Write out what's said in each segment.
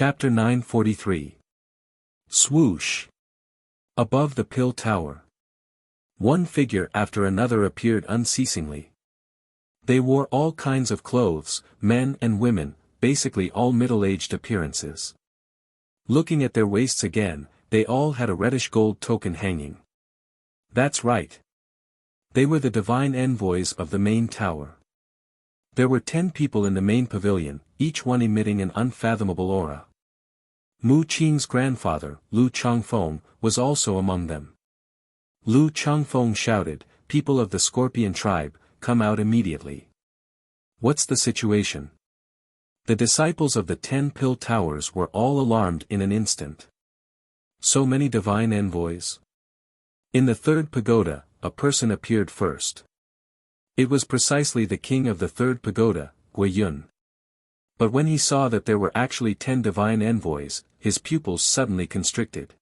Chapter 943. Swoosh! Above the pill tower. One figure after another appeared unceasingly. They wore all kinds of clothes, men and women, basically all middle-aged appearances. Looking at their waists again, they all had a reddish gold token hanging. That's right. They were the divine envoys of the main tower. There were 10 people in the main pavilion, each one emitting an unfathomable aura. Mu Qing's grandfather, Lu Changfeng, was also among them. Lu Changfeng shouted, "People of the Scorpion tribe, come out immediately. What's the situation?" The disciples of the 10 pill towers were all alarmed in an instant. So many divine envoys? In the third pagoda, a person appeared first. It was precisely the king of the third pagoda, Guiyun. But when he saw that there were actually 10 divine envoys, his pupils suddenly constricted.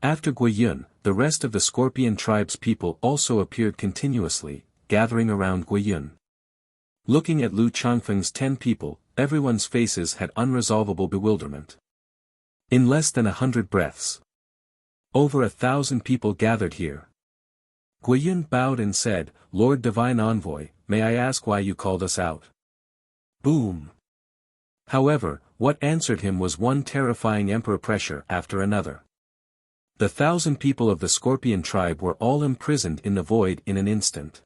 After Guiyun, the rest of the Scorpion tribe's people also appeared continuously, gathering around Guiyun. Looking at Lu Changfeng's 10 people, everyone's faces had unresolvable bewilderment. In less than 100 breaths, over 1,000 people gathered here. Guiyun bowed and said, "Lord Divine Envoy, may I ask why you called us out?" Boom! However, what answered him was one terrifying emperor pressure after another. The 1,000 people of the Scorpion tribe were all imprisoned in the void in an instant.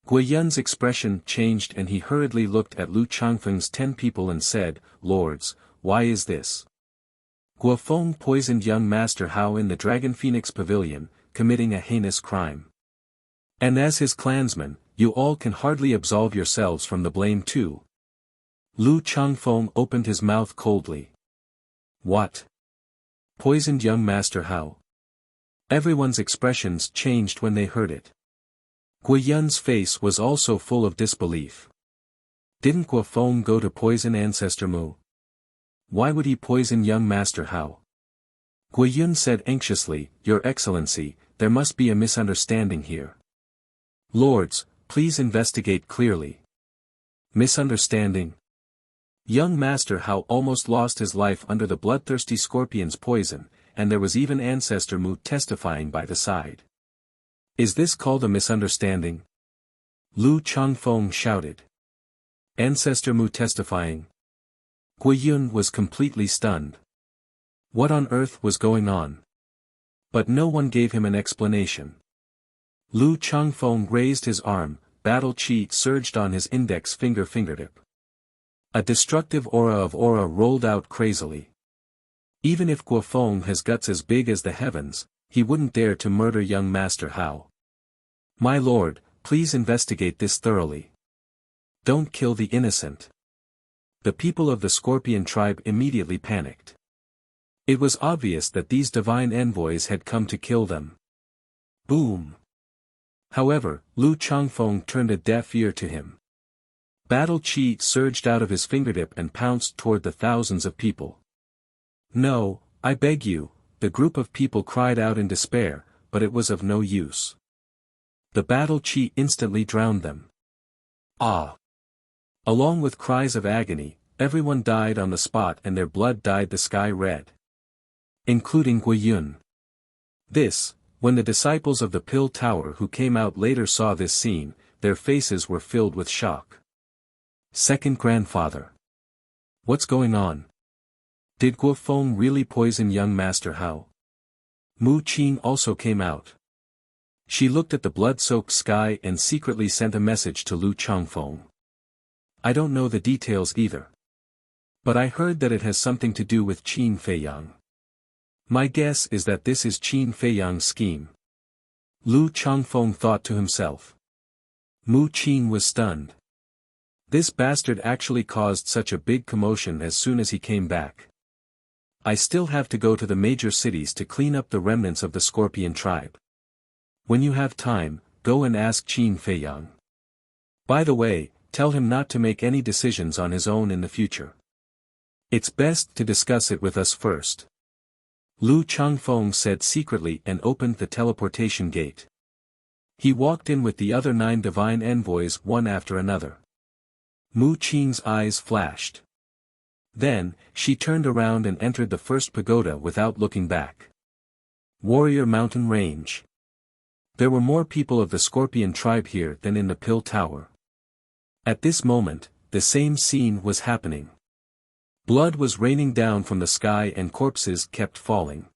Guiyun's expression changed and he hurriedly looked at Lu Changfeng's 10 people and said, "Lords, why is this? Guofeng poisoned young Master Hao in the Dragon Phoenix Pavilion, committing a heinous crime. And as his clansmen, you all can hardly absolve yourselves from the blame too." Lu Changfeng opened his mouth coldly. What? Poisoned young Master Hao? Everyone's expressions changed when they heard it. Guiyun's face was also full of disbelief. Didn't Guofeng go to poison Ancestor Mu? Why would he poison young Master Hao? Guiyun said anxiously, "Your Excellency, there must be a misunderstanding here. Lords, please investigate clearly." Misunderstanding? Young Master Hao almost lost his life under the bloodthirsty scorpion's poison, and there was even Ancestor Mu testifying by the side. Is this called a misunderstanding? Lu Changfeng shouted. Ancestor Mu testifying? Guiyun was completely stunned. What on earth was going on? But no one gave him an explanation. Lu Changfeng raised his arm, battle chi surged on his index fingertip. A destructive aura rolled out crazily. Even if Guofeng has guts as big as the heavens, he wouldn't dare to murder young Master Hao. My lord, please investigate this thoroughly. Don't kill the innocent. The people of the Scorpion tribe immediately panicked. It was obvious that these divine envoys had come to kill them. Boom! However, Lu Changfeng turned a deaf ear to him. Battle chi surged out of his fingertip and pounced toward the thousands of people. "No, I beg you," the group of people cried out in despair, but it was of no use. The battle chi instantly drowned them. Ah! Along with cries of agony, everyone died on the spot and their blood dyed the sky red. Including Guiyun. When the disciples of the Pill Tower who came out later saw this scene, their faces were filled with shock. Second grandfather. What's going on? Did Guofeng really poison young Master Hao? Mu Qing also came out. She looked at the blood-soaked sky and secretly sent a message to Lu Changfeng. I don't know the details either. But I heard that it has something to do with Qin Feiyang. My guess is that this is Qin Feiyang's scheme. Lu Changfeng thought to himself. Mu Qing was stunned. This bastard actually caused such a big commotion as soon as he came back. I still have to go to the major cities to clean up the remnants of the Scorpion tribe. When you have time, go and ask Qin Feiyang. By the way, tell him not to make any decisions on his own in the future. It's best to discuss it with us first. Lu Changfeng said secretly and opened the teleportation gate. He walked in with the other 9 divine envoys one after another. Mu Qing's eyes flashed. Then, she turned around and entered the first pagoda without looking back. Warrior Mountain Range. There were more people of the Scorpion tribe here than in the Pill Tower. At this moment, the same scene was happening. Blood was raining down from the sky and corpses kept falling.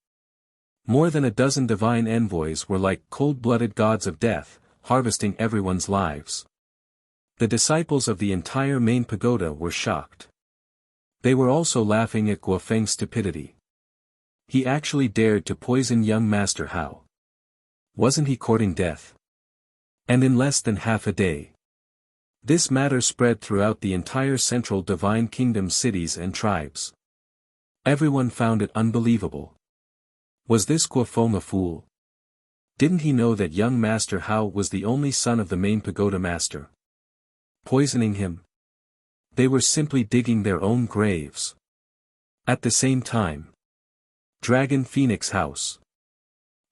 More than a dozen divine envoys were like cold-blooded gods of death, harvesting everyone's lives. The disciples of the entire main pagoda were shocked. They were also laughing at Guofeng's stupidity. He actually dared to poison young Master Hao. Wasn't he courting death? And in less than half a day. This matter spread throughout the entire central Divine Kingdom cities and tribes. Everyone found it unbelievable. Was this Guofeng a fool? Didn't he know that young Master Hao was the only son of the main pagoda master? Poisoning him? They were simply digging their own graves. At the same time. Dragon Phoenix House.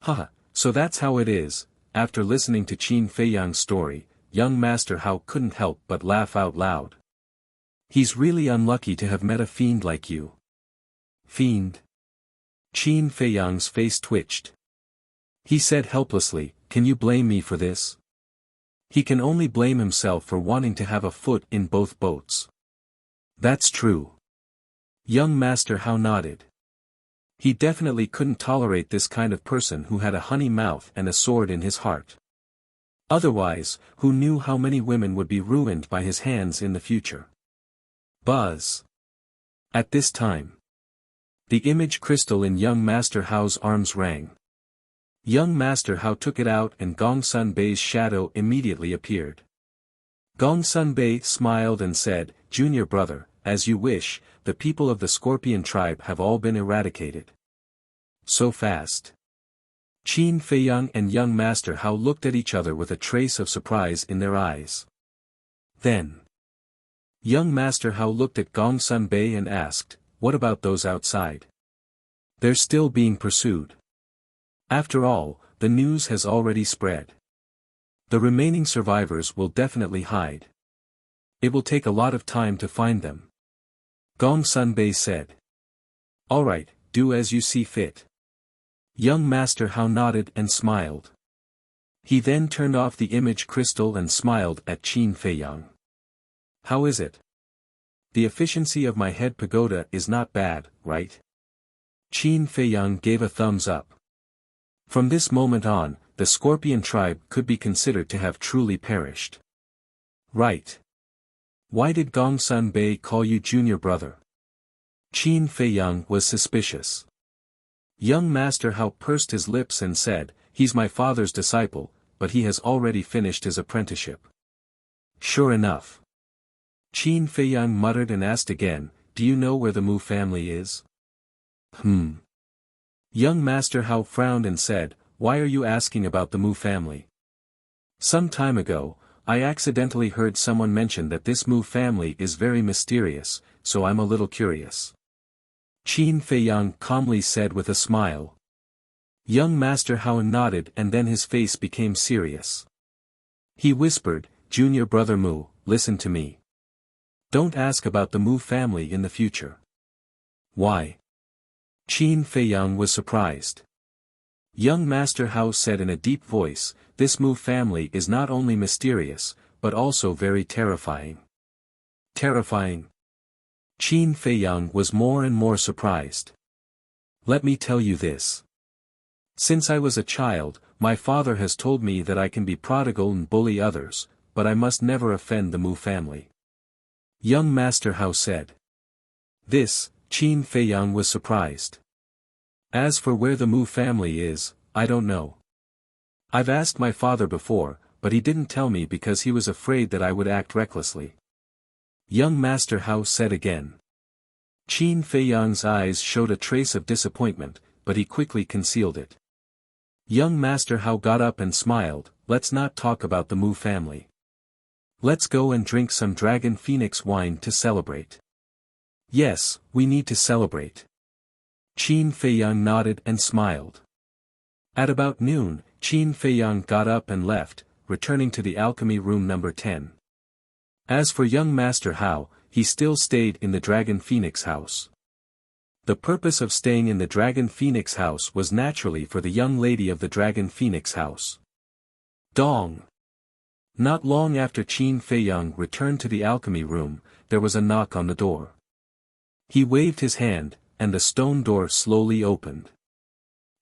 Haha, so that's how it is. After listening to Qin Feiyang's story, young Master Hao couldn't help but laugh out loud. He's really unlucky to have met a fiend like you. Fiend? Qin Feiyang's face twitched. He said helplessly, "Can you blame me for this?" He can only blame himself for wanting to have a foot in both boats. That's true. Young Master Hao nodded. He definitely couldn't tolerate this kind of person who had a honey mouth and a sword in his heart. Otherwise, who knew how many women would be ruined by his hands in the future? Buzz. At this time, the image crystal in young Master Hao's arms rang. Young Master Hao took it out and Gong Sun Bei's shadow immediately appeared. Gong Sun Bei smiled and said, "Junior brother, as you wish, the people of the Scorpion tribe have all been eradicated." So fast. Qin Feiyang and young Master Hao looked at each other with a trace of surprise in their eyes. Then, young Master Hao looked at Gong Sun Bei and asked, "What about those outside? They're still being pursued. After all, the news has already spread. The remaining survivors will definitely hide. It will take a lot of time to find them." Gong Sun Bei said. "All right, do as you see fit." Young Master Hao nodded and smiled. He then turned off the image crystal and smiled at Qin Feiyang. "How is it? The efficiency of my head pagoda is not bad, right?" Qin Feiyang gave a thumbs up. From this moment on, the Scorpion tribe could be considered to have truly perished. "Right. Why did Gong Sun Bei call you junior brother?" Qin Feiyang was suspicious. Young Master Hao pursed his lips and said, "He's my father's disciple, but he has already finished his apprenticeship." "Sure enough." Qin Feiyang muttered and asked again, "Do you know where the Mu family is?" Young Master Hao frowned and said, "Why are you asking about the Mu family?" "Some time ago, I accidentally heard someone mention that this Mu family is very mysterious, so I'm a little curious." Qin Feiyang calmly said with a smile. Young Master Hao nodded and then his face became serious. He whispered, "Junior brother Mu, listen to me. Don't ask about the Mu family in the future." "Why?" Qin Feiyang was surprised. Young Master Hao said in a deep voice, "This Mu family is not only mysterious, but also very terrifying." "Terrifying?" Qin Feiyang was more and more surprised. "Let me tell you this. Since I was a child, my father has told me that I can be prodigal and bully others, but I must never offend the Mu family." Young Master Hao said. This, Qin Feiyang was surprised. "As for where the Mu family is, I don't know. I've asked my father before, but he didn't tell me because he was afraid that I would act recklessly." Young Master Hao said again. Qin Feiyang's eyes showed a trace of disappointment, but he quickly concealed it. Young Master Hao got up and smiled, "Let's not talk about the Mu family. Let's go and drink some Dragon Phoenix wine to celebrate." "Yes, we need to celebrate." Qin Feiyang nodded and smiled. At about noon, Qin Feiyang got up and left, returning to the alchemy room number 10. As for young Master Hao, he still stayed in the Dragon Phoenix house. The purpose of staying in the Dragon Phoenix house was naturally for the young lady of the Dragon Phoenix house. Dong! Not long after Qin Feiyang returned to the alchemy room, there was a knock on the door. He waved his hand, and the stone door slowly opened.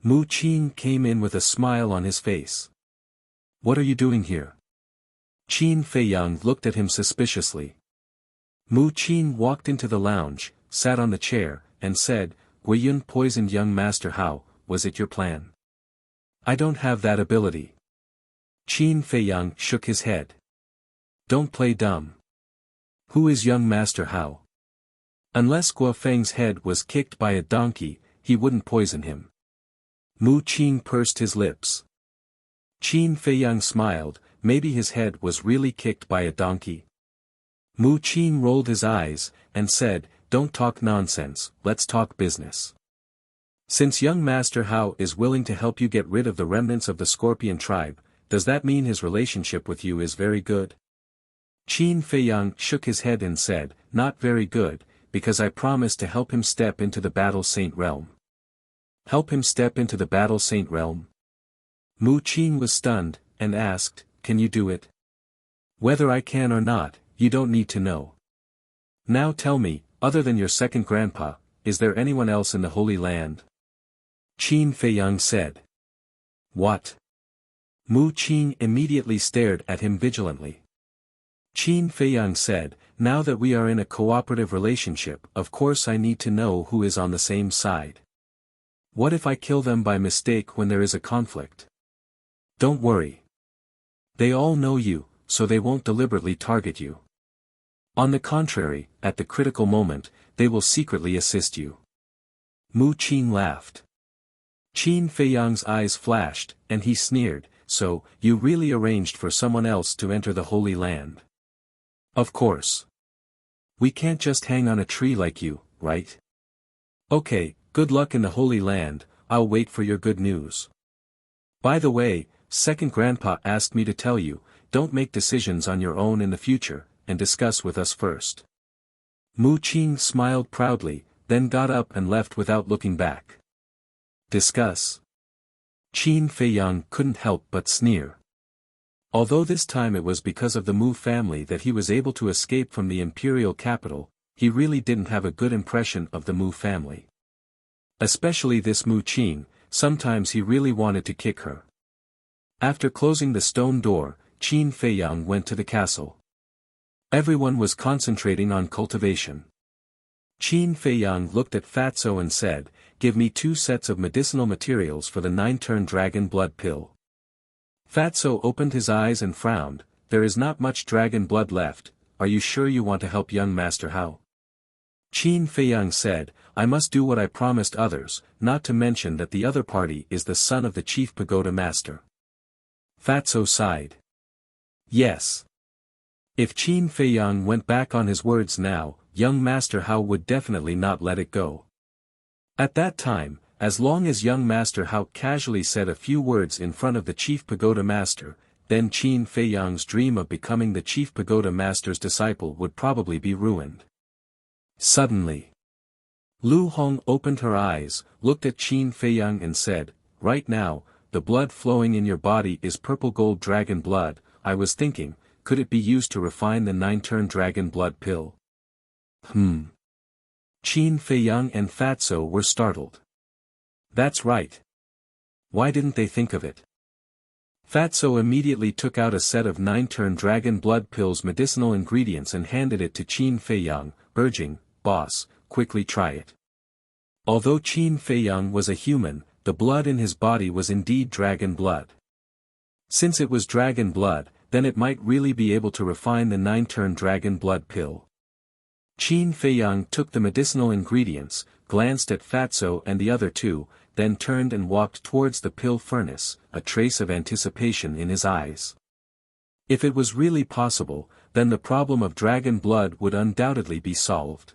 Mu Qin came in with a smile on his face. "What are you doing here?" Qin Feiyang looked at him suspiciously. Mu Qin walked into the lounge, sat on the chair, and said, "Guiyun poisoned young Master Hao, was it your plan?" "I don't have that ability." Qin Feiyang shook his head. "Don't play dumb. Who is young Master Hao?" "Unless Guo Feng's head was kicked by a donkey, he wouldn't poison him." Mu Qin pursed his lips. Qin Feiyang smiled, maybe his head was really kicked by a donkey. Mu Qin rolled his eyes, and said, "Don't talk nonsense, let's talk business. Since young Master Hao is willing to help you get rid of the remnants of the Scorpion tribe, does that mean his relationship with you is very good?" Qin Feiyang shook his head and said, "Not very good, because I promised to help him step into the Battle Saint realm." "Help him step into the Battle Saint realm?" Mu Qin was stunned, and asked, "Can you do it?" "Whether I can or not, you don't need to know. Now tell me, other than your second grandpa, is there anyone else in the Holy Land?" Qin Feiyang said. "What?" Mu Qin immediately stared at him vigilantly. Qin Feiyang said, "Now that we are in a cooperative relationship, of course I need to know who is on the same side. What if I kill them by mistake when there is a conflict?" "Don't worry. They all know you, so they won't deliberately target you. On the contrary, at the critical moment, they will secretly assist you." Mu Qin laughed. Qin Feiyang's eyes flashed, and he sneered, "So, you really arranged for someone else to enter the Holy Land?" "Of course. We can't just hang on a tree like you, right? Okay, good luck in the Holy Land, I'll wait for your good news. By the way, second grandpa asked me to tell you, don't make decisions on your own in the future, and discuss with us first." Mu Qin smiled proudly, then got up and left without looking back. "Discuss?" Qin Feiyang couldn't help but sneer. Although this time it was because of the Mu family that he was able to escape from the imperial capital, he really didn't have a good impression of the Mu family. Especially this Mu Qin, sometimes he really wanted to kick her. After closing the stone door, Qin Feiyang went to the castle. Everyone was concentrating on cultivation. Qin Feiyang looked at Fatso and said, "Give me 2 sets of medicinal materials for the 9-turn dragon blood pill." Fatso opened his eyes and frowned, "There is not much dragon blood left, are you sure you want to help young Master Hao?" Qin Feiyang said, "I must do what I promised others, not to mention that the other party is the son of the chief pagoda master." Fatso sighed. Yes. If Qin Feiyang went back on his words now, young Master Hao would definitely not let it go. At that time, as long as young Master Hao casually said a few words in front of the chief pagoda master, then Qin Feiyang's dream of becoming the chief pagoda master's disciple would probably be ruined. Suddenly, Lu Hong opened her eyes, looked at Qin Feiyang and said, "Right now, the blood flowing in your body is purple gold dragon blood. I was thinking, could it be used to refine the 9-turn dragon blood pill?" Qin Feiyang and Fatso were startled. "That's right. Why didn't they think of it?" Fatso immediately took out a set of 9-turn dragon blood pills medicinal ingredients and handed it to Qin Feiyang, urging, "Boss, quickly try it." Although Qin Feiyang was a human, the blood in his body was indeed dragon blood. Since it was dragon blood, then it might really be able to refine the 9-turn dragon blood pill. Qin Feiyang took the medicinal ingredients, glanced at Fatso and the other two, then turned and walked towards the pill furnace, a trace of anticipation in his eyes. If it was really possible, then the problem of dragon blood would undoubtedly be solved.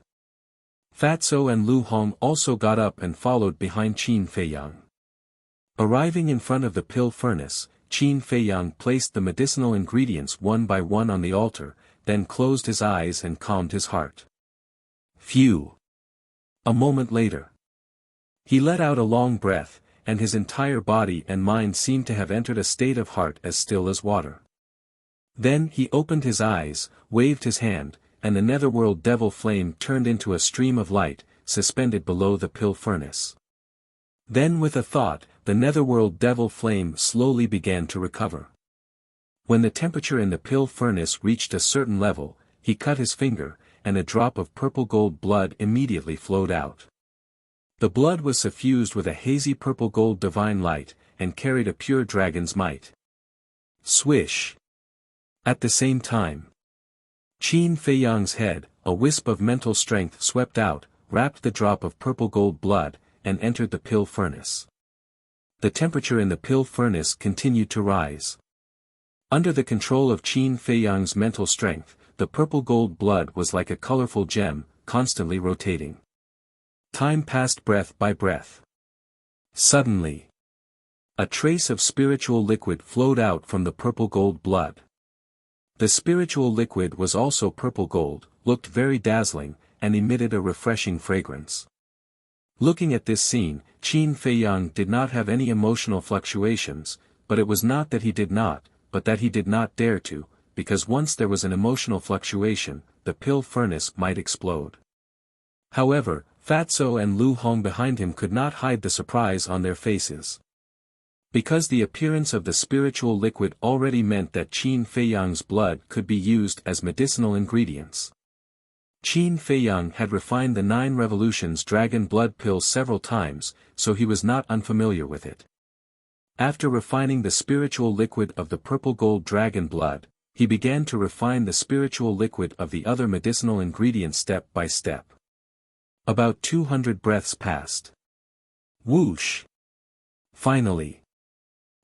Fatso and Lu Hong also got up and followed behind Qin Feiyang. Arriving in front of the pill furnace, Qin Feiyang placed the medicinal ingredients one by one on the altar, then closed his eyes and calmed his heart. Phew! A moment later. He let out a long breath, and his entire body and mind seemed to have entered a state of heart as still as water. Then he opened his eyes, waved his hand, and the netherworld devil flame turned into a stream of light, suspended below the pill furnace. Then with a thought, the netherworld devil flame slowly began to recover. When the temperature in the pill furnace reached a certain level, he cut his finger, and a drop of purple-gold blood immediately flowed out. The blood was suffused with a hazy purple-gold divine light, and carried a pure dragon's might. Swish! At the same time, Qin Feiyang's head, a wisp of mental strength swept out, wrapped the drop of purple-gold blood, and entered the pill furnace. The temperature in the pill furnace continued to rise. Under the control of Qin Feiyang's mental strength, the purple-gold blood was like a colorful gem, constantly rotating. Time passed breath by breath. Suddenly, a trace of spiritual liquid flowed out from the purple-gold blood. The spiritual liquid was also purple-gold, looked very dazzling, and emitted a refreshing fragrance. Looking at this scene, Qin Feiyang did not have any emotional fluctuations, but it was not that he did not, but that he did not dare to, because once there was an emotional fluctuation, the pill furnace might explode. However, Fatso and Lu Hong behind him could not hide the surprise on their faces. Because the appearance of the spiritual liquid already meant that Qin Feiyang's blood could be used as medicinal ingredients. Qin Feiyang had refined the 9 Revolutions dragon blood pill several times, so he was not unfamiliar with it. After refining the spiritual liquid of the purple-gold dragon blood, he began to refine the spiritual liquid of the other medicinal ingredients step by step. About 200 breaths passed. Whoosh! Finally,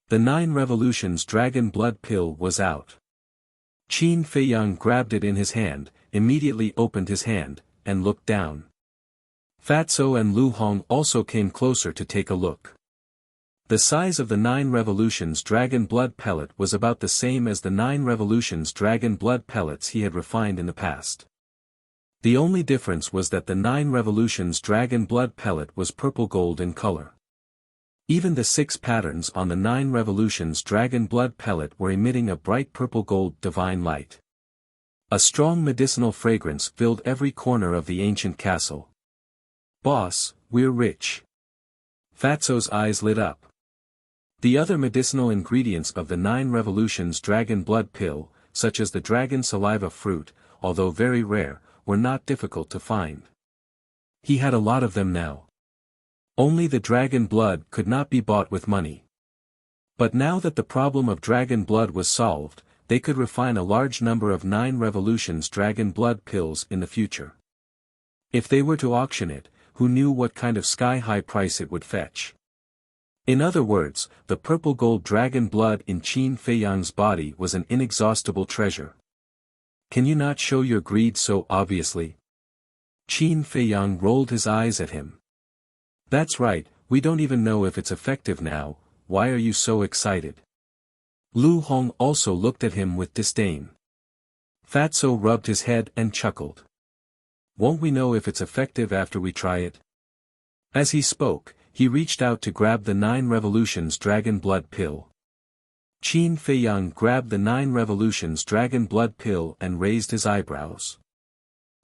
the 9 Revolutions dragon blood pill was out. Qin Feiyang grabbed it in his hand, immediately opened his hand, and looked down. Fatso and Lu Hong also came closer to take a look. The size of the 9 Revolutions dragon blood pellet was about the same as the 9 Revolutions dragon blood pellets he had refined in the past. The only difference was that the 9 Revolutions dragon blood pellet was purple-gold in color. Even the 6 patterns on the 9 Revolutions dragon blood pellet were emitting a bright purple-gold divine light. A strong medicinal fragrance filled every corner of the ancient castle. "Boss, we're rich." Fatso's eyes lit up. The other medicinal ingredients of the 9 Revolutions dragon blood pill, such as the dragon saliva fruit, although very rare, were not difficult to find. He had a lot of them now. Only the dragon blood could not be bought with money. But now that the problem of dragon blood was solved, they could refine a large number of 9 Revolutions dragon blood pills in the future. If they were to auction it, who knew what kind of sky-high price it would fetch? In other words, the purple-gold dragon blood in Qin Feiyang's body was an inexhaustible treasure. Can you not show your greed so obviously? Qin Feiyang rolled his eyes at him. That's right, we don't even know if it's effective now, why are you so excited? Lu Hong also looked at him with disdain. Fatso rubbed his head and chuckled. Won't we know if it's effective after we try it? As he spoke, he reached out to grab the 9 Revolutions dragon blood pill. Qin Feiyang grabbed the 9 Revolutions dragon blood pill and raised his eyebrows.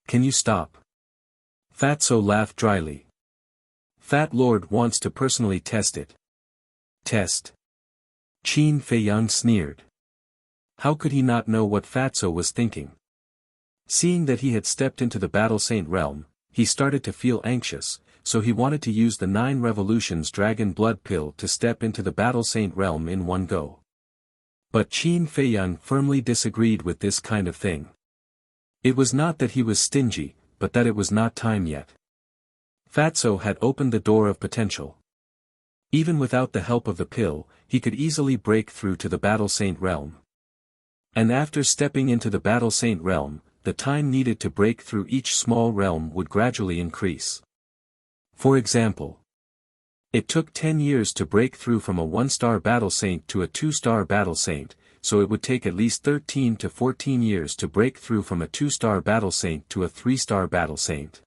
Can you stop? Fatso laughed dryly. Fat Lord wants to personally test it. Test? Qin Feiyang sneered. How could he not know what Fatso was thinking? Seeing that he had stepped into the Battle Saint realm, he started to feel anxious, so he wanted to use the 9 Revolutions dragon blood pill to step into the Battle Saint realm in one go. But Qin Feiyang firmly disagreed with this kind of thing. It was not that he was stingy, but that it was not time yet. Fatso had opened the door of potential. Even without the help of the pill, he could easily break through to the Battle Saint realm. And after stepping into the Battle Saint realm, the time needed to break through each small realm would gradually increase. For example, it took 10 years to break through from a 1-star Battle Saint to a 2-star Battle Saint, so it would take at least 13 to 14 years to break through from a 2-star battle saint to a 3-star battle saint.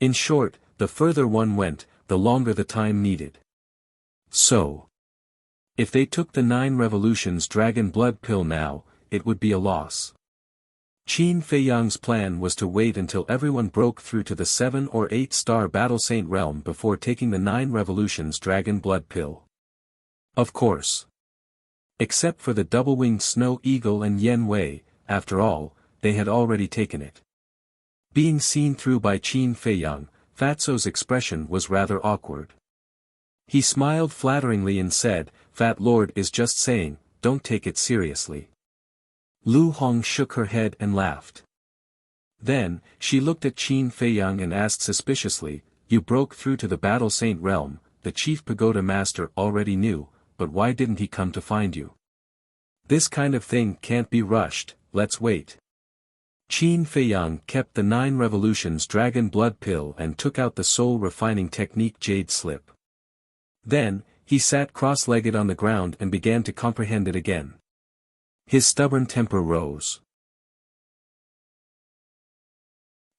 In short, the further one went, the longer the time needed. So, if they took the 9 revolutions dragon blood pill now, it would be a loss. Qin Feiyang's plan was to wait until everyone broke through to the 7 or 8-star battle saint realm before taking the 9 revolutions dragon blood pill. Of course. Except for the double-winged snow eagle and Yen Wei, after all, they had already taken it. Being seen through by Qin Feiyang, Fatso's expression was rather awkward. He smiled flatteringly and said, "Fat Lord is just saying, don't take it seriously." Lu Hong shook her head and laughed. Then, she looked at Qin Feiyang and asked suspiciously, "You broke through to the battle saint realm, the chief pagoda master already knew, but why didn't he come to find you? This kind of thing can't be rushed, let's wait." Qin Feiyang kept the 9 revolutions dragon blood pill and took out the soul refining technique jade slip. Then, he sat cross-legged on the ground and began to comprehend it again. His stubborn temper rose.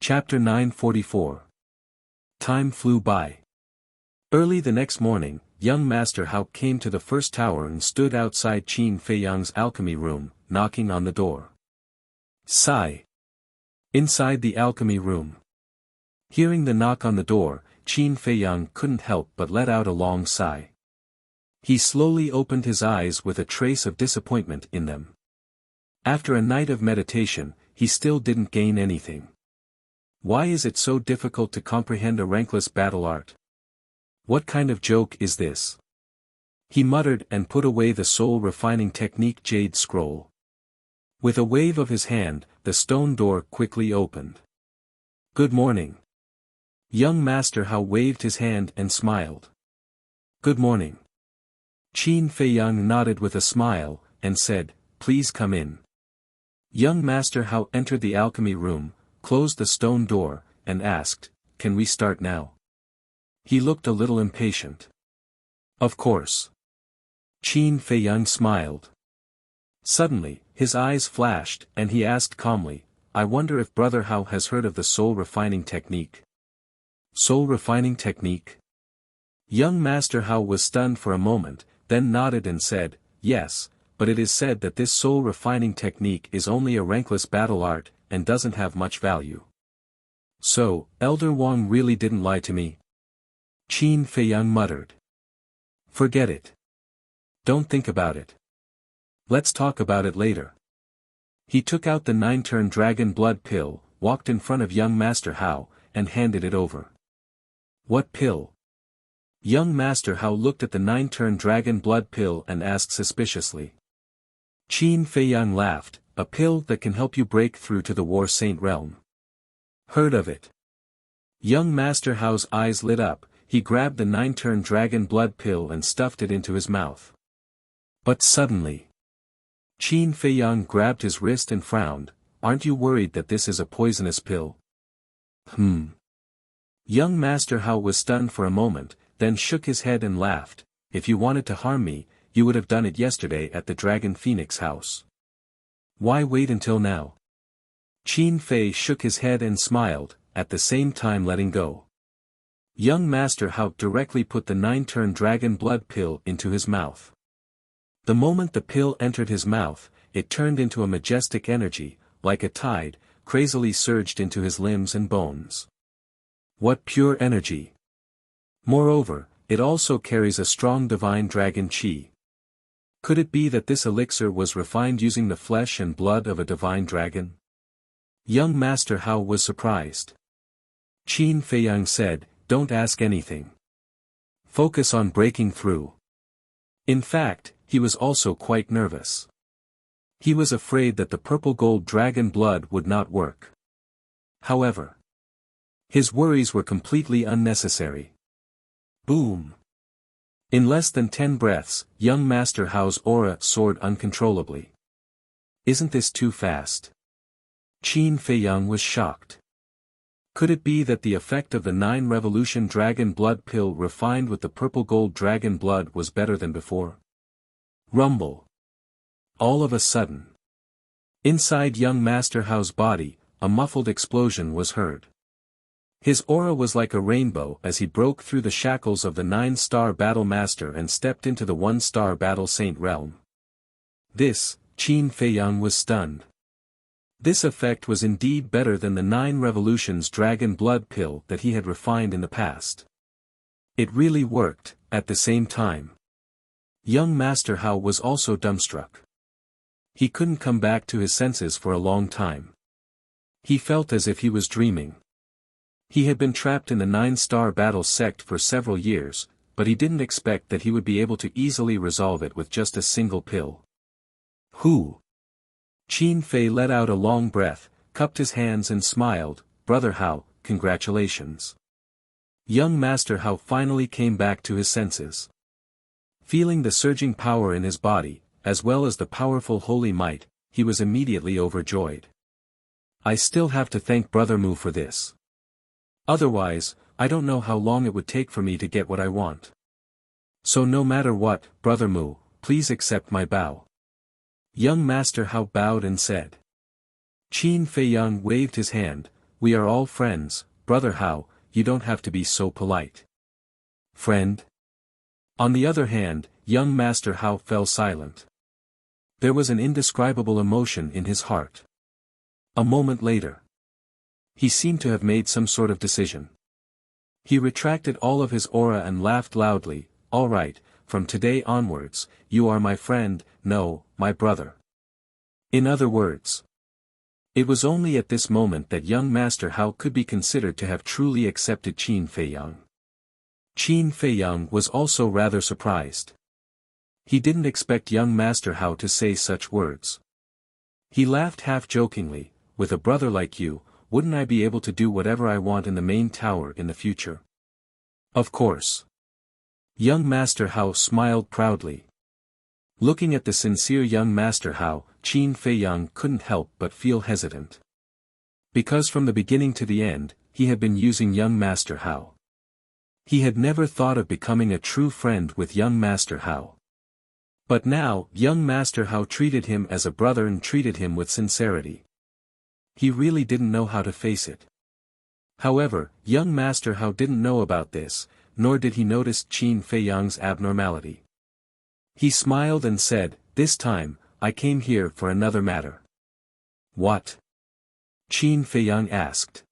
Chapter 944. Time flew by. Early the next morning, young Master Hao came to the first tower and stood outside Qin Feiyang's alchemy room, knocking on the door. Sigh. Inside the alchemy room. Hearing the knock on the door, Qin Feiyang couldn't help but let out a long sigh. He slowly opened his eyes with a trace of disappointment in them. After a night of meditation, he still didn't gain anything. Why is it so difficult to comprehend a rankless battle art? What kind of joke is this? He muttered and put away the soul-refining technique jade scroll. With a wave of his hand, the stone door quickly opened. "Good morning." Young Master Hao waved his hand and smiled. "Good morning." Qin Feiyang nodded with a smile, and said, "Please come in." Young Master Hao entered the alchemy room, closed the stone door, and asked, "Can we start now?" He looked a little impatient. "Of course." Qin Feiyang smiled. Suddenly, his eyes flashed and he asked calmly, "I wonder if Brother Hao has heard of the soul-refining technique." Soul-refining technique? Young Master Hao was stunned for a moment, then nodded and said, "Yes, but it is said that this soul-refining technique is only a rankless battle art, and doesn't have much value." "So, Elder Wang really didn't lie to me?" Qin Feiyang muttered. "Forget it. Don't think about it. Let's talk about it later." He took out the 9-turn dragon blood pill, walked in front of young Master Hao, and handed it over. "What pill?" Young Master Hao looked at the 9-turn dragon blood pill and asked suspiciously. Qin Feiyang laughed, "A pill that can help you break through to the War Saint realm." "Heard of it." Young Master Hao's eyes lit up, he grabbed the 9-turn dragon blood pill and stuffed it into his mouth. But suddenly, Qin Feiyang grabbed his wrist and frowned, "Aren't you worried that this is a poisonous pill?" Young Master Hao was stunned for a moment, then shook his head and laughed, "If you wanted to harm me, you would have done it yesterday at the Dragon Phoenix house. Why wait until now?" Qin Fei shook his head and smiled, at the same time letting go. Young Master Hao directly put the 9-turn dragon blood pill into his mouth. The moment the pill entered his mouth, it turned into a majestic energy, like a tide, crazily surged into his limbs and bones. What pure energy! Moreover, it also carries a strong divine dragon qi. Could it be that this elixir was refined using the flesh and blood of a divine dragon? Young Master Hao was surprised. Qin Feiyang said, "Don't ask anything. Focus on breaking through." In fact, he was also quite nervous. He was afraid that the purple gold dragon blood would not work. However, his worries were completely unnecessary. Boom! In less than 10 breaths, young Master Hao's aura soared uncontrollably. Isn't this too fast? Qin Feiyang was shocked. Could it be that the effect of the 9 revolution dragon blood pill refined with the purple gold dragon blood was better than before? Rumble. all of a sudden. Inside young Master Hao's body, a muffled explosion was heard. His aura was like a rainbow as he broke through the shackles of the 9-star Battle Master and stepped into the 1-star Battle Saint realm. Qin Feiyang was stunned. This effect was indeed better than the 9 Revolutions Dragon Blood pill that he had refined in the past. It really worked. At the same time, young Master Hao was also dumbstruck. He couldn't come back to his senses for a long time. He felt as if he was dreaming. He had been trapped in the 9-star battle sect for several years, but he didn't expect that he would be able to easily resolve it with just a single pill. Qin Fei let out a long breath, cupped his hands and smiled. Brother Hao, congratulations. Young Master Hao finally came back to his senses. Feeling the surging power in his body, as well as the powerful holy might, he was immediately overjoyed. I still have to thank Brother Mu for this. Otherwise, I don't know how long it would take for me to get what I want. So no matter what, Brother Mu, please accept my bow. Young Master Hao bowed and said. Qin Feiyang waved his hand. We are all friends, Brother Hao, you don't have to be so polite. Friend? On the other hand, young Master Hao fell silent. There was an indescribable emotion in his heart. A moment later, he seemed to have made some sort of decision. He retracted all of his aura and laughed loudly. All right, from today onwards, you are my friend, no, my brother. In other words, it was only at this moment that young Master Hao could be considered to have truly accepted Qin Feiyang. Qin Feiyang was also rather surprised. He didn't expect young Master Hao to say such words. He laughed half-jokingly, with a brother like you, wouldn't I be able to do whatever I want in the main tower in the future? Of course. Young Master Hao smiled proudly. Looking at the sincere young Master Hao, Qin Feiyang couldn't help but feel hesitant. Because from the beginning to the end, he had been using young Master Hao. He had never thought of becoming a true friend with young Master Hao. But now, young Master Hao treated him as a brother and treated him with sincerity. He really didn't know how to face it. However, young Master Hao didn't know about this, nor did he notice Qin Feiyang's abnormality. He smiled and said, this time, I came here for another matter. What? Qin Feiyang asked.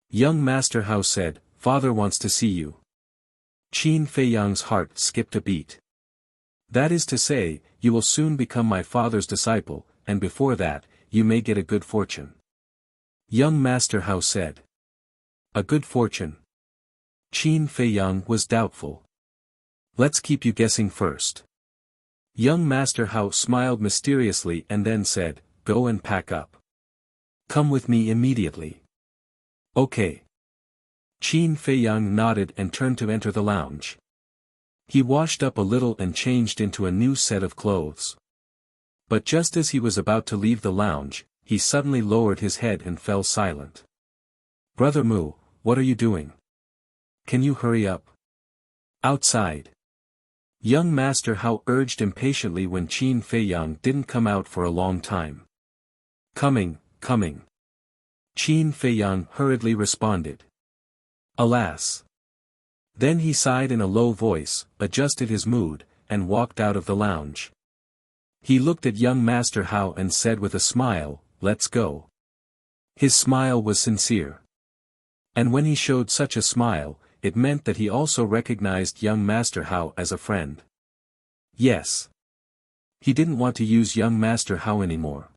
Young Master Hao said, Father wants to see you. Qin Feiyang's heart skipped a beat. That is to say, you will soon become my father's disciple, and before that, you may get a good fortune. Young Master Hao said. A good fortune. Qin Feiyang was doubtful. Let's keep you guessing first. Young Master Hao smiled mysteriously and then said, go and pack up. Come with me immediately. Okay. Qin Feiyang nodded and turned to enter the lounge. He washed up a little and changed into a new set of clothes. But just as he was about to leave the lounge, he suddenly lowered his head and fell silent. Brother Mu, what are you doing? Can you hurry up? Outside. Young Master Hao urged impatiently when Qin Feiyang didn't come out for a long time. Coming. Qin Feiyang hurriedly responded. Alas. Then he sighed in a low voice, adjusted his mood, and walked out of the lounge. He looked at young Master Hao and said with a smile, let's go. His smile was sincere. And when he showed such a smile, it meant that he also recognized young Master Hao as a friend. Yes. He didn't want to use young Master Hao anymore.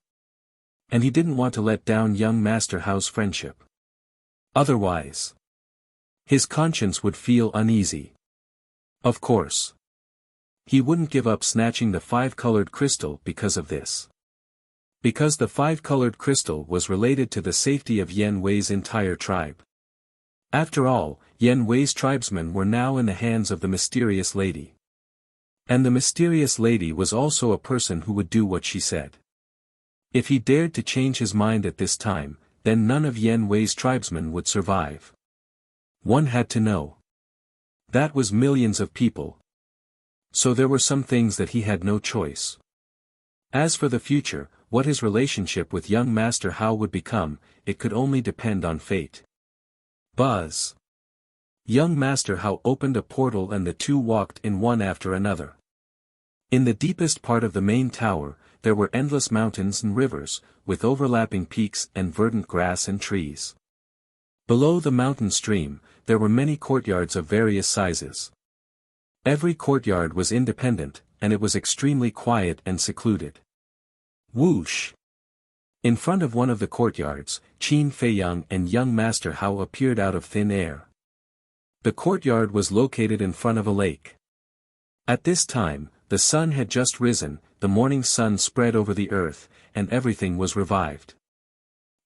And he didn't want to let down young Master Hao's friendship. Otherwise, his conscience would feel uneasy. Of course. He wouldn't give up snatching the 5-colored crystal because of this. Because the 5-colored crystal was related to the safety of Yan Wei's entire tribe. After all, Yan Wei's tribesmen were now in the hands of the mysterious lady. And the mysterious lady was also a person who would do what she said. If he dared to change his mind at this time, then none of Yan Wei's tribesmen would survive. One had to know. That was millions of people. So there were some things that he had no choice. As for the future, what his relationship with young Master Hao would become, it could only depend on fate. Buzz. Young Master Hao opened a portal and the two walked in one after another. In the deepest part of the main tower, there were endless mountains and rivers, with overlapping peaks and verdant grass and trees. Below the mountain stream, there were many courtyards of various sizes. Every courtyard was independent, and it was extremely quiet and secluded. Whoosh! In front of one of the courtyards, Qin Feiyang and young Master Hao appeared out of thin air. The courtyard was located in front of a lake. At this time, the sun had just risen, the morning sun spread over the earth, and everything was revived.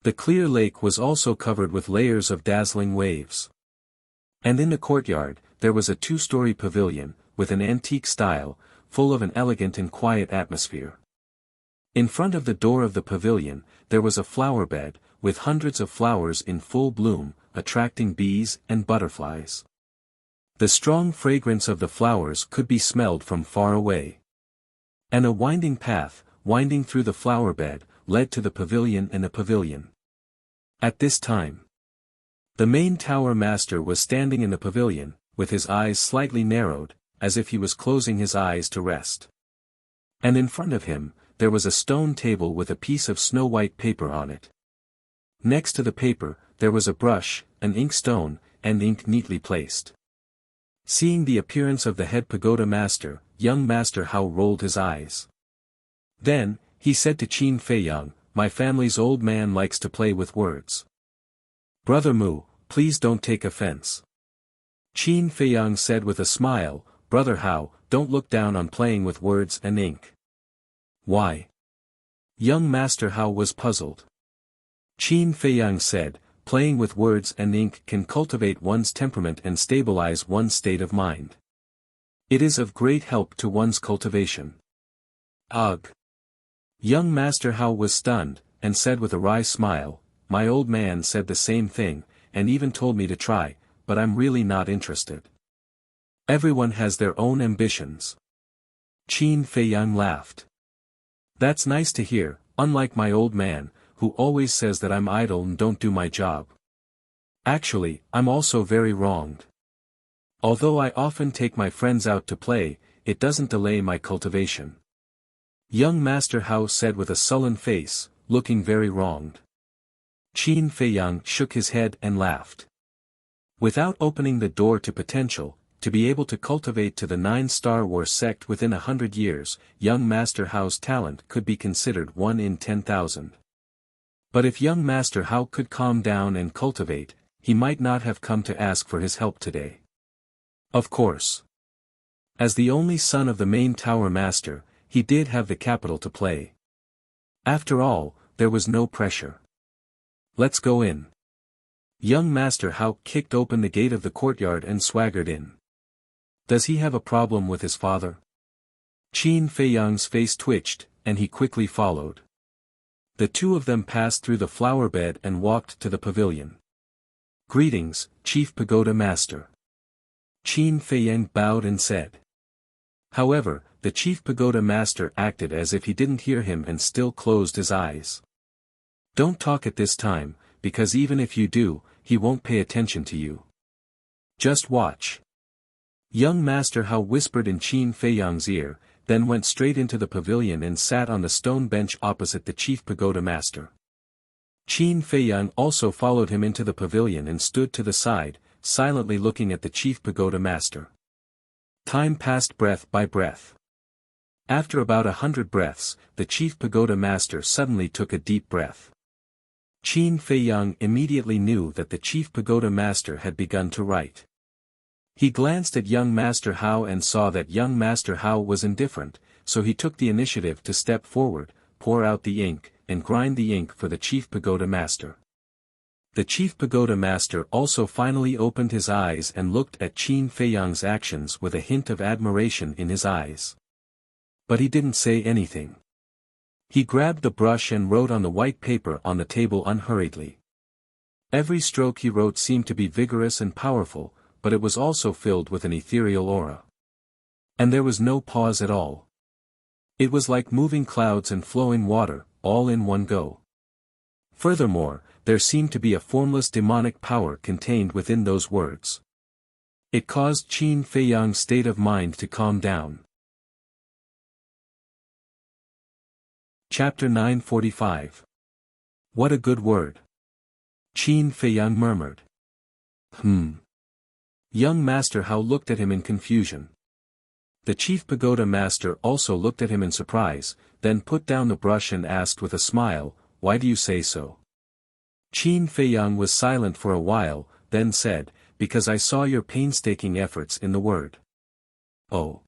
The clear lake was also covered with layers of dazzling waves. And in the courtyard, there was a two-story pavilion, with an antique style, full of an elegant and quiet atmosphere. In front of the door of the pavilion, there was a flower bed, with hundreds of flowers in full bloom, attracting bees and butterflies. The strong fragrance of the flowers could be smelled from far away. And a winding path, winding through the flower bed, led to the pavilion and the pavilion. At this time, the main tower master was standing in the pavilion, with his eyes slightly narrowed, as if he was closing his eyes to rest. And in front of him, there was a stone table with a piece of snow-white paper on it. Next to the paper, there was a brush, an inkstone, and ink neatly placed. Seeing the appearance of the head pagoda master, young Master Hao rolled his eyes. Then, he said to Qin Feiyang, "My family's old man likes to play with words. Brother Mu, please don't take offense." Qin Feiyang said with a smile, "Brother Hao, don't look down on playing with words and ink." "Why?" Young Master Hao was puzzled. Qin Feiyang said, "Playing with words and ink can cultivate one's temperament and stabilize one's state of mind. It is of great help to one's cultivation." Ugh! Young Master Hao was stunned, and said with a wry smile, "My old man said the same thing, and even told me to try, but I'm really not interested. Everyone has their own ambitions." Qin Feiyang laughed. "That's nice to hear, unlike my old man, who always says that I'm idle and don't do my job. Actually, I'm also very wronged. Although I often take my friends out to play, it doesn't delay my cultivation." Young Master Hao said with a sullen face, looking very wronged. Qin Feiyang shook his head and laughed. Without opening the door to potential, to be able to cultivate to the 9-Star War sect within 100 years, young Master Hao's talent could be considered 1 in 10,000. But if young Master Hao could calm down and cultivate, he might not have come to ask for his help today. Of course. As the only son of the main tower master, he did have the capital to play. After all, there was no pressure. "Let's go in." Young Master Hao kicked open the gate of the courtyard and swaggered in. Does he have a problem with his father? Qin Feiyang's face twitched, and he quickly followed. The two of them passed through the flower bed and walked to the pavilion. "Greetings, Chief Pagoda Master." Qin Feiyang bowed and said. However, the Chief Pagoda Master acted as if he didn't hear him and still closed his eyes. "Don't talk at this time, because even if you do, he won't pay attention to you. Just watch." Young Master Hao whispered in Qin Feiyang's ear, then went straight into the pavilion and sat on the stone bench opposite the Chief Pagoda Master. Qin Feiyang also followed him into the pavilion and stood to the side, silently looking at the Chief Pagoda Master. Time passed breath by breath. After about 100 breaths, the Chief Pagoda Master suddenly took a deep breath. Qin Feiyang immediately knew that the Chief Pagoda Master had begun to write. He glanced at young Master Hao and saw that young Master Hao was indifferent, so he took the initiative to step forward, pour out the ink, and grind the ink for the Chief Pagoda Master. The Chief Pagoda Master also finally opened his eyes and looked at Qin Feiyang's actions with a hint of admiration in his eyes. But he didn't say anything. He grabbed the brush and wrote on the white paper on the table unhurriedly. Every stroke he wrote seemed to be vigorous and powerful, but it was also filled with an ethereal aura. And there was no pause at all. It was like moving clouds and flowing water, all in one go. Furthermore, there seemed to be a formless demonic power contained within those words. It caused Qin Feiyang's state of mind to calm down. Chapter 945. What a good word. Qin Feiyang murmured. Young Master Hao looked at him in confusion. The chief pagoda master also looked at him in surprise, then put down the brush and asked with a smile, "Why do you say so?" Qin Feiyang was silent for a while, then said, "Because I saw your painstaking efforts in the word." Oh.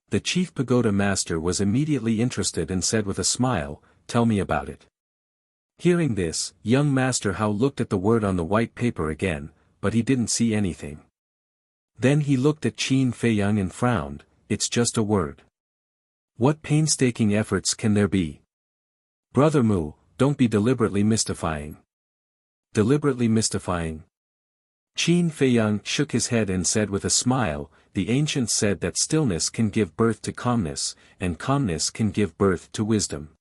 The chief pagoda master was immediately interested and said with a smile, "Tell me about it." Hearing this, young Master Hao looked at the word on the white paper again, but he didn't see anything. Then he looked at Qin Feiyang and frowned. "It's just a word. What painstaking efforts can there be? Brother Mu, don't be deliberately mystifying." Deliberately mystifying? Qin Feiyang shook his head and said with a smile, "The ancients said that stillness can give birth to calmness, and calmness can give birth to wisdom."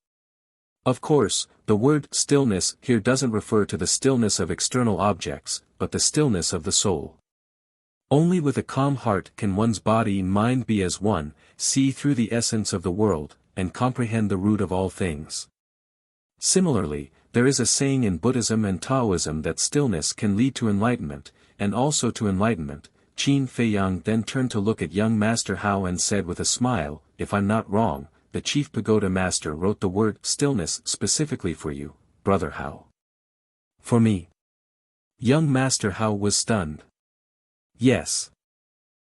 Of course, the word stillness here doesn't refer to the stillness of external objects, but the stillness of the soul. Only with a calm heart can one's body and mind be as one, see through the essence of the world, and comprehend the root of all things. Similarly, there is a saying in Buddhism and Taoism that stillness can lead to enlightenment, and also to enlightenment. Qin Feiyang then turned to look at young Master Hao and said with a smile, "If I'm not wrong, the chief pagoda master wrote the word stillness specifically for you, Brother Hao." "For me?" Young Master Hao was stunned. "Yes.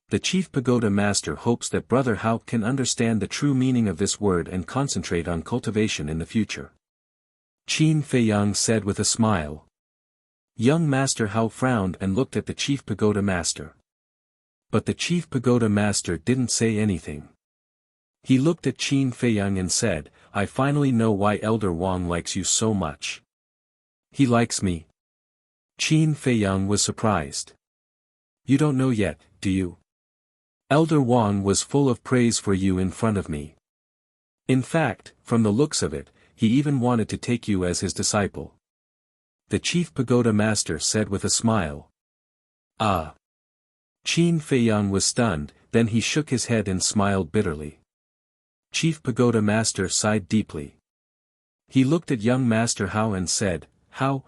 The chief pagoda master hopes that Brother Hao can understand the true meaning of this word and concentrate on cultivation in the future." Qin Feiyang said with a smile. Young Master Hao frowned and looked at the chief pagoda master. But the chief pagoda master didn't say anything. He looked at Qin Feiyang and said, "I finally know why Elder Wang likes you so much." "He likes me?" Qin Feiyang was surprised. "You don't know yet, do you? Elder Wang was full of praise for you in front of me. In fact, from the looks of it, he even wanted to take you as his disciple." The chief pagoda master said with a smile. "Ah." Qin Feiyang was stunned, then he shook his head and smiled bitterly. Chief pagoda master sighed deeply. He looked at young Master Hao and said, "Hao,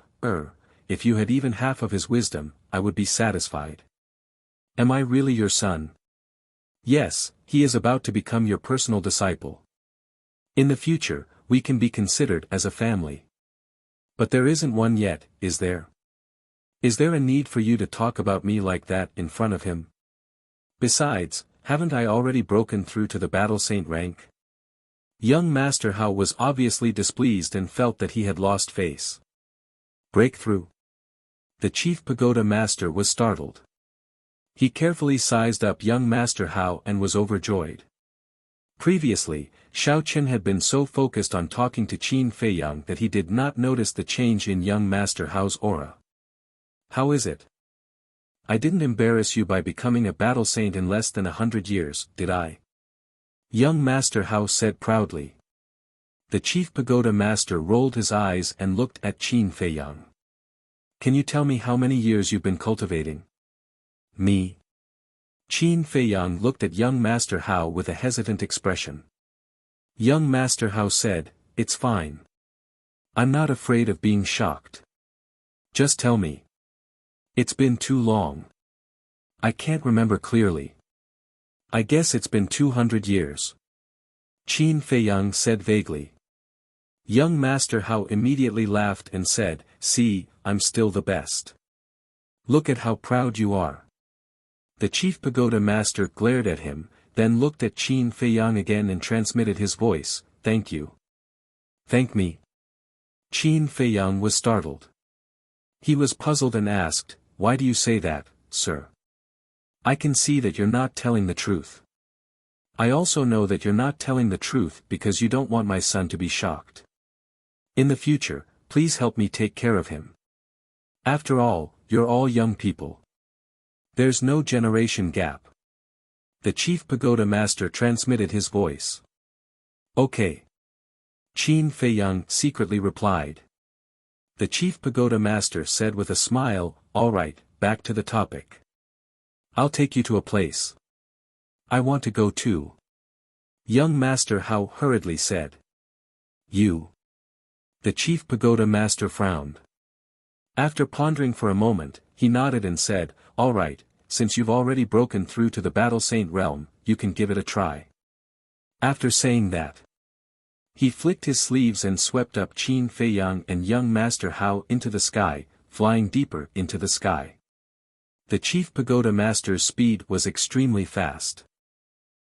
if you had even half of his wisdom, I would be satisfied." "Am I really your son?" "Yes, he is about to become your personal disciple. In the future, we can be considered as a family. But there isn't one yet, is there? Is there a need for you to talk about me like that in front of him? Besides, haven't I already broken through to the battle saint rank?" Young Master Hao was obviously displeased and felt that he had lost face. Breakthrough? The chief pagoda master was startled. He carefully sized up young Master Hao and was overjoyed. Previously, Xiao Qin had been so focused on talking to Qin Feiyang that he did not notice the change in young Master Hao's aura. "How is it? I didn't embarrass you by becoming a battle saint in less than 100 years, did I?" Young Master Hao said proudly. The chief pagoda master rolled his eyes and looked at Qin Feiyang. "Can you tell me how many years you've been cultivating?" "Me?" Qin Feiyang looked at young Master Hao with a hesitant expression. Young Master Hao said, "It's fine. I'm not afraid of being shocked. Just tell me. It's been too long. I can't remember clearly. I guess it's been 200 years. Qin Feiyang said vaguely. Young Master Hao immediately laughed and said, "See, I'm still the best. Look at how proud you are." The chief pagoda master glared at him, then looked at Qin Feiyang again and transmitted his voice, "Thank you." "Thank me?" Qin Feiyang was startled. He was puzzled and asked, "Why do you say that, sir? I can see that you're not telling the truth. I also know that you're not telling the truth because you don't want my son to be shocked. In the future, please help me take care of him. After all, you're all young people. There's no generation gap." The chief pagoda master transmitted his voice. Okay. Qin Feiyang secretly replied. The chief pagoda master said with a smile, all right, back to the topic. I'll take you to a place. I want to go too. Young Master Hao hurriedly said. You. The chief pagoda master frowned. After pondering for a moment, he nodded and said, all right, since you've already broken through to the Battle Saint realm, you can give it a try. After saying that, he flicked his sleeves and swept up Qin Feiyang and young Master Hao into the sky, flying deeper into the sky. The chief pagoda master's speed was extremely fast.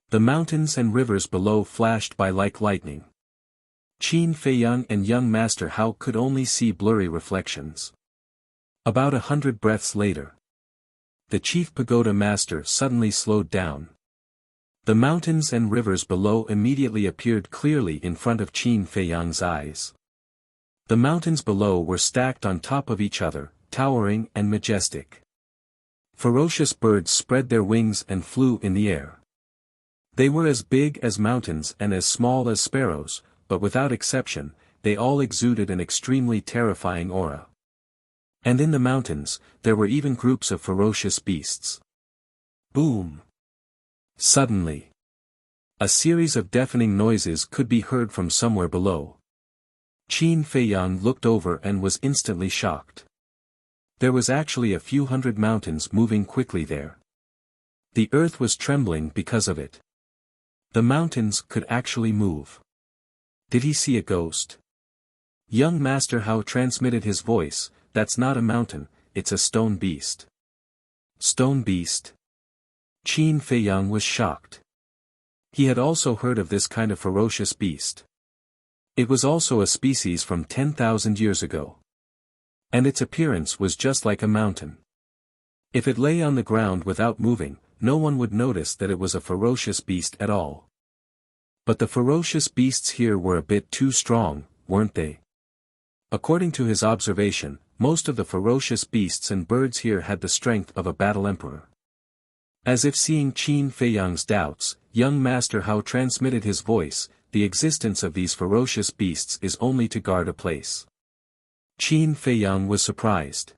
The mountains and rivers below flashed by like lightning. Qin Feiyang and young Master Hao could only see blurry reflections. About 100 breaths later, the chief pagoda master suddenly slowed down. The mountains and rivers below immediately appeared clearly in front of Qin Feiyang's eyes. The mountains below were stacked on top of each other, towering and majestic. Ferocious birds spread their wings and flew in the air. They were as big as mountains and as small as sparrows, but without exception, they all exuded an extremely terrifying aura. And in the mountains, there were even groups of ferocious beasts. Boom! Suddenly, a series of deafening noises could be heard from somewhere below. Qin Feiyang looked over and was instantly shocked. There was actually a few hundred mountains moving quickly there. The earth was trembling because of it. The mountains could actually move. Did he see a ghost? Young Master Hao transmitted his voice, that's not a mountain, it's a stone beast. Stone beast? Qin Feiyang was shocked. He had also heard of this kind of ferocious beast. It was also a species from 10,000 years ago. And its appearance was just like a mountain. If it lay on the ground without moving, no one would notice that it was a ferocious beast at all. But the ferocious beasts here were a bit too strong, weren't they? According to his observation, most of the ferocious beasts and birds here had the strength of a battle emperor. As if seeing Qin Feiyang's doubts, young Master Hao transmitted his voice, the existence of these ferocious beasts is only to guard a place. Qin Feiyang was surprised.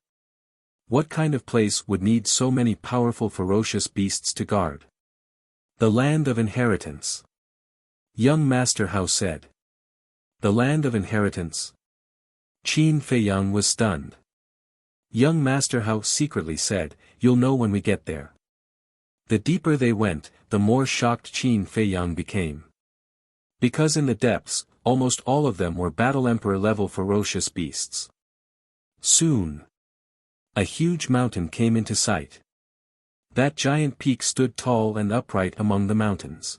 What kind of place would need so many powerful ferocious beasts to guard? The land of inheritance. Young Master Hao said. The land of inheritance? Qin Feiyang was stunned. Young Master Hao secretly said, you'll know when we get there. The deeper they went, the more shocked Qin Feiyang became. Because in the depths, almost all of them were Battle Emperor level ferocious beasts. Soon, a huge mountain came into sight. That giant peak stood tall and upright among the mountains.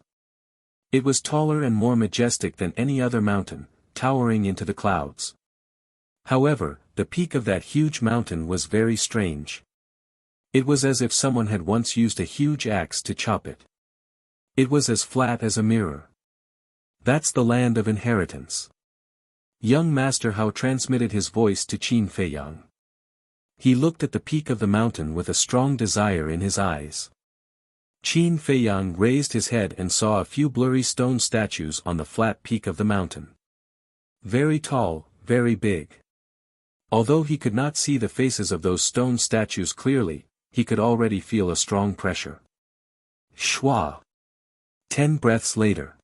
It was taller and more majestic than any other mountain, towering into the clouds. However, the peak of that huge mountain was very strange. It was as if someone had once used a huge axe to chop it. It was as flat as a mirror. That's the land of inheritance. Young Master Hao transmitted his voice to Qin Feiyang. He looked at the peak of the mountain with a strong desire in his eyes. Qin Feiyang raised his head and saw a few blurry stone statues on the flat peak of the mountain. Very tall, very big. Although he could not see the faces of those stone statues clearly, he could already feel a strong pressure. Shwa! 10 breaths later.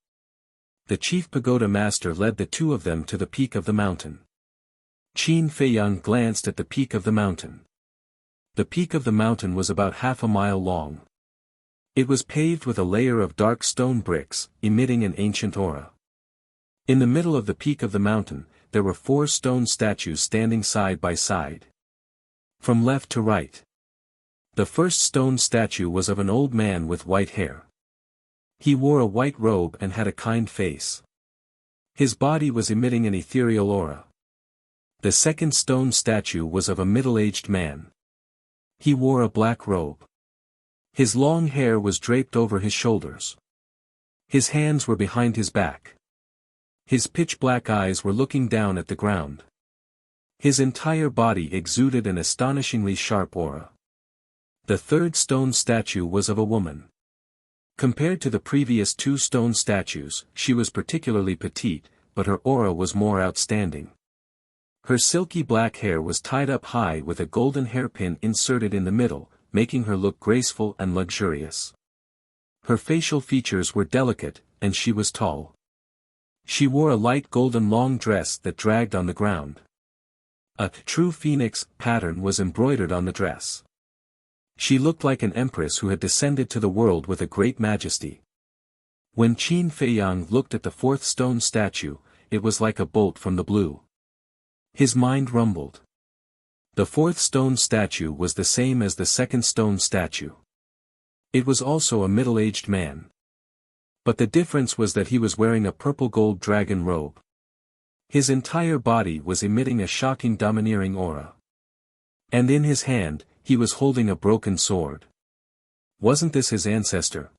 The chief pagoda master led the two of them to the peak of the mountain. Qin Feiyang glanced at the peak of the mountain. The peak of the mountain was about half a mile long. It was paved with a layer of dark stone bricks, emitting an ancient aura. In the middle of the peak of the mountain, there were 4 stone statues standing side by side. From left to right. The first stone statue was of an old man with white hair. He wore a white robe and had a kind face. His body was emitting an ethereal aura. The second stone statue was of a middle-aged man. He wore a black robe. His long hair was draped over his shoulders. His hands were behind his back. His pitch-black eyes were looking down at the ground. His entire body exuded an astonishingly sharp aura. The third stone statue was of a woman. Compared to the previous two stone statues, she was particularly petite, but her aura was more outstanding. Her silky black hair was tied up high with a golden hairpin inserted in the middle, making her look graceful and luxurious. Her facial features were delicate, and she was tall. She wore a light golden long dress that dragged on the ground. A true phoenix pattern was embroidered on the dress. She looked like an empress who had descended to the world with a great majesty. When Qin Feiyang looked at the fourth stone statue, it was like a bolt from the blue. His mind rumbled. The fourth stone statue was the same as the second stone statue. It was also a middle-aged man. But the difference was that he was wearing a purple gold dragon robe. His entire body was emitting a shocking domineering aura. And in his hand, he was holding a broken sword. Wasn't this his ancestor?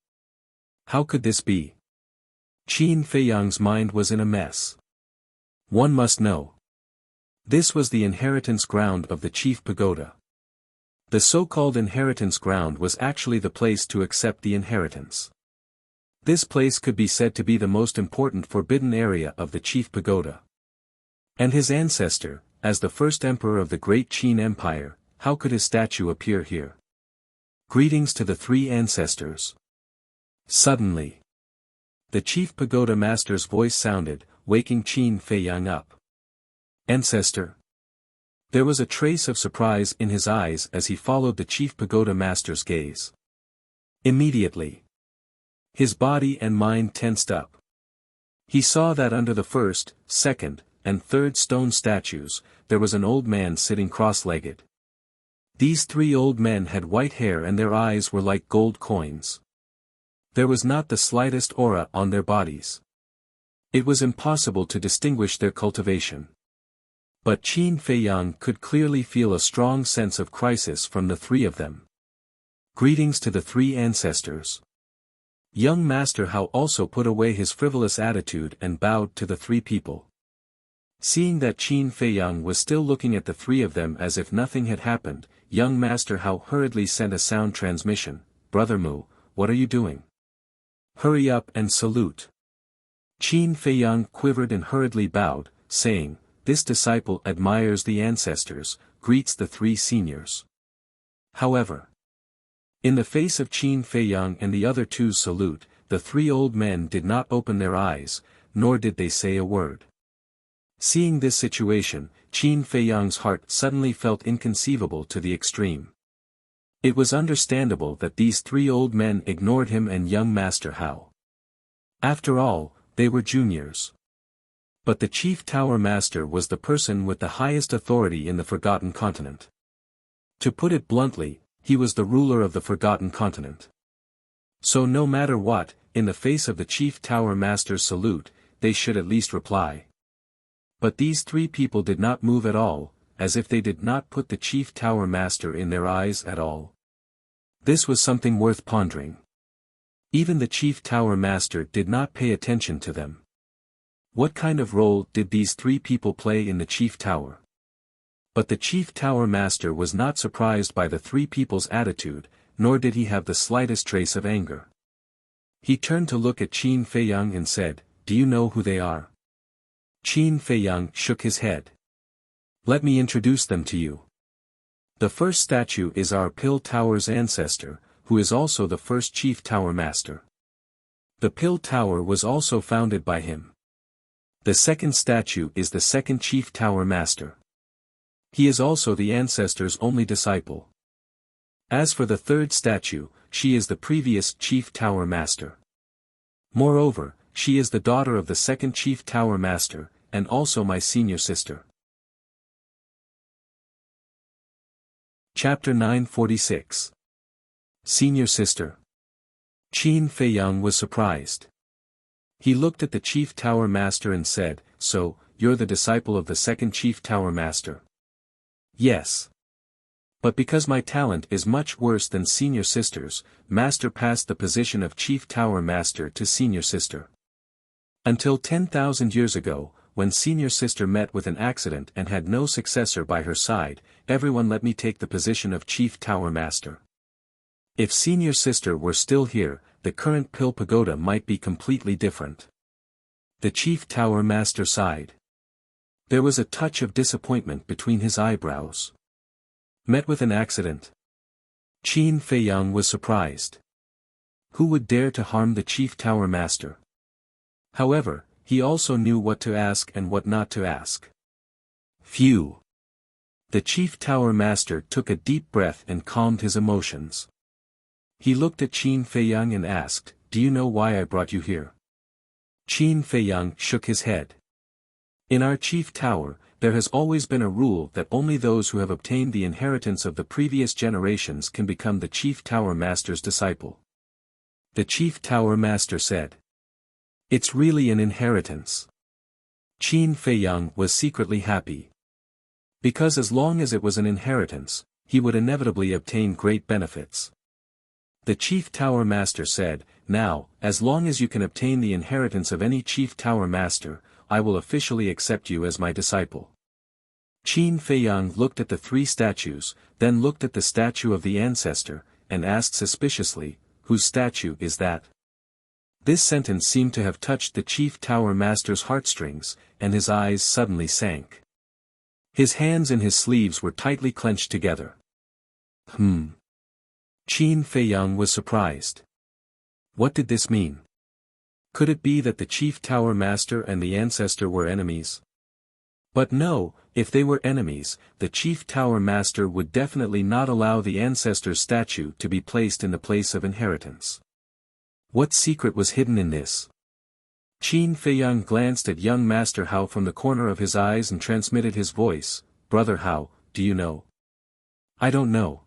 How could this be? Qin Feiyang's mind was in a mess. One must know. This was the inheritance ground of the chief pagoda. The so-called inheritance ground was actually the place to accept the inheritance. This place could be said to be the most important forbidden area of the chief pagoda. And his ancestor, as the first emperor of the great Qin Empire, how could his statue appear here? Greetings to the three ancestors. Suddenly, the chief pagoda master's voice sounded, waking Qin Feiyang up. Ancestor. There was a trace of surprise in his eyes as he followed the chief pagoda master's gaze. Immediately, his body and mind tensed up. He saw that under the first, second, and third stone statues, there was an old man sitting cross-legged. These three old men had white hair and their eyes were like gold coins. There was not the slightest aura on their bodies. It was impossible to distinguish their cultivation. But Qin Feiyang could clearly feel a strong sense of crisis from the three of them. Greetings to the three ancestors. Young Master Hao also put away his frivolous attitude and bowed to the three people. Seeing that Qin Feiyang was still looking at the three of them as if nothing had happened, young Master Hao hurriedly sent a sound transmission, "Brother Mu, what are you doing? Hurry up and salute." Qin Feiyang quivered and hurriedly bowed, saying, "This disciple admires the ancestors, greets the three seniors." However, in the face of Qin Feiyang and the other two's salute, the three old men did not open their eyes, nor did they say a word. Seeing this situation, Qin Feiyang's heart suddenly felt inconceivable to the extreme. It was understandable that these three old men ignored him and young Master Hao. After all, they were juniors. But the chief tower master was the person with the highest authority in the Forgotten Continent. To put it bluntly, he was the ruler of the Forgotten Continent. So no matter what, in the face of the chief tower master's salute, they should at least reply. But these three people did not move at all, as if they did not put the chief tower master in their eyes at all. This was something worth pondering. Even the chief tower master did not pay attention to them. What kind of role did these three people play in the chief tower? But the chief tower master was not surprised by the three people's attitude, nor did he have the slightest trace of anger. He turned to look at Qin Feiyang and said, "Do you know who they are?" Qin Feiyang shook his head. "Let me introduce them to you. The first statue is our Pill Tower's ancestor, who is also the first chief tower master. The Pill Tower was also founded by him. The second statue is the second chief tower master. He is also the ancestor's only disciple. As for the third statue, she is the previous chief tower master. Moreover, she is the daughter of the second chief tower master, and also my senior sister." Chapter 946. Senior Sister. Qin Feiyang was surprised. He looked at the chief tower master and said, "So, you're the disciple of the second chief tower master?" "Yes. But because my talent is much worse than senior sister's, master passed the position of chief tower master to senior sister. Until 10,000 years ago, when senior sister met with an accident and had no successor by her side, everyone let me take the position of chief tower master. If senior sister were still here, the current Pill Pagoda might be completely different. The Chief Tower Master sighed. There was a touch of disappointment between his eyebrows. Met with an accident. Qin Feiyang was surprised. Who would dare to harm the Chief Tower Master? However, he also knew what to ask and what not to ask. Phew! The Chief Tower Master took a deep breath and calmed his emotions. He looked at Qin Feiyang and asked, "Do you know why I brought you here?" Qin Feiyang shook his head. In our Chief Tower, there has always been a rule that only those who have obtained the inheritance of the previous generations can become the Chief Tower Master's disciple. The Chief Tower Master said. It's really an inheritance. Qin Feiyang was secretly happy. Because as long as it was an inheritance, he would inevitably obtain great benefits. The Chief Tower Master said, "Now, as long as you can obtain the inheritance of any Chief Tower Master, I will officially accept you as my disciple." Qin Feiyang looked at the three statues, then looked at the statue of the ancestor, and asked suspiciously, "Whose statue is that?" This sentence seemed to have touched the Chief Tower Master's heartstrings, and his eyes suddenly sank. His hands in his sleeves were tightly clenched together. Qin Feiyang was surprised. What did this mean? Could it be that the Chief Tower Master and the ancestor were enemies? But no, if they were enemies, the Chief Tower Master would definitely not allow the ancestor's statue to be placed in the place of inheritance. What secret was hidden in this? Qin Feiyang glanced at young Master Hao from the corner of his eyes and transmitted his voice, "Brother Hao, do you know?" "I don't know.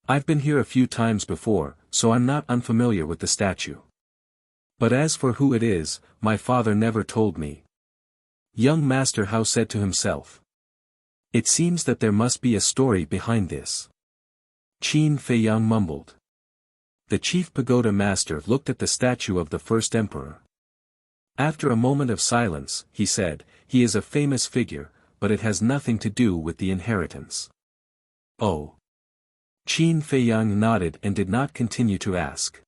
I've been here a few times before, so I'm not unfamiliar with the statue. But as for who it is, my father never told me." Young Master Hao said to himself. It seems that there must be a story behind this. Qin Feiyang mumbled. The Chief Pagoda Master looked at the statue of the first emperor. After a moment of silence, he said, "He is a famous figure, but it has nothing to do with the inheritance." Oh. Qin Feiyang nodded and did not continue to ask.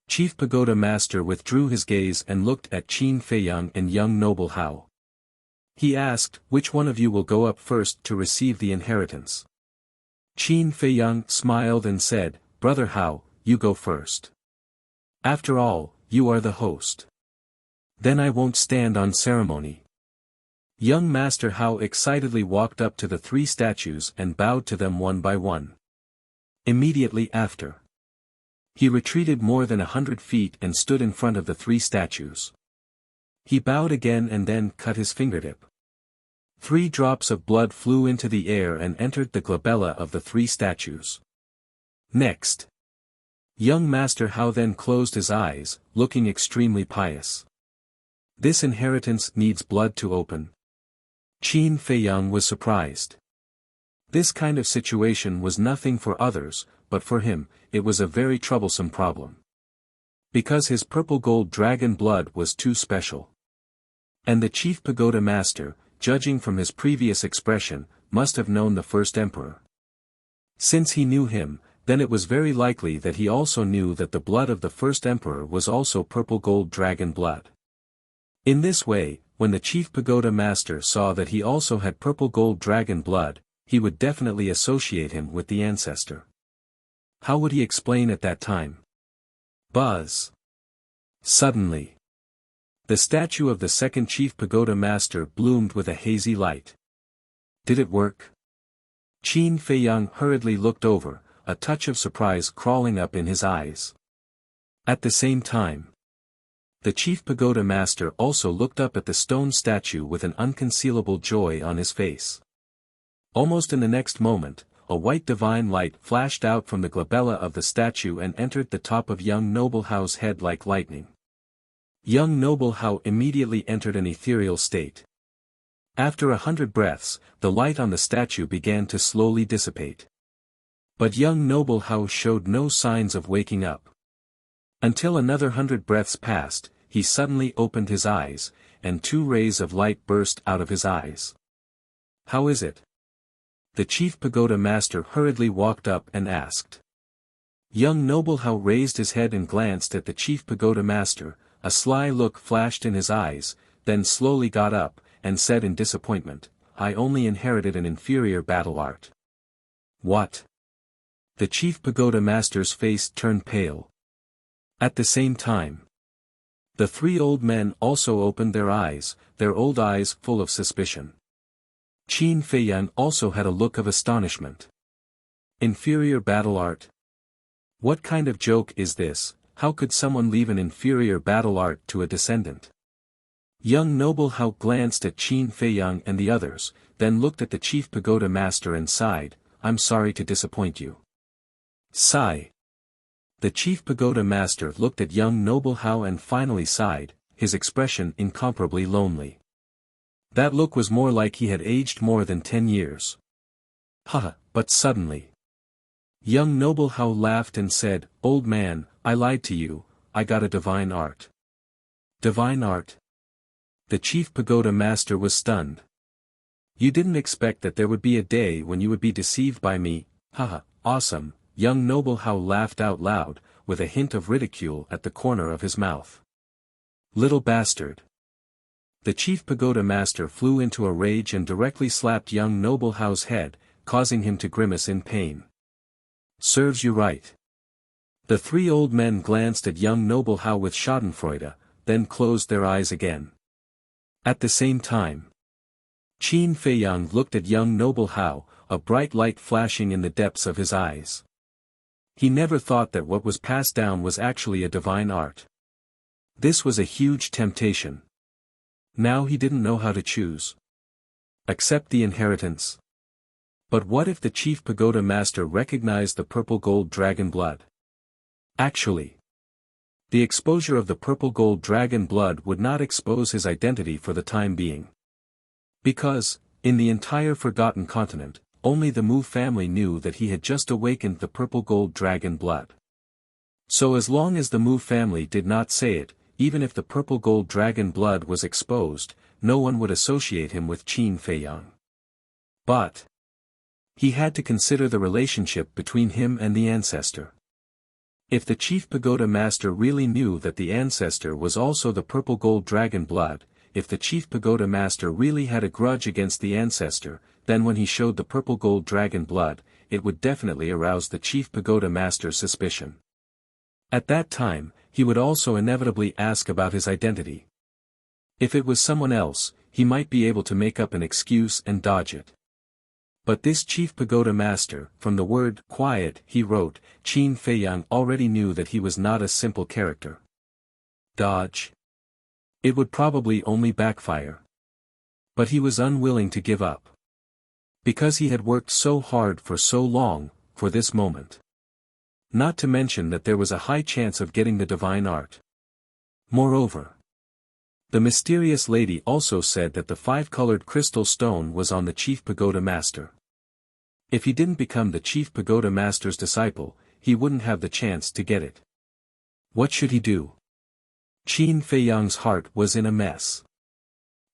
Chief Pagoda Master withdrew his gaze and looked at Qin Feiyang and young noble Hao. He asked, "Which one of you will go up first to receive the inheritance?" Qin Feiyang smiled and said, "Brother Hao, you go first. After all, you are the host. Then I won't stand on ceremony." Young Master Hao excitedly walked up to the three statues and bowed to them one by one. Immediately after, he retreated more than 100 feet and stood in front of the three statues. He bowed again and then cut his fingertip. 3 drops of blood flew into the air and entered the glabella of the three statues. Next, young Master Hao then closed his eyes, looking extremely pious. This inheritance needs blood to open. Qin Feiyang was surprised. This kind of situation was nothing for others, but for him, it was a very troublesome problem. Because his purple gold dragon blood was too special. And the Chief Pagoda Master, judging from his previous expression, must have known the first emperor. Since he knew him, then it was very likely that he also knew that the blood of the first emperor was also purple gold dragon blood. In this way, when the Chief Pagoda Master saw that he also had purple gold dragon blood, he would definitely associate him with the ancestor. How would he explain at that time? Buzz! Suddenly, the statue of the second Chief Pagoda Master bloomed with a hazy light. Did it work? Qin Feiyang hurriedly looked over, a touch of surprise crawling up in his eyes. At the same time, the Chief Pagoda Master also looked up at the stone statue with an unconcealable joy on his face. Almost in the next moment, a white divine light flashed out from the glabella of the statue and entered the top of young noble Hao's head like lightning. Young noble Hao immediately entered an ethereal state. After 100 breaths, the light on the statue began to slowly dissipate. But young noble Hao showed no signs of waking up. Until another 100 breaths passed, he suddenly opened his eyes, and 2 rays of light burst out of his eyes. "How is it?" The Chief Pagoda Master hurriedly walked up and asked. Young Noble Hao raised his head and glanced at the chief pagoda master. A sly look flashed in his eyes, then slowly got up, and said in disappointment, "I only inherited an inferior battle art." "What?" The chief pagoda master's face turned pale. At the same time, the three old men also opened their eyes, their old eyes full of suspicion. Qin Feiyang also had a look of astonishment. Inferior battle art? What kind of joke is this? How could someone leave an inferior battle art to a descendant? Young Noble Hao glanced at Qin Feiyang and the others, then looked at the chief pagoda master and sighed, "I'm sorry to disappoint you." Sigh. The chief pagoda master looked at young Noble Hao and finally sighed, his expression incomparably lonely. That look was more like he had aged more than 10 years. Haha, but suddenly, young Noble Hao laughed and said, "Old man, I lied to you, I got a divine art." Divine art? The chief pagoda master was stunned. "You didn't expect that there would be a day when you would be deceived by me, haha, awesome." Young Noble Hao laughed out loud, with a hint of ridicule at the corner of his mouth. "Little bastard." The chief pagoda master flew into a rage and directly slapped young Noble Hao's head, causing him to grimace in pain. "Serves you right." The three old men glanced at young Noble Hao with schadenfreude, then closed their eyes again. At the same time, Qin Feiyang looked at young Noble Hao, a bright light flashing in the depths of his eyes. He never thought that what was passed down was actually a divine art. This was a huge temptation. Now he didn't know how to choose. Accept the inheritance. But what if the chief pagoda master recognized the purple gold dragon blood? Actually, the exposure of the purple gold dragon blood would not expose his identity for the time being. Because, in the entire Forgotten Continent, only the Mu family knew that he had just awakened the purple gold dragon blood. So as long as the Mu family did not say it, even if the purple gold dragon blood was exposed, no one would associate him with Qin Feiyang. But he had to consider the relationship between him and the ancestor. If the chief pagoda master really knew that the ancestor was also the purple gold dragon blood, if the chief pagoda master really had a grudge against the ancestor, then when he showed the purple gold dragon blood, it would definitely arouse the chief pagoda master's suspicion. At that time, he would also inevitably ask about his identity. If it was someone else, he might be able to make up an excuse and dodge it. But this chief pagoda master, from the word quiet he wrote, Qin Feiyang already knew that he was not a simple character. Dodge? It would probably only backfire. But he was unwilling to give up. Because he had worked so hard for so long, for this moment. Not to mention that there was a high chance of getting the divine art. Moreover, the mysterious lady also said that the 5-colored crystal stone was on the chief pagoda master. If he didn't become the chief pagoda master's disciple, he wouldn't have the chance to get it. What should he do? Qin Feiyang's heart was in a mess.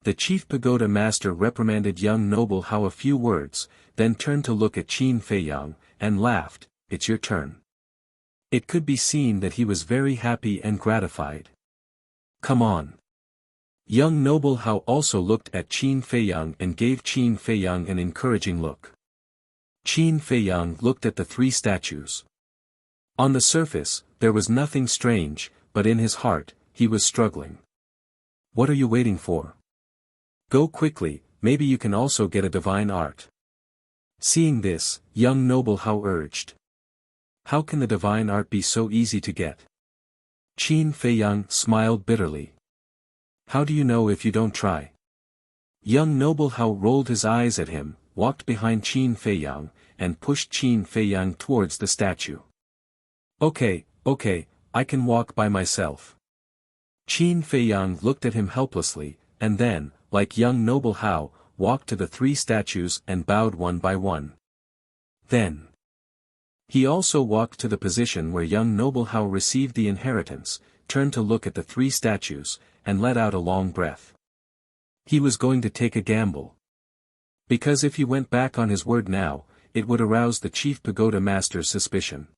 The chief pagoda master reprimanded young Noble Hao a few words, then turned to look at Qin Feiyang, and laughed, "It's your turn." It could be seen that he was very happy and gratified. "Come on." Young Noble Hao also looked at Qin Feiyang and gave Qin Feiyang an encouraging look. Qin Feiyang looked at the 3 statues. On the surface, there was nothing strange, but in his heart, he was struggling. What are you waiting for? Go quickly, maybe you can also get a divine art. Seeing this, young Noble Hao urged. How can the divine art be so easy to get? Qin Feiyang smiled bitterly. How do you know if you don't try? Young Noble Hao rolled his eyes at him, walked behind Qin Feiyang, and pushed Qin Feiyang towards the statue. Okay, I can walk by myself. Qin Feiyang looked at him helplessly, and then, like young Noble Hao, walked to the 3 statues and bowed one by one. Then he also walked to the position where young Noble Hao received the inheritance, turned to look at the 3 statues, and let out a long breath. He was going to take a gamble. Because if he went back on his word now, it would arouse the chief pagoda master's suspicion.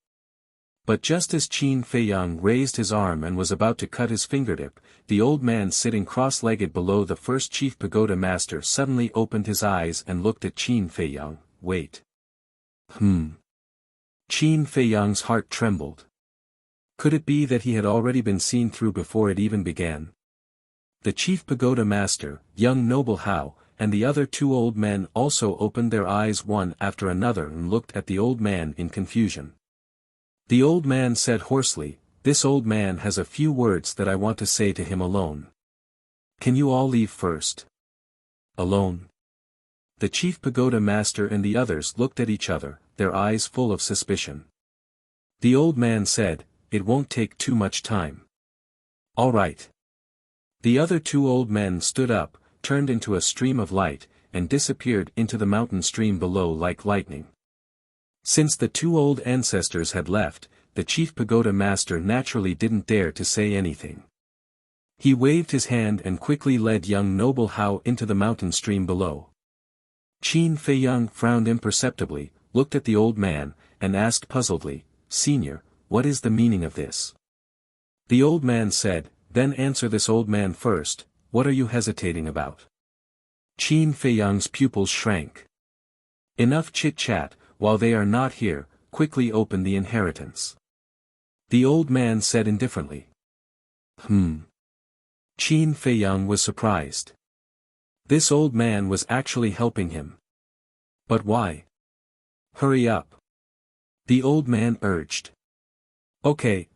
But just as Qin Feiyang raised his arm and was about to cut his fingertip, the old man sitting cross-legged below the first chief pagoda master suddenly opened his eyes and looked at Qin Feiyang. Wait. Qin Feiyang's heart trembled. Could it be that he had already been seen through before it even began? The chief pagoda master, young noble Hao, and the other two old men also opened their eyes one after another and looked at the old man in confusion. The old man said hoarsely, "This old man has a few words that I want to say to him alone. Can you all leave first?" Alone? The chief pagoda master and the others looked at each other, their eyes full of suspicion. The old man said, "It won't take too much time." "All right." The other two old men stood up, turned into a stream of light, and disappeared into the mountain stream below like lightning. Since the two old ancestors had left, the chief pagoda master naturally didn't dare to say anything. He waved his hand and quickly led young noble Hao into the mountain stream below. Qin Feiyang frowned imperceptibly, looked at the old man, and asked puzzledly, "Senior, what is the meaning of this?" The old man said, "Then answer this old man first, what are you hesitating about?" Qin Feiyang's pupils shrank. "Enough chit-chat, while they are not here, quickly open the inheritance." The old man said indifferently. Qin Feiyang was surprised. This old man was actually helping him. But why? "Hurry up," the old man urged. Okay.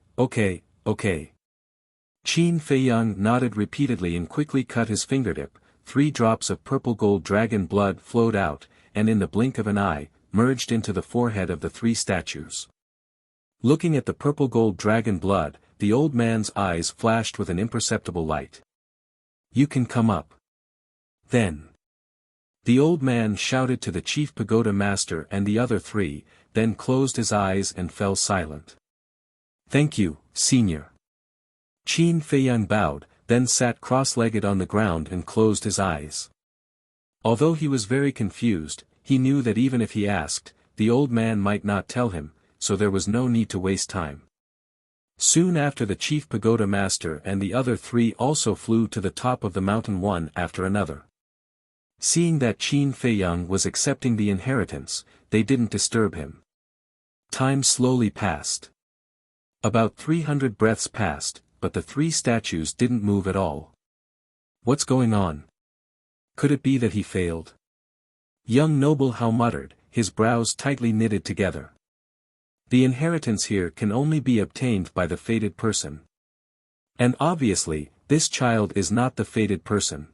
Qin Feiyang nodded repeatedly and quickly cut his fingertip. 3 drops of purple gold dragon blood flowed out, and in the blink of an eye, merged into the forehead of the 3 statues. Looking at the purple gold dragon blood, the old man's eyes flashed with an imperceptible light. "You can come up." Then. The old man shouted to the chief pagoda master and the other 3, then closed his eyes and fell silent. "Thank you, senior." Qin Feiyang bowed, then sat cross-legged on the ground and closed his eyes. Although he was very confused, he knew that even if he asked, the old man might not tell him, so there was no need to waste time. Soon after, the chief pagoda master and the other 3 also flew to the top of the mountain one after another. Seeing that Qin Feiyang was accepting the inheritance, they didn't disturb him. Time slowly passed. About 300 breaths passed, but the 3 statues didn't move at all. What's going on? Could it be that he failed? Young noble Hao muttered, his brows tightly knitted together. The inheritance here can only be obtained by the fated person. And obviously, this child is not the fated person.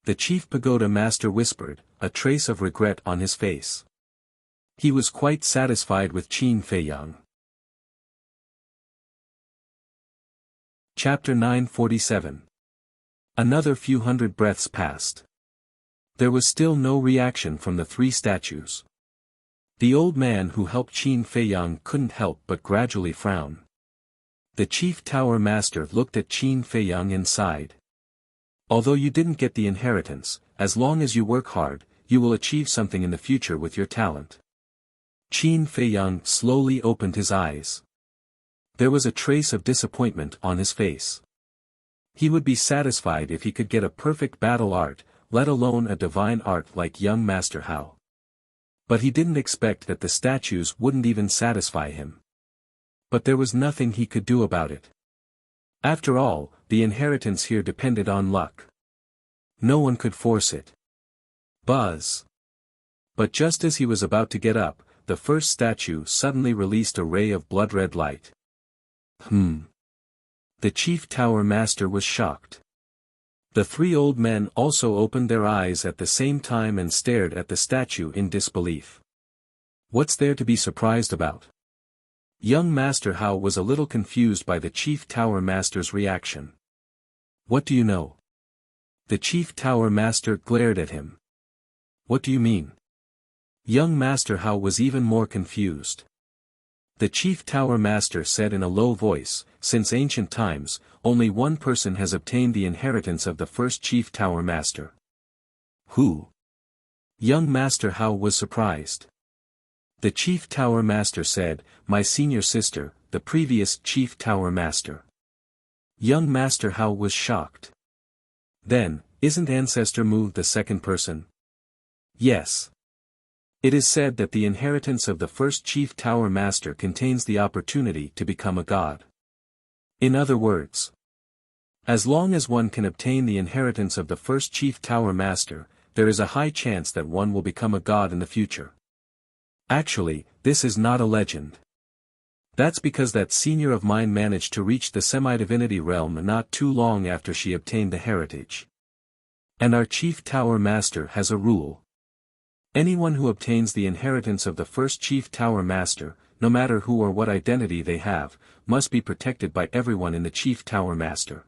The chief pagoda master whispered, a trace of regret on his face. He was quite satisfied with Qin Feiyang. Chapter 947. Another few hundred breaths passed. There was still no reaction from the 3 statues. The old man who helped Qin Feiyang couldn't help but gradually frown. The chief tower master looked at Qin Feiyang and sighed. "Although you didn't get the inheritance, as long as you work hard, you will achieve something in the future with your talent." Qin Feiyang slowly opened his eyes. There was a trace of disappointment on his face. He would be satisfied if he could get a perfect battle art, let alone a divine art like young Master Hao. But he didn't expect that the statues wouldn't even satisfy him. But there was nothing he could do about it. After all, the inheritance here depended on luck. No one could force it. Buzz! But just as he was about to get up, the first statue suddenly released a ray of blood-red light. The chief tower master was shocked. The 3 old men also opened their eyes at the same time and stared at the statue in disbelief. What's there to be surprised about? Young Master Hao was a little confused by the chief tower master's reaction. "What do you know?" The chief tower master glared at him. "What do you mean?" Young Master Hao was even more confused. The chief tower master said in a low voice, "Since ancient times, only one person has obtained the inheritance of the first chief tower master." "Who?" Young Master Hao was surprised. The chief tower master said, "My senior sister, the previous Chief Tower Master. Young Master Hao was shocked. Then, isn't Ancestor Mu the second person? Yes. It is said that the inheritance of the first Chief Tower Master contains the opportunity to become a god. In other words, as long as one can obtain the inheritance of the first Chief Tower Master, there is a high chance that one will become a god in the future. Actually, this is not a legend. That's because that senior of mine managed to reach the semi-divinity realm not too long after she obtained the heritage. And our Chief Tower Master has a rule. Anyone who obtains the inheritance of the first Chief Tower Master, no matter who or what identity they have, must be protected by everyone in the Chief Tower Master.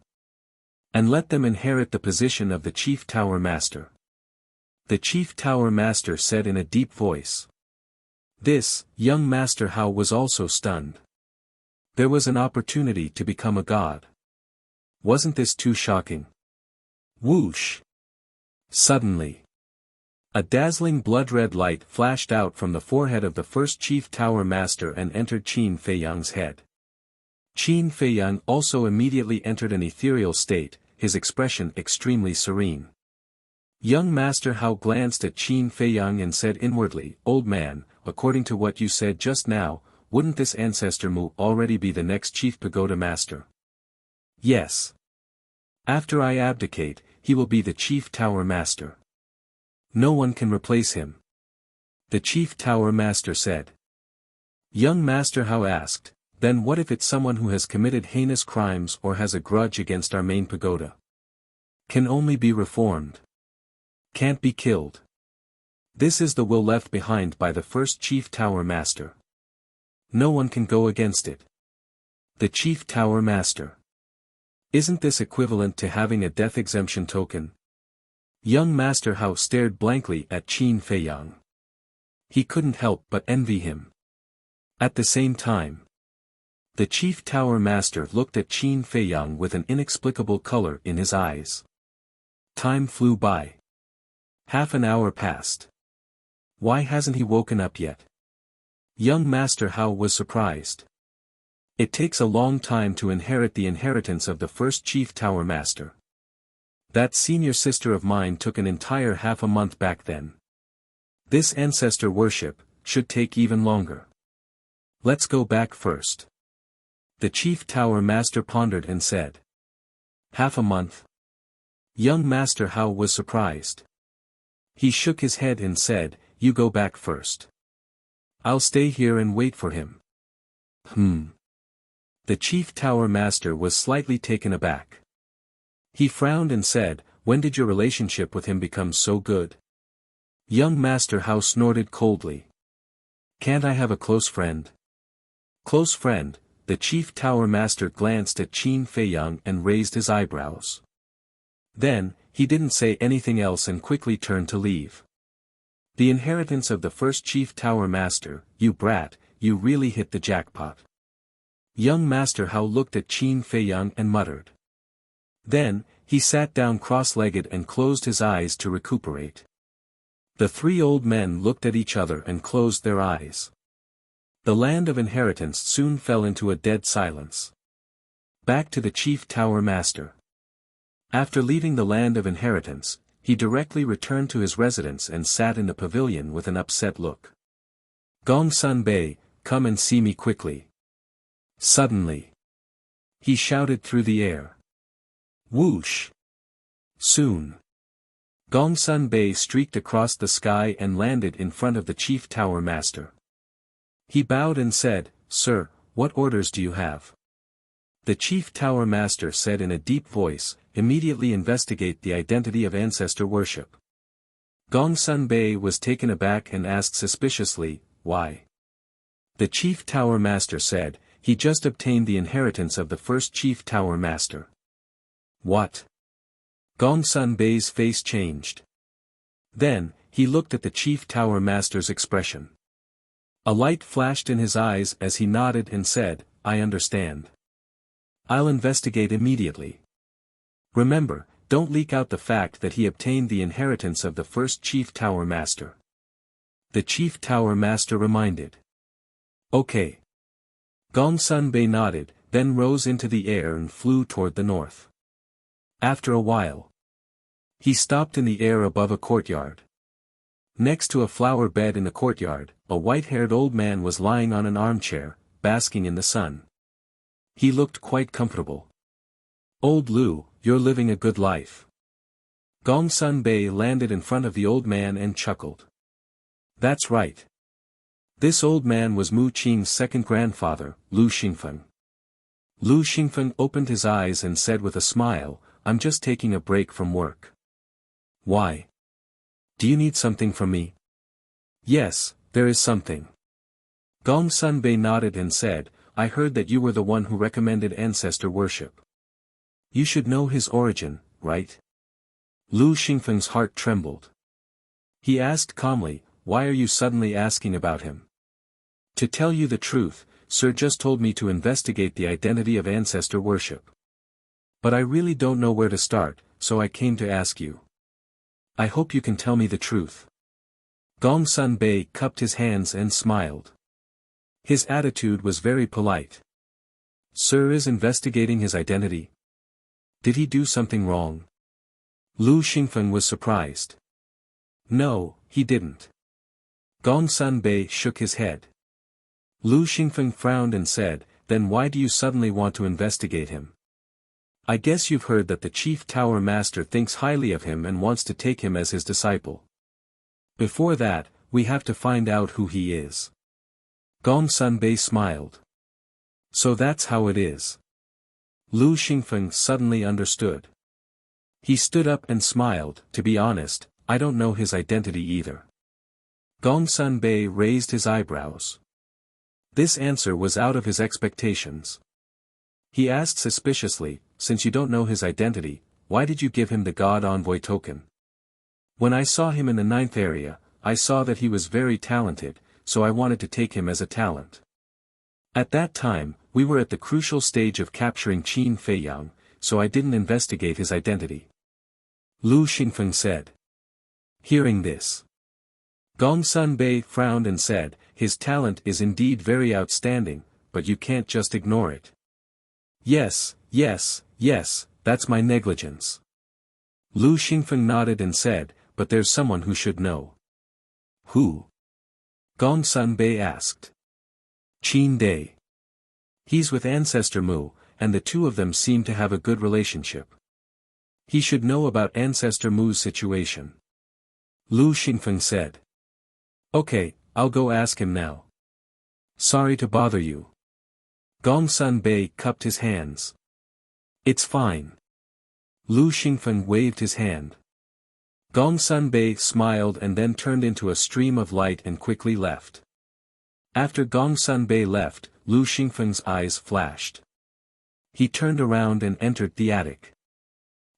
And let them inherit the position of the Chief Tower Master. The Chief Tower Master said in a deep voice. This, young Master Hao was also stunned. There was an opportunity to become a god. Wasn't this too shocking? Whoosh! Suddenly, a dazzling blood-red light flashed out from the forehead of the first Chief Tower Master and entered Qin Feiyang's head. Qin Feiyang also immediately entered an ethereal state, his expression extremely serene. Young Master Hao glanced at Qin Feiyang and said inwardly, "Old man, according to what you said just now, wouldn't this Ancestor Mu already be the next Chief Pagoda Master?" "Yes. After I abdicate, he will be the Chief Tower Master. No one can replace him," the Chief Tower Master said. Young Master Hao asked, "Then what if it's someone who has committed heinous crimes or has a grudge against our main pagoda? Can only be reformed. Can't be killed. This is the will left behind by the first Chief Tower Master. No one can go against it." The Chief Tower Master. Isn't this equivalent to having a death exemption token? Young Master Hao stared blankly at Qin Feiyang. He couldn't help but envy him. At the same time, the Chief Tower Master looked at Qin Feiyang with an inexplicable color in his eyes. Time flew by. Half an hour passed. Why hasn't he woken up yet? Young Master Hao was surprised. It takes a long time to inherit the inheritance of the first Chief Tower Master. That senior sister of mine took an entire half a month back then. This ancestor worship should take even longer. Let's go back first. The Chief Tower Master pondered and said. Half a month? Young Master Hao was surprised. He shook his head and said, "You go back first. I'll stay here and wait for him." The Chief Tower Master was slightly taken aback. He frowned and said, "When did your relationship with him become so good?" Young Master Hao snorted coldly. "Can't I have a close friend?" Close friend? The Chief Tower Master glanced at Qin Feiyang and raised his eyebrows. Then, he didn't say anything else and quickly turned to leave. The inheritance of the first Chief Tower Master, you brat, you really hit the jackpot. Young Master Hao looked at Qin Feiyang and muttered. Then, he sat down cross-legged and closed his eyes to recuperate. The three old men looked at each other and closed their eyes. The land of inheritance soon fell into a dead silence. Back to the Chief Tower Master. After leaving the land of inheritance, he directly returned to his residence and sat in the pavilion with an upset look. "Gongsun Bei, come and see me quickly." Suddenly, he shouted through the air. Whoosh! Soon, Gongsun Bei streaked across the sky and landed in front of the Chief Tower Master. He bowed and said, "Sir, what orders do you have?" The Chief Tower Master said in a deep voice, "Immediately investigate the identity of ancestor worship." Gongsun Bei was taken aback and asked suspiciously, "Why?" The Chief Tower Master said, "He just obtained the inheritance of the first Chief Tower Master." "What?" Gongsun Bei's face changed. Then, he looked at the Chief Tower Master's expression. A light flashed in his eyes as he nodded and said, "I understand. I'll investigate immediately. Remember, don't leak out the fact that he obtained the inheritance of the first Chief Tower Master." The Chief Tower Master reminded. "Okay. Gongsun nodded, then rose into the air and flew toward the north. After a while, he stopped in the air above a courtyard. Next to a flower bed in the courtyard, a white-haired old man was lying on an armchair, basking in the sun. He looked quite comfortable. "Old Lu, you're living a good life." Gongsun landed in front of the old man and chuckled. "That's right. This old man was Mu Qing's second grandfather, Lu Xingfeng." Lu Xingfeng opened his eyes and said with a smile, "I'm just taking a break from work." "Why? Do you need something from me?" "Yes, there is something." Gongsun nodded and said, "I heard that you were the one who recommended ancestor worship. You should know his origin, right?" Lu Xingfeng's heart trembled. He asked calmly, "Why are you suddenly asking about him?" "To tell you the truth, Sir just told me to investigate the identity of ancestor worship. But I really don't know where to start, so I came to ask you. I hope you can tell me the truth." Gongsun cupped his hands and smiled. His attitude was very polite. "Sir is investigating his identity? Did he do something wrong?" Lu Xingfeng was surprised. "No, he didn't." Gongsun shook his head. Lu Xingfeng frowned and said, "Then why do you suddenly want to investigate him? I guess you've heard that the chief tower master thinks highly of him and wants to take him as his disciple. Before that, we have to find out who he is." Gongsun smiled. "So that's how it is." Lu Xingfeng suddenly understood. He stood up and smiled, "To be honest, I don't know his identity either." Gongsun raised his eyebrows. This answer was out of his expectations. He asked suspiciously, "Since you don't know his identity, why did you give him the God Envoy token?" "When I saw him in the 9th area, I saw that he was very talented, so I wanted to take him as a talent. At that time, we were at the crucial stage of capturing Qin Feiyang, so I didn't investigate his identity." Lu Xingfeng said. Hearing this, Gongsun frowned and said, "His talent is indeed very outstanding, but you can't just ignore it." Yes, that's my negligence." Lu Xingfeng nodded and said, "But there's someone who should know." "Who?" Gongsun asked. "Qin Dai. He's with Ancestor Mu, and the two of them seem to have a good relationship. He should know about Ancestor Mu's situation." Lu Xingfeng said. "Okay, I'll go ask him now." "Sorry to bother you." Gongsun cupped his hands. "It's fine." Lu Xingfeng waved his hand. Gongsun smiled and then turned into a stream of light and quickly left. After Gongsun left, Lu Xingfeng's eyes flashed. He turned around and entered the attic.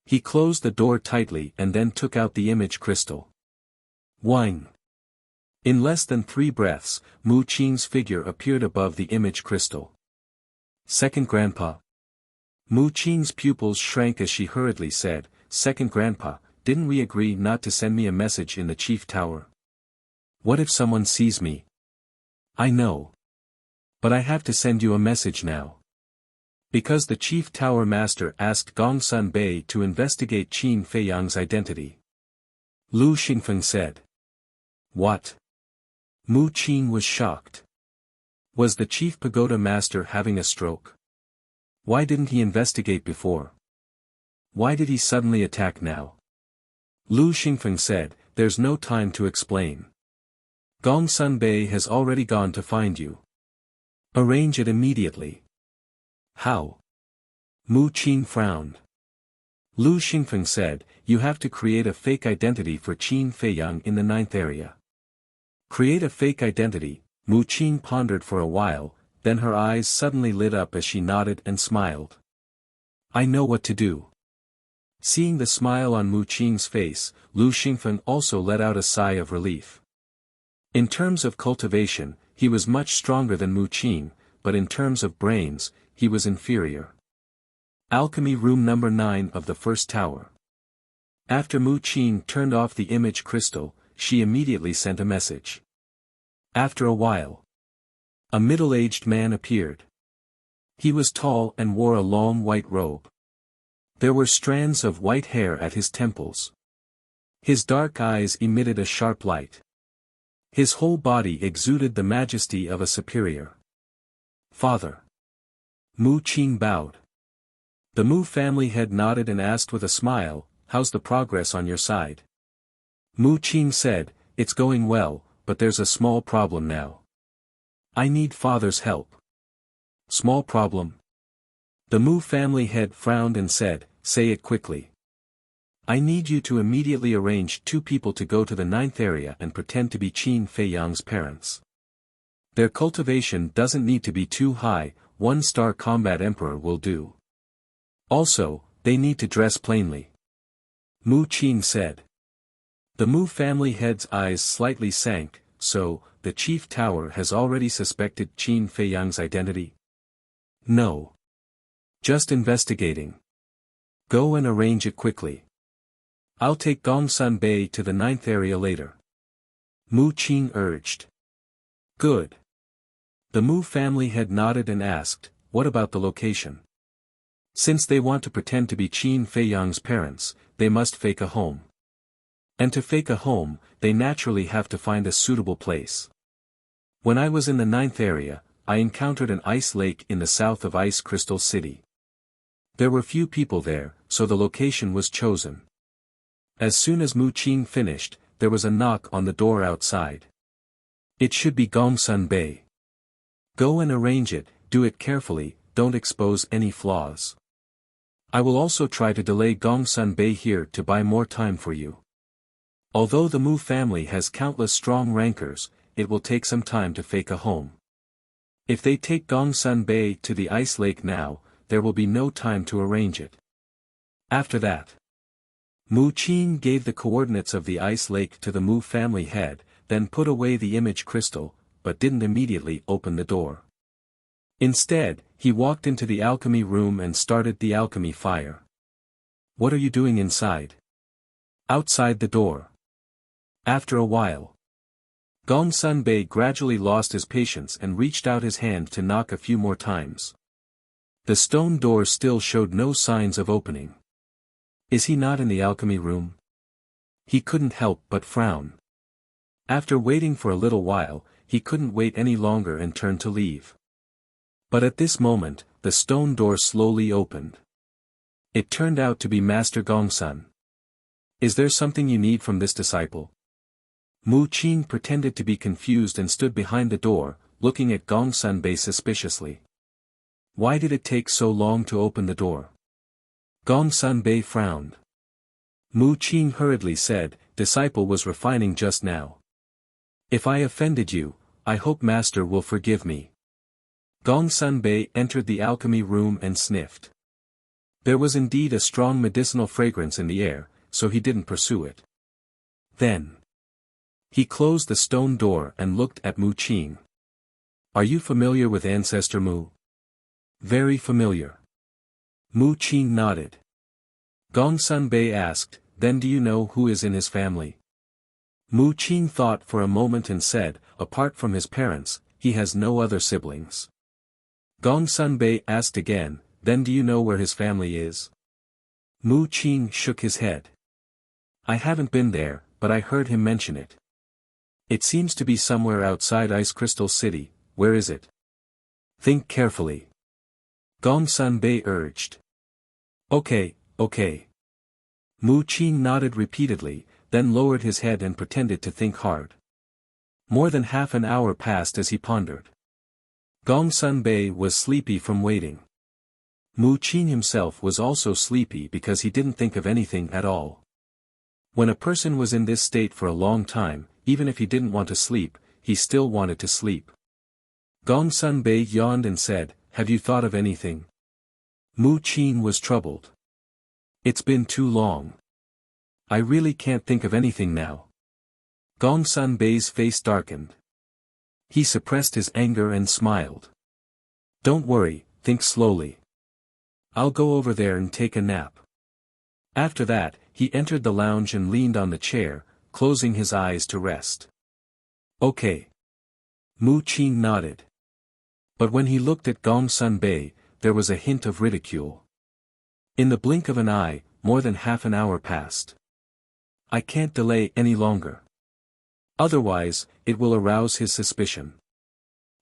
He closed the door tightly and then took out the image crystal. Wang! In less than 3 breaths, Mu Qing's figure appeared above the image crystal. "Second Grandpa." Mu Qing's pupils shrank as she hurriedly said, "Second Grandpa, didn't we agree not to send me a message in the chief tower? What if someone sees me?" "I know. But I have to send you a message now. Because the chief tower master asked Gongsun to investigate Qin Feiyang's identity." Lu Xingfeng said. "What?" Mu Qing was shocked. Was the chief pagoda master having a stroke? Why didn't he investigate before? Why did he suddenly attack now? Lu Xingfeng said, "There's no time to explain. Gongsun has already gone to find you. Arrange it immediately." "How?" Mu Qing frowned. Lu Xingfeng said, "You have to create a fake identity for Qin Feiyang in the 9th area." Create a fake identity, Mu Qing pondered for a while, then her eyes suddenly lit up as she nodded and smiled. "I know what to do." Seeing the smile on Mu Qing's face, Lu Xingfeng also let out a sigh of relief. In terms of cultivation, he was much stronger than Mu Qing, but in terms of brains, he was inferior. Alchemy Room Number 9 of the first tower. After Mu Qing turned off the image crystal, she immediately sent a message. After a while, a middle-aged man appeared. He was tall and wore a long white robe. There were strands of white hair at his temples. His dark eyes emitted a sharp light. His whole body exuded the majesty of a superior. Father. Mu Qing bowed. The Mu family head nodded and asked with a smile, "How's the progress on your side?" Mu Qing said, "It's going well, but there's a small problem now. I need father's help." Small problem? The Mu family head frowned and said, "Say it quickly." I need you to immediately arrange 2 people to go to the 9th area and pretend to be Qin Feiyang's parents. Their cultivation doesn't need to be too high, 1-star combat emperor will do. Also, they need to dress plainly. Mu Qing said. The Mu family head's eyes slightly sank. So, the chief tower has already suspected Qin Feiyang's identity? No. Just investigating. Go and arrange it quickly. I'll take Gongsun Bei to the 9th area later. Mu Qing urged. Good. The Mu family head nodded and asked, "What about the location?" Since they want to pretend to be Qin Feiyang's parents, they must fake a home. And to fake a home, they naturally have to find a suitable place. When I was in the 9th area, I encountered an ice lake in the south of Ice Crystal City. There were few people there, so the location was chosen. As soon as Mu Qing finished, there was a knock on the door outside. It should be Gongsun Bei. Go and arrange it, do it carefully, don't expose any flaws. I will also try to delay Gongsun Bei here to buy more time for you. Although the Mu family has countless strong rankers, it will take some time to fake a home. If they take Gongsun Bei to the ice lake now, there will be no time to arrange it. After that, Mu Qing gave the coordinates of the ice lake to the Mu family head, then put away the image crystal, but didn't immediately open the door. Instead, he walked into the alchemy room and started the alchemy fire. What are you doing inside? Outside the door. After a while, Gongsun Bei gradually lost his patience and reached out his hand to knock a few more times. The stone door still showed no signs of opening. Is he not in the alchemy room? He couldn't help but frown. After waiting for a little while, he couldn't wait any longer and turned to leave. But at this moment, the stone door slowly opened. It turned out to be Master Gongsun. Is there something you need from this disciple? Mu Qing pretended to be confused and stood behind the door, looking at Gongsun Bei suspiciously. Why did it take so long to open the door? Gongsun Bei frowned. Mu Qing hurriedly said, "Disciple was refining just now. If I offended you, I hope Master will forgive me." Gongsun Bei entered the alchemy room and sniffed. There was indeed a strong medicinal fragrance in the air, so he didn't pursue it. Then, he closed the stone door and looked at Mu Qing. Are you familiar with Ancestor Mu? Very familiar. Mu Qing nodded. Gongsun Bei asked, Then do you know who is in his family? Mu Qing thought for a moment and said, apart from his parents, he has no other siblings. Gongsun Bei asked again, Then do you know where his family is? Mu Qing shook his head. I haven't been there, but I heard him mention it. It seems to be somewhere outside Ice Crystal City. Where is it? Think carefully. Gongsun Bei urged. Okay. Mu Qing nodded repeatedly, then lowered his head and pretended to think hard. More than half an hour passed as he pondered. Gongsun Bei was sleepy from waiting. Mu Qing himself was also sleepy because he didn't think of anything at all. When a person was in this state for a long time, even if he didn't want to sleep, he still wanted to sleep. Gongsun Bei yawned and said, Have you thought of anything? Mu Qing was troubled. It's been too long. I really can't think of anything now. Gongsun Bei's face darkened. He suppressed his anger and smiled. Don't worry, think slowly. I'll go over there and take a nap. After that, he entered the lounge and leaned on the chair, closing his eyes to rest. Okay. Mu Qing nodded. But when he looked at Gongsun Bei, there was a hint of ridicule. In the blink of an eye, more than half an hour passed. I can't delay any longer. Otherwise, it will arouse his suspicion.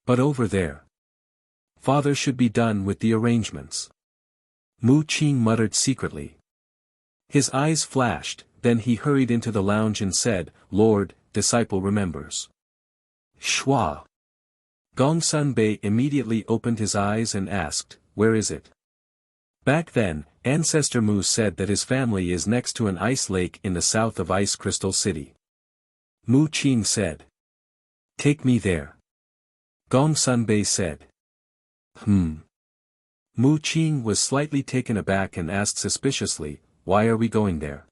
But over there. Father should be done with the arrangements. Mu Qing muttered secretly. His eyes flashed, then he hurried into the lounge and said, Lord, disciple remembers. Shua. Gongsun Bei immediately opened his eyes and asked, where is it? Back then, Ancestor Mu said that his family is next to an ice lake in the south of Ice Crystal City. Mu Qing said. Take me there. Gongsun Bei said. Mu Qing was slightly taken aback and asked suspiciously, why are we going there?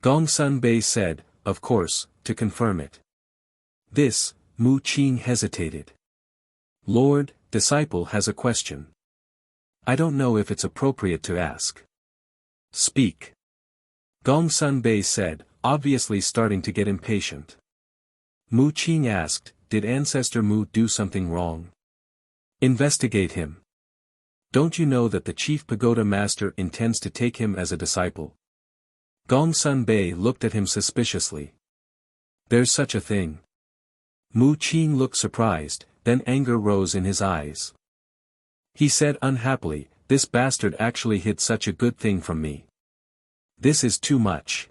Gongsun Bei said, of course, to confirm it. This, Mu Qing hesitated. Lord, disciple has a question. I don't know if it's appropriate to ask. Speak. Gongsun Bei said, obviously starting to get impatient. Mu Qing asked, did Ancestor Mu do something wrong? Investigate him. Don't you know that the chief pagoda master intends to take him as a disciple? Gongsun Bei looked at him suspiciously. There's such a thing. Mu Qing looked surprised, then anger rose in his eyes. He said unhappily, this bastard actually hid such a good thing from me. This is too much.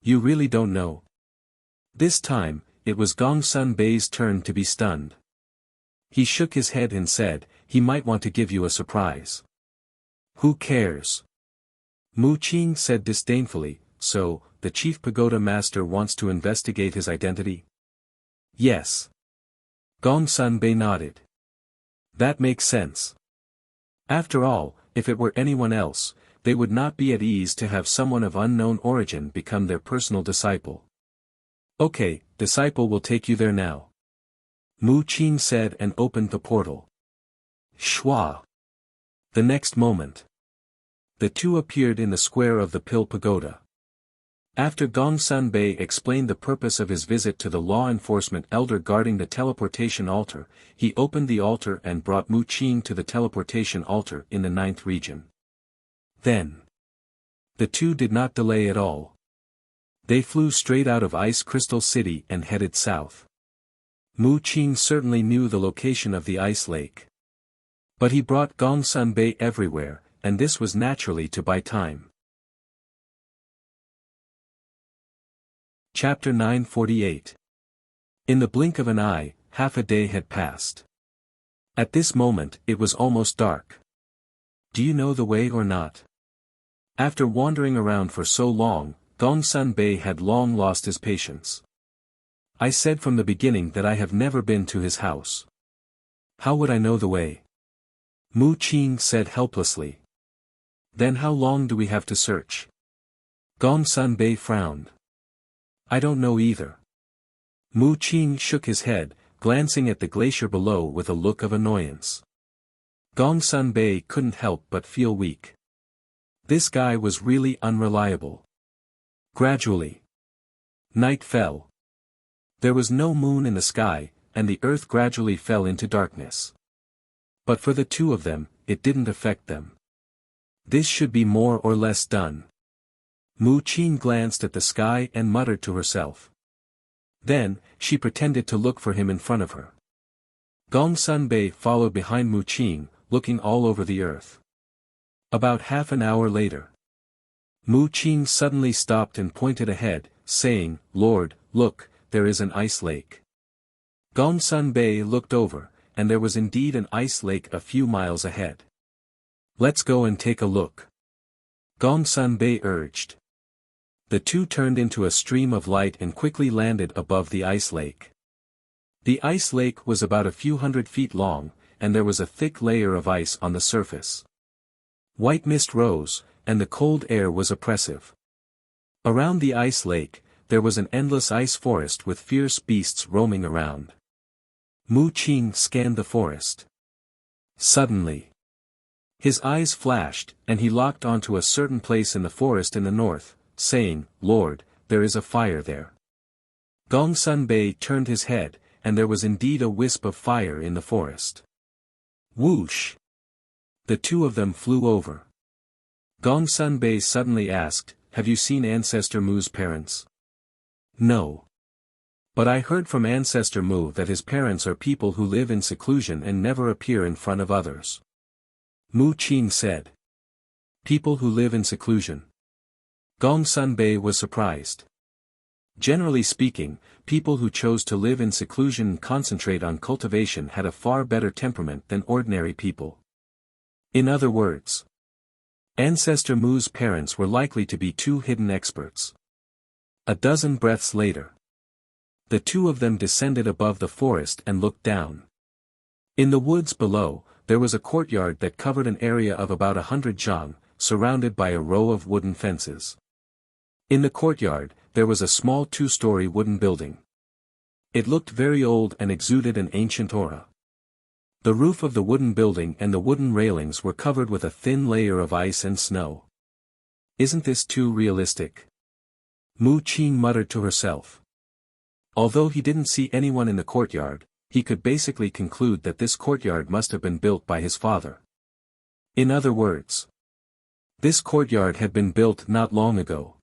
You really don't know. This time, it was Gongsun Bei's turn to be stunned. He shook his head and said, he might want to give you a surprise. Who cares? Mu Qing said disdainfully, so, the chief pagoda master wants to investigate his identity? Yes. Gongsun Bei nodded. That makes sense. After all, if it were anyone else, they would not be at ease to have someone of unknown origin become their personal disciple. Okay, disciple will take you there now. Mu Qing said and opened the portal. Shua. The next moment. The two appeared in the square of the Pill Pagoda. After Gongsun Bei explained the purpose of his visit to the law enforcement elder guarding the teleportation altar, he opened the altar and brought Mu Qing to the teleportation altar in the 9th region. Then. The two did not delay at all. They flew straight out of Ice Crystal City and headed south. Mu Qing certainly knew the location of the ice lake. But he brought Gongsun Bei everywhere, and this was naturally to buy time. Chapter 948. In the blink of an eye, half a day had passed. At this moment, it was almost dark. Do you know the way or not? After wandering around for so long, Gongsun Bei had long lost his patience. I said from the beginning that I have never been to his house. How would I know the way? Mu Qing said helplessly. Then how long do we have to search? Gongsun Bei frowned. I don't know either. Mu Qing shook his head, glancing at the glacier below with a look of annoyance. Gongsun Bei couldn't help but feel weak. This guy was really unreliable. Gradually. Night fell. There was no moon in the sky, and the earth gradually fell into darkness. But for the two of them, it didn't affect them. This should be more or less done. Mu Qing glanced at the sky and muttered to herself. Then, she pretended to look for him in front of her. Gongsun Bei followed behind Mu Qing, looking all over the earth. About half an hour later. Mu Qing suddenly stopped and pointed ahead, saying, Lord, look, there is an ice lake. Gongsun Bei looked over, and there was indeed an ice lake a few miles ahead. Let's go and take a look. Gongsun Bei urged. The two turned into a stream of light and quickly landed above the ice lake. The ice lake was about a few hundred feet long, and there was a thick layer of ice on the surface. White mist rose, and the cold air was oppressive. Around the ice lake, there was an endless ice forest with fierce beasts roaming around. Mu Qing scanned the forest. Suddenly, his eyes flashed, and he locked onto a certain place in the forest in the north, saying, Lord, there is a fire there. Gongsun Bei turned his head, and there was indeed a wisp of fire in the forest. Whoosh! The two of them flew over. Gongsun Bei suddenly asked, "Have you seen Ancestor Mu's parents?" "No. But I heard from Ancestor Mu that his parents are people who live in seclusion and never appear in front of others." Mu Qing said. People who live in seclusion. Gongsun Bei was surprised. Generally speaking, people who chose to live in seclusion and concentrate on cultivation had a far better temperament than ordinary people. In other words, Ancestor Mu's parents were likely to be two hidden experts. A dozen breaths later, the two of them descended above the forest and looked down. In the woods below, there was a courtyard that covered an area of about 100 zhang, surrounded by a row of wooden fences. In the courtyard, there was a small two-story wooden building. It looked very old and exuded an ancient aura. The roof of the wooden building and the wooden railings were covered with a thin layer of ice and snow. "Isn't this too realistic?" Mu Qing muttered to herself. Although he didn't see anyone in the courtyard, he could basically conclude that this courtyard must have been built by his father. In other words, this courtyard had been built not long ago.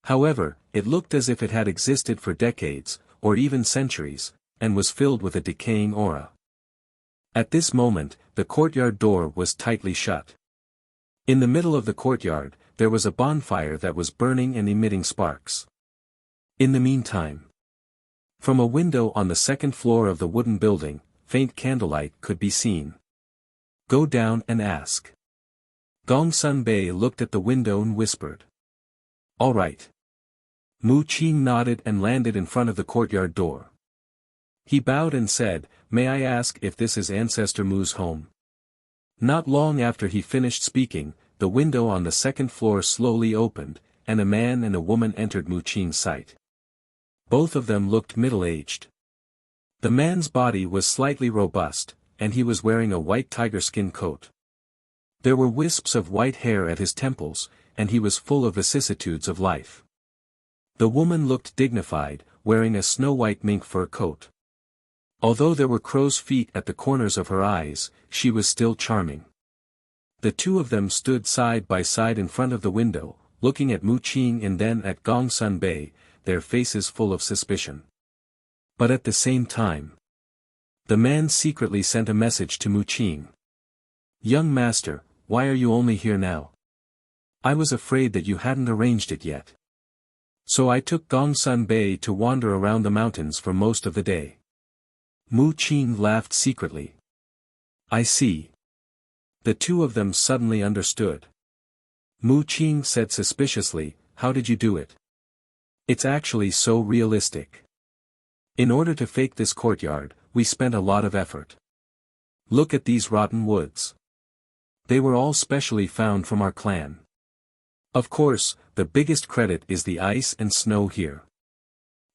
However, it looked as if it had existed for decades, or even centuries, and was filled with a decaying aura. At this moment, the courtyard door was tightly shut. In the middle of the courtyard, there was a bonfire that was burning and emitting sparks. In the meantime, from a window on the second floor of the wooden building, faint candlelight could be seen. "Go down and ask." Gongsun Bei looked at the window and whispered. "All right." Mu Qing nodded and landed in front of the courtyard door. He bowed and said, "May I ask if this is Ancestor Mu's home?" Not long after he finished speaking, the window on the second floor slowly opened, and a man and a woman entered Mu Qing's sight. Both of them looked middle-aged. The man's body was slightly robust, and he was wearing a white tiger-skin coat. There were wisps of white hair at his temples, and he was full of vicissitudes of life. The woman looked dignified, wearing a snow-white mink fur coat. Although there were crow's feet at the corners of her eyes, she was still charming. The two of them stood side by side in front of the window, looking at Mu Qing and then at Gongsun Bei, their faces full of suspicion. But at the same time, the man secretly sent a message to Mu Qing. "Young master, why are you only here now? I was afraid that you hadn't arranged it yet. So I took Gongsun Bei to wander around the mountains for most of the day." Mu Qing laughed secretly. "I see." The two of them suddenly understood. Mu Qing said suspiciously, "How did you do it? It's actually so realistic. In order to fake this courtyard, we spent a lot of effort. Look at these rotten woods. They were all specially found from our clan. Of course, the biggest credit is the ice and snow here.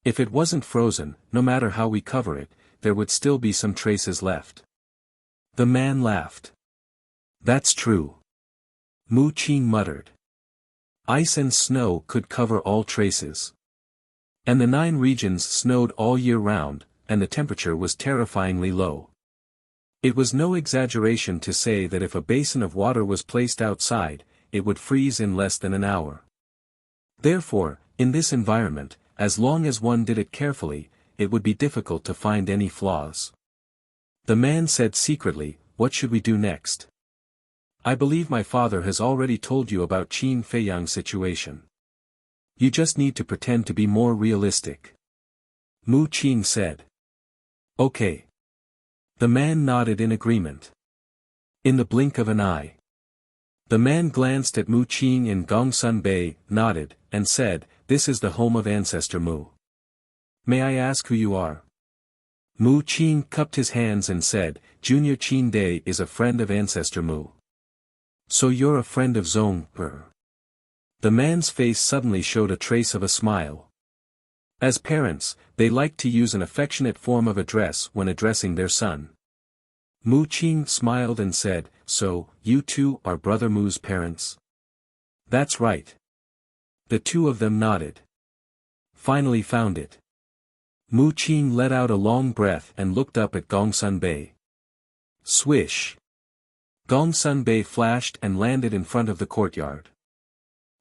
If it wasn't frozen, no matter how we cover it, there would still be some traces left." The man laughed. "That's true." Mu Qing muttered. Ice and snow could cover all traces. And the 9 regions snowed all year round, and the temperature was terrifyingly low. It was no exaggeration to say that if a basin of water was placed outside, it would freeze in less than an hour. Therefore, in this environment, as long as one did it carefully, it would be difficult to find any flaws. The man said secretly, "What should we do next? I believe my father has already told you about Qin Feiyang's situation. You just need to pretend to be more realistic." Mu Qing said. "Okay." The man nodded in agreement. In the blink of an eye, the man glanced at Mu Qing and Gongsun Bei, nodded, and said, "This is the home of Ancestor Mu. May I ask who you are?" Mu Qing cupped his hands and said, "Junior Qin Dai is a friend of Ancestor Mu." "So you're a friend of Zong Per?" The man's face suddenly showed a trace of a smile. As parents, they liked to use an affectionate form of address when addressing their son. Mu Qing smiled and said, "So, you two are Brother Mu's parents?" "That's right." The two of them nodded. "Finally found it." Mu Qing let out a long breath and looked up at Gongsun Bei. Swish! Gong Sun Bei flashed and landed in front of the courtyard.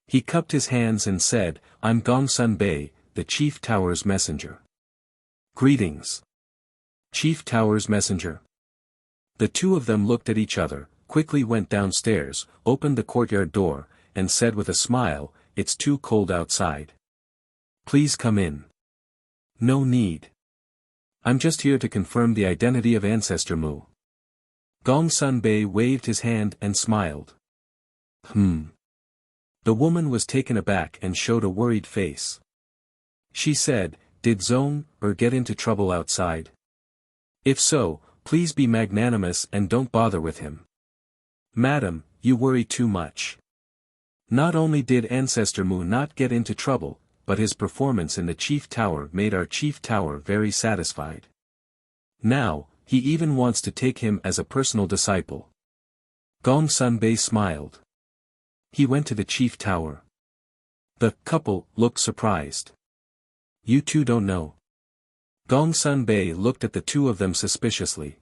He cupped his hands and said, "I'm Gong Sun Bei, the Chief Tower's messenger." "Greetings. Chief Tower's messenger." The two of them looked at each other, quickly went downstairs, opened the courtyard door, and said with a smile, "It's too cold outside. Please come in." "No need. I'm just here to confirm the identity of Ancestor Mu." Gong Sun Bei waved his hand and smiled. The woman was taken aback and showed a worried face. She said, "Did Zong get into trouble outside? If so, please be magnanimous and don't bother with him." "Madam, you worry too much. Not only did Ancestor Mu not get into trouble, but his performance in the Chief Tower made our Chief Tower very satisfied. Now, he even wants to take him as a personal disciple." Gong Sun Bei smiled. "He went to the Chief Tower." The couple looked surprised. "You two don't know?" Gong Sun Bei looked at the two of them suspiciously.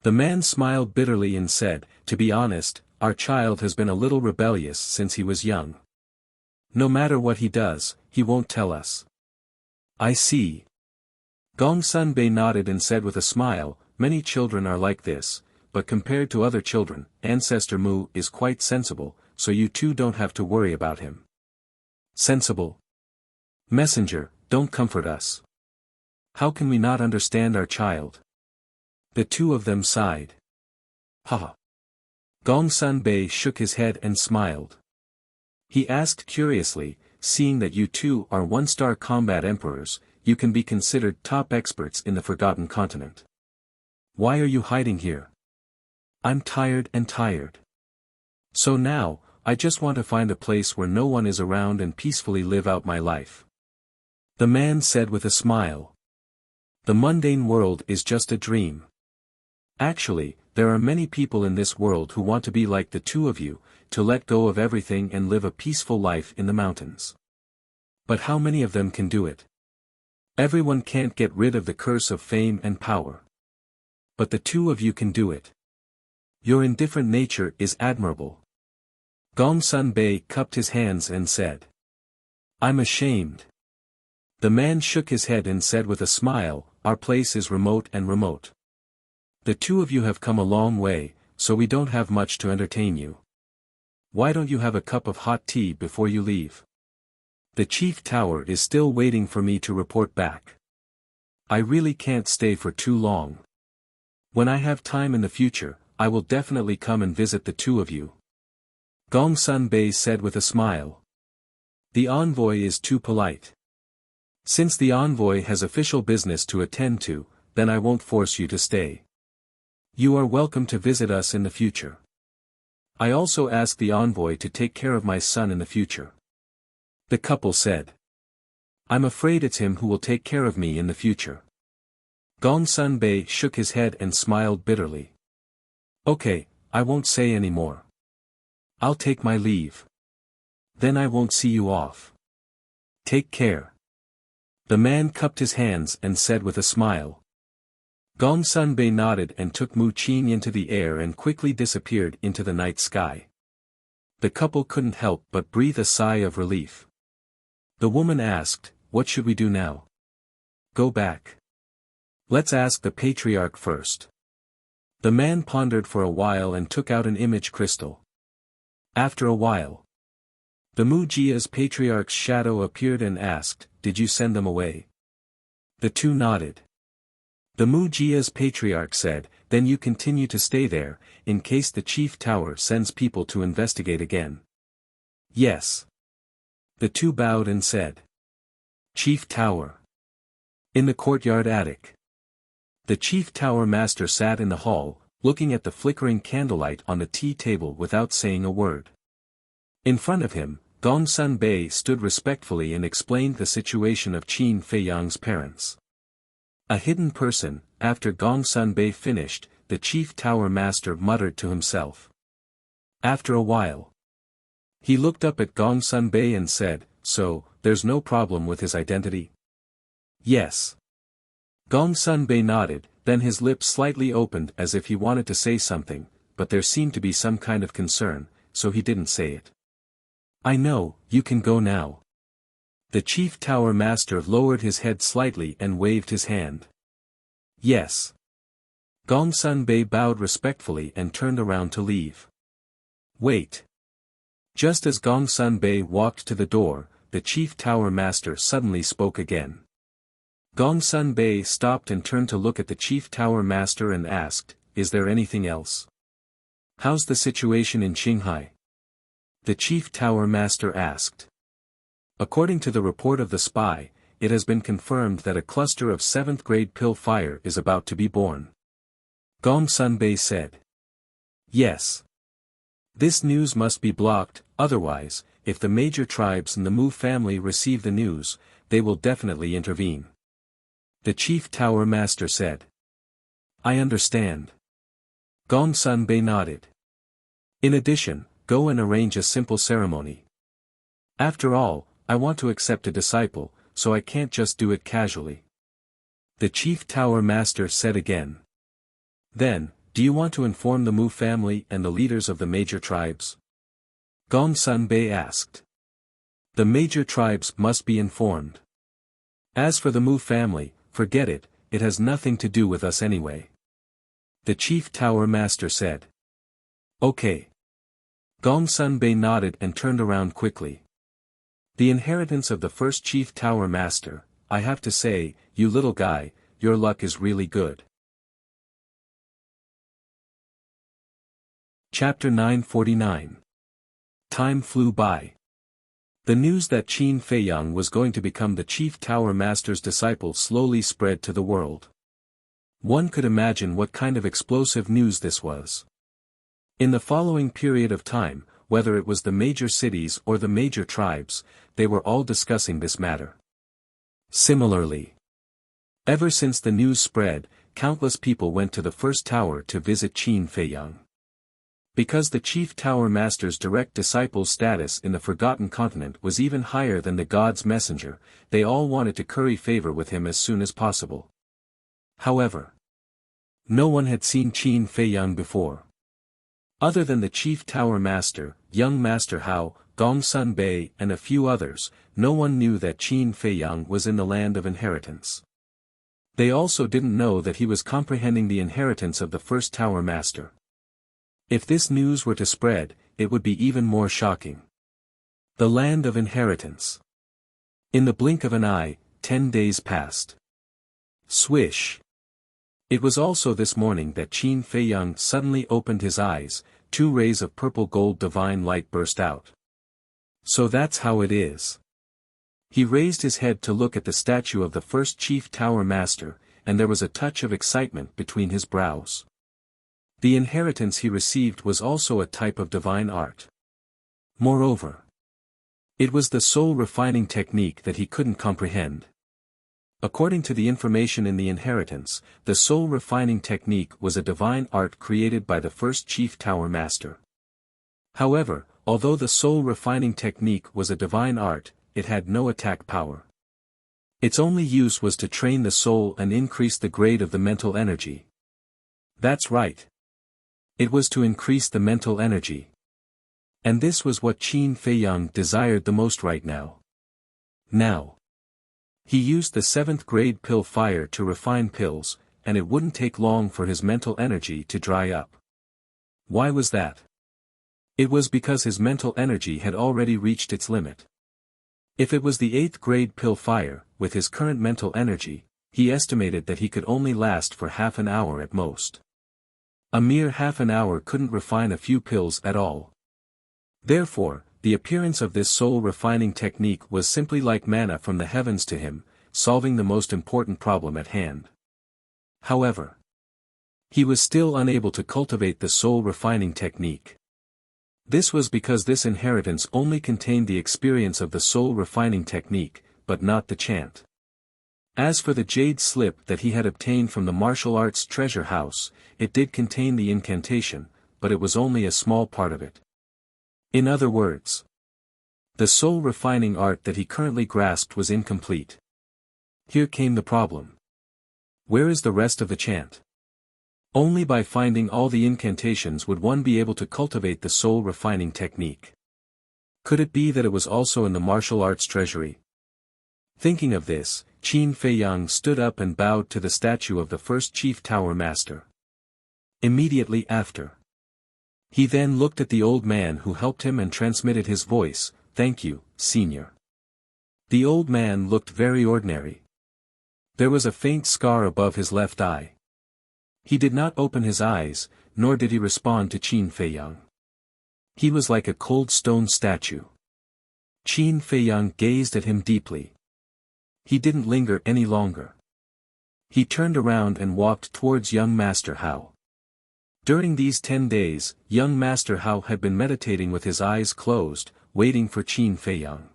The man smiled bitterly and said, "To be honest, our child has been a little rebellious since he was young. No matter what he does, he won't tell us." "I see." Gong Sun Bei nodded and said with a smile, "Many children are like this, but compared to other children, Ancestor Mu is quite sensible, so you two don't have to worry about him." "Sensible? Messenger, don't comfort us. How can we not understand our child?" The two of them sighed. "Ha." Gong Sun Bei shook his head and smiled. He asked curiously, "Seeing that you two are one-star combat emperors, you can be considered top experts in the Forgotten Continent. Why are you hiding here?" "I'm tired. So now, I just want to find a place where no one is around and peacefully live out my life." The man said with a smile. "The mundane world is just a dream. Actually, there are many people in this world who want to be like the two of you, to let go of everything and live a peaceful life in the mountains. But how many of them can do it? Everyone can't get rid of the curse of fame and power. But the two of you can do it. Your indifferent nature is admirable." Gong Sun Bei cupped his hands and said, "I'm ashamed." The man shook his head and said with a smile, "Our place is remote. The two of you have come a long way, so we don't have much to entertain you. Why don't you have a cup of hot tea before you leave? The Chief Tower is still waiting for me to report back. I really can't stay for too long. When I have time in the future, I will definitely come and visit the two of you." Gong Sun Bei said with a smile. "The envoy is too polite. Since the envoy has official business to attend to, then I won't force you to stay. You are welcome to visit us in the future. I also ask the envoy to take care of my son in the future." The couple said. "I'm afraid it's him who will take care of me in the future." Gong Sun Bei shook his head and smiled bitterly. "Okay, I won't say any more. I'll take my leave. Then I won't see you off. Take care." The man cupped his hands and said with a smile. Gong Sun Bei nodded and took Mu Qing into the air and quickly disappeared into the night sky. The couple couldn't help but breathe a sigh of relief. The woman asked, "What should we do now?" "Go back. Let's ask the patriarch first." The man pondered for a while and took out an image crystal. After a while, the Mujia's patriarch's shadow appeared and asked, "Did you send them away?" The two nodded. The Mujia's patriarch said, "Then you continue to stay there, in case the Chief Tower sends people to investigate again." "Yes." The two bowed and said. Chief Tower. In the courtyard attic. The Chief Tower Master sat in the hall, looking at the flickering candlelight on the tea table without saying a word. In front of him, Gong Sun Bei stood respectfully and explained the situation of Qin Feiyang's parents. A hidden person. After Gong Sun Bei finished, the Chief Tower Master muttered to himself. After a while, he looked up at Gong Sun Bei and said, "So, there's no problem with his identity?" "Yes." Gong Sun Bei nodded, then his lips slightly opened as if he wanted to say something, but there seemed to be some kind of concern, so he didn't say it. "I know, you can go now." The Chief Tower Master lowered his head slightly and waved his hand. "Yes." Gongsun Bei bowed respectfully and turned around to leave. "Wait." Just as Gongsun Bei walked to the door, the Chief Tower Master suddenly spoke again. Gongsun Bei stopped and turned to look at the Chief Tower Master and asked, "Is there anything else? How's the situation in Qinghai?" The Chief Tower Master asked. "According to the report of the spy, it has been confirmed that a cluster of 7th-grade pill fire is about to be born." Gongsun Bei said. "Yes. This news must be blocked, otherwise, if the major tribes and the Mu family receive the news, they will definitely intervene." The Chief Tower Master said. "I understand." Gongsun Bei nodded. "In addition, go and arrange a simple ceremony. After all, I want to accept a disciple, so I can't just do it casually." The Chief Tower Master said again. "Then, do you want to inform the Mu family and the leaders of the major tribes?" Gongsun Bei asked. "The major tribes must be informed. As for the Mu family, forget it, it has nothing to do with us anyway." The Chief Tower Master said. "Okay." Gongsun Bei nodded and turned around quickly. "The inheritance of the first Chief Tower Master, I have to say, you little guy, your luck is really good." Chapter 949. Time flew by. The news that Qin Feiyang was going to become the Chief Tower Master's disciple slowly spread to the world. One could imagine what kind of explosive news this was. In the following period of time, whether it was the major cities or the major tribes, they were all discussing this matter. Similarly, ever since the news spread, countless people went to the first tower to visit Qin Feiyang. Because the Chief Tower Master's direct disciple's status in the Forgotten Continent was even higher than the God's messenger, they all wanted to curry favor with him as soon as possible. However, no one had seen Qin Feiyang before. Other than the Chief Tower Master, young Master Hao, Gongsun Bei and a few others, no one knew that Qin Feiyang was in the land of inheritance. They also didn't know that he was comprehending the inheritance of the first Tower Master. If this news were to spread, it would be even more shocking. The land of inheritance. In the blink of an eye, 10 days passed. Swish. It was also this morning that Qin Feiyang suddenly opened his eyes, 2 rays of purple gold divine light burst out. So that's how it is. He raised his head to look at the statue of the first Chief Tower Master, and there was a touch of excitement between his brows. The inheritance he received was also a type of divine art. Moreover, it was the soul refining technique that he couldn't comprehend. According to the information in the inheritance, the soul refining technique was a divine art created by the first Chief Tower Master. However, although the soul refining technique was a divine art, it had no attack power. Its only use was to train the soul and increase the grade of the mental energy. That's right. It was to increase the mental energy. And this was what Qin Feiyang desired the most right now. Now, he used the 7th grade pill fire to refine pills, and it wouldn't take long for his mental energy to dry up. Why was that? It was because his mental energy had already reached its limit. If it was the 8th grade pill fire, with his current mental energy, he estimated that he could only last for half an hour at most. A mere half an hour couldn't refine a few pills at all. Therefore, the appearance of this soul refining technique was simply like manna from the heavens to him, solving the most important problem at hand. However, he was still unable to cultivate the soul refining technique. This was because this inheritance only contained the experience of the soul refining technique, but not the chant. As for the jade slip that he had obtained from the martial arts treasure house, it did contain the incantation, but it was only a small part of it. In other words, the soul refining art that he currently grasped was incomplete. Here came the problem. Where is the rest of the chant? Only by finding all the incantations would one be able to cultivate the soul-refining technique. Could it be that it was also in the martial arts treasury? Thinking of this, Qin Feiyang stood up and bowed to the statue of the first chief tower master. Immediately after, he then looked at the old man who helped him and transmitted his voice, "Thank you, senior." The old man looked very ordinary. There was a faint scar above his left eye. He did not open his eyes, nor did he respond to Qin Feiyang. He was like a cold stone statue. Qin Feiyang gazed at him deeply. He didn't linger any longer. He turned around and walked towards young Master Hao. During these 10 days, young Master Hao had been meditating with his eyes closed, waiting for Qin Feiyang.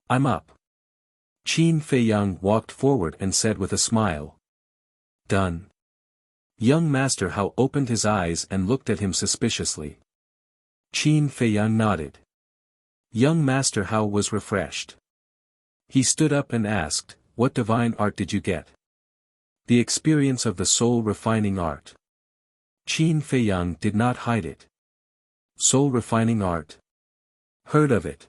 "I'm up." Qin Feiyang walked forward and said with a smile. "Done." Young Master Hao opened his eyes and looked at him suspiciously. Qin Feiyang nodded. Young Master Hao was refreshed. He stood up and asked, "What divine art did you get?" "The experience of the soul-refining art." Qin Feiyang did not hide it. Soul-refining art? Heard of it.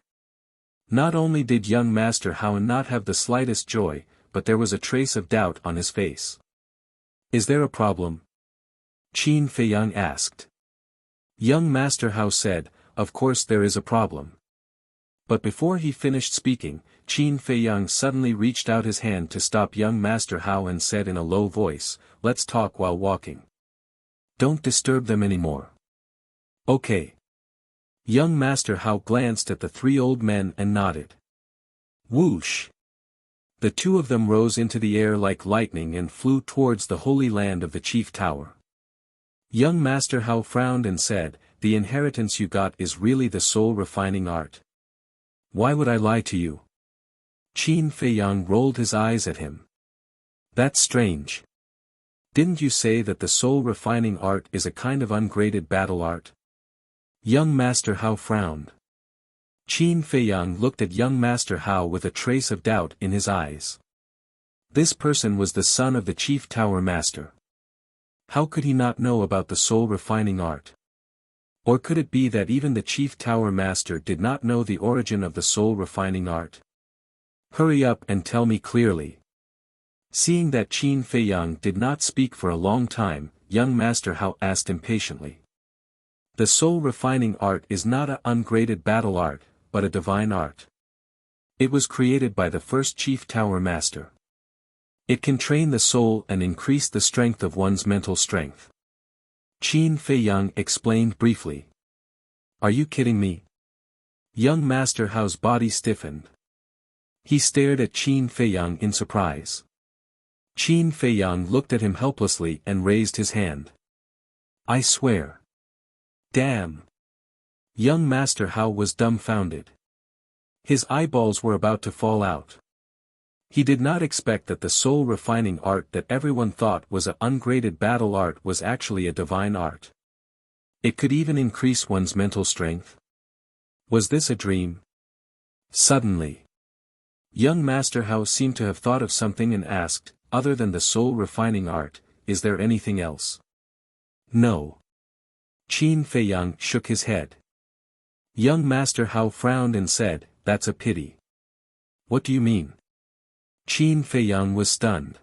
Not only did young Master Hao not have the slightest joy, but there was a trace of doubt on his face. "Is there a problem?" Qin Feiyang asked. Young Master Hao said, "Of course there is a problem." But before he finished speaking, Qin Feiyang suddenly reached out his hand to stop young Master Hao and said in a low voice, "Let's talk while walking. Don't disturb them anymore." "Okay." Young Master Hao glanced at the 3 old men and nodded. Whoosh! The 2 of them rose into the air like lightning and flew towards the holy land of the chief tower. Young Master Hao frowned and said, "The inheritance you got is really the soul-refining art. Why would I lie to you?" Qin Feiyang rolled his eyes at him. "That's strange. Didn't you say that the soul-refining art is a kind of ungraded battle art?" Young Master Hao frowned. Qin Feiyang looked at young Master Hao with a trace of doubt in his eyes. This person was the son of the chief tower master. How could he not know about the soul-refining art? Or could it be that even the chief tower master did not know the origin of the soul-refining art? "Hurry up and tell me clearly." Seeing that Qin Feiyang did not speak for a long time, young Master Hao asked impatiently. "The soul-refining art is not an ungraded battle art, but a divine art. It was created by the first chief tower master. It can train the soul and increase the strength of one's mental strength." Qin Feiyang explained briefly. "Are you kidding me?" Young Master Hao's body stiffened. He stared at Qin Feiyang in surprise. Qin Feiyang looked at him helplessly and raised his hand. "I swear." "Damn!" Young Master Hao was dumbfounded. His eyeballs were about to fall out. He did not expect that the soul-refining art that everyone thought was an ungraded battle art was actually a divine art. It could even increase one's mental strength. Was this a dream? Suddenly, young Master Hao seemed to have thought of something and asked, "Other than the soul-refining art, is there anything else?" "No." Qin Feiyang shook his head. Young Master Hao frowned and said, "That's a pity." "What do you mean?" Qin Feiyang was stunned.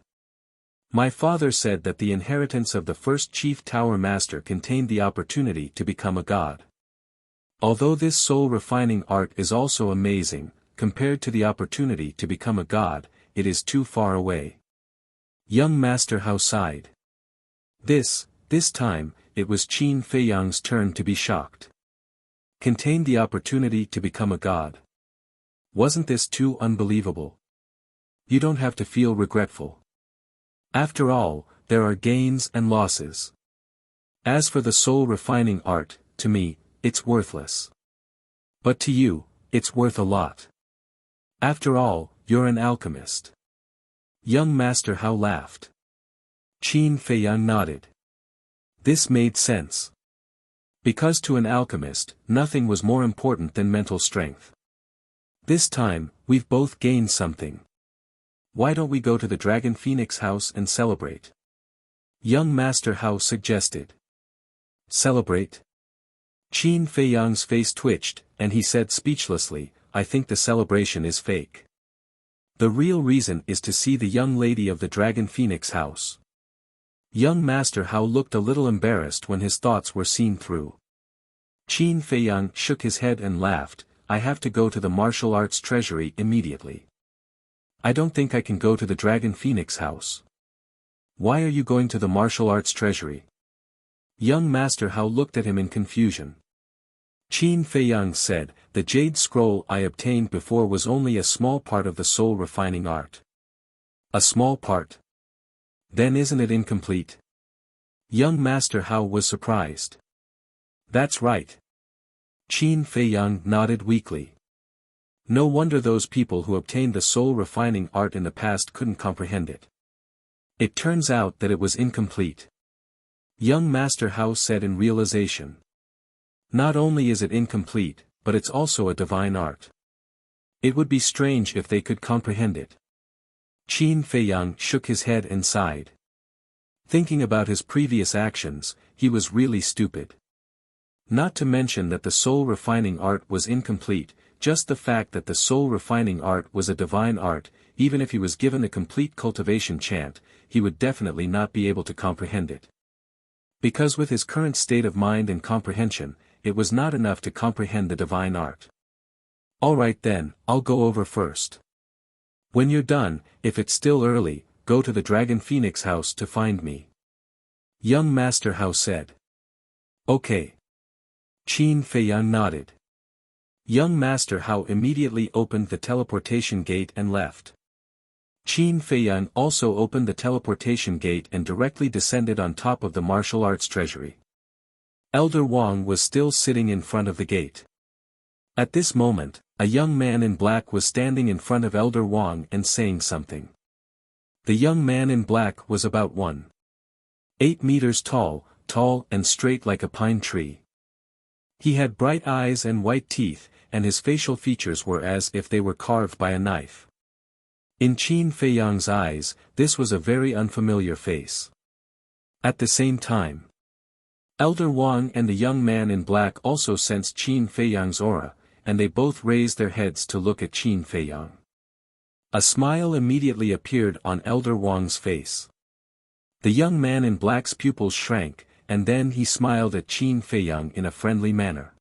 "My father said that the inheritance of the first chief tower master contained the opportunity to become a god. Although this soul-refining art is also amazing, compared to the opportunity to become a god, it is too far away." Young Master Hao sighed. This time, it was Qin Feiyang's turn to be shocked. Contained the opportunity to become a god. Wasn't this too unbelievable? You don't have to feel regretful. After all, there are gains and losses. As for the soul-refining art, to me, it's worthless. But to you, it's worth a lot. After all, you're an alchemist. Young Master Hao laughed. Qin Feiyang nodded. This made sense. Because to an alchemist, nothing was more important than mental strength. This time, we've both gained something. Why don't we go to the Dragon Phoenix house and celebrate? Young Master Hao suggested. Celebrate? Qin Feiyang's face twitched, and he said speechlessly, I think the celebration is fake. The real reason is to see the young lady of the Dragon Phoenix house. Young Master Hao looked a little embarrassed when his thoughts were seen through. Qin Feiyang shook his head and laughed, I have to go to the martial arts treasury immediately. I don't think I can go to the Dragon Phoenix house. Why are you going to the martial arts treasury? Young Master Hao looked at him in confusion. Qin Feiyang said, the jade scroll I obtained before was only a small part of the soul refining art. A small part? Then isn't it incomplete? Young Master Hao was surprised. That's right. Qin Feiyang nodded weakly. No wonder those people who obtained the soul refining art in the past couldn't comprehend it. It turns out that it was incomplete. Young Master Hao said in realization. Not only is it incomplete, but it's also a divine art. It would be strange if they could comprehend it. Qin Feiyang shook his head and sighed. Thinking about his previous actions, he was really stupid. Not to mention that the soul refining art was incomplete, just the fact that the soul refining art was a divine art, even if he was given a complete cultivation chant, he would definitely not be able to comprehend it. Because with his current state of mind and comprehension, it was not enough to comprehend the divine art. Alright then, I'll go over first. When you're done, if it's still early, go to the Dragon Phoenix house to find me. Young Master Hao said. Okay. Qin Feiyang nodded. Young Master Hao immediately opened the teleportation gate and left. Qin Feiyang also opened the teleportation gate and directly descended on top of the martial arts treasury. Elder Wang was still sitting in front of the gate. At this moment, a young man in black was standing in front of Elder Wang and saying something. The young man in black was about 1.8 meters tall and straight like a pine tree. He had bright eyes and white teeth, and his facial features were as if they were carved by a knife. In Qin Feiyang's eyes, this was a very unfamiliar face. At the same time, Elder Wang and the young man in black also sensed Qin Feiyang's aura, and they both raised their heads to look at Qin Feiyang. A smile immediately appeared on Elder Wang's face. The young man in black's pupils shrank, and then he smiled at Qin Feiyang in a friendly manner.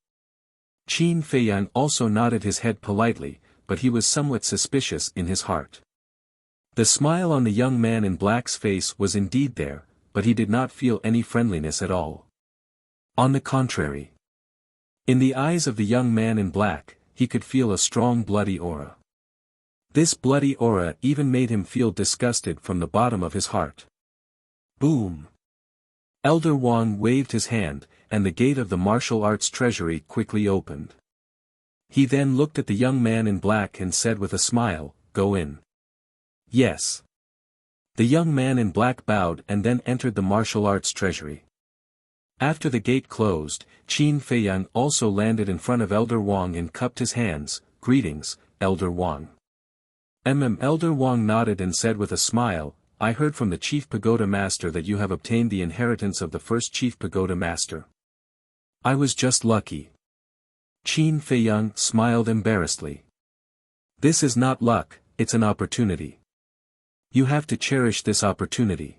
Qin Feiyang also nodded his head politely, but he was somewhat suspicious in his heart. The smile on the young man in black's face was indeed there, but he did not feel any friendliness at all. On the contrary. In the eyes of the young man in black, he could feel a strong bloody aura. This bloody aura even made him feel disgusted from the bottom of his heart. Boom! Elder Wang waved his hand, and the gate of the martial arts treasury quickly opened. He then looked at the young man in black and said with a smile, "Go in." Yes. The young man in black bowed and then entered the martial arts treasury. After the gate closed, Qin Feiyang also landed in front of Elder Wang and cupped his hands. "Greetings, Elder Wang." Elder Wang nodded and said with a smile, "I heard from the Chief Pagoda Master that you have obtained the inheritance of the first Chief Pagoda Master. I was just lucky." Qin Feiyang smiled embarrassedly. "This is not luck, it's an opportunity. You have to cherish this opportunity.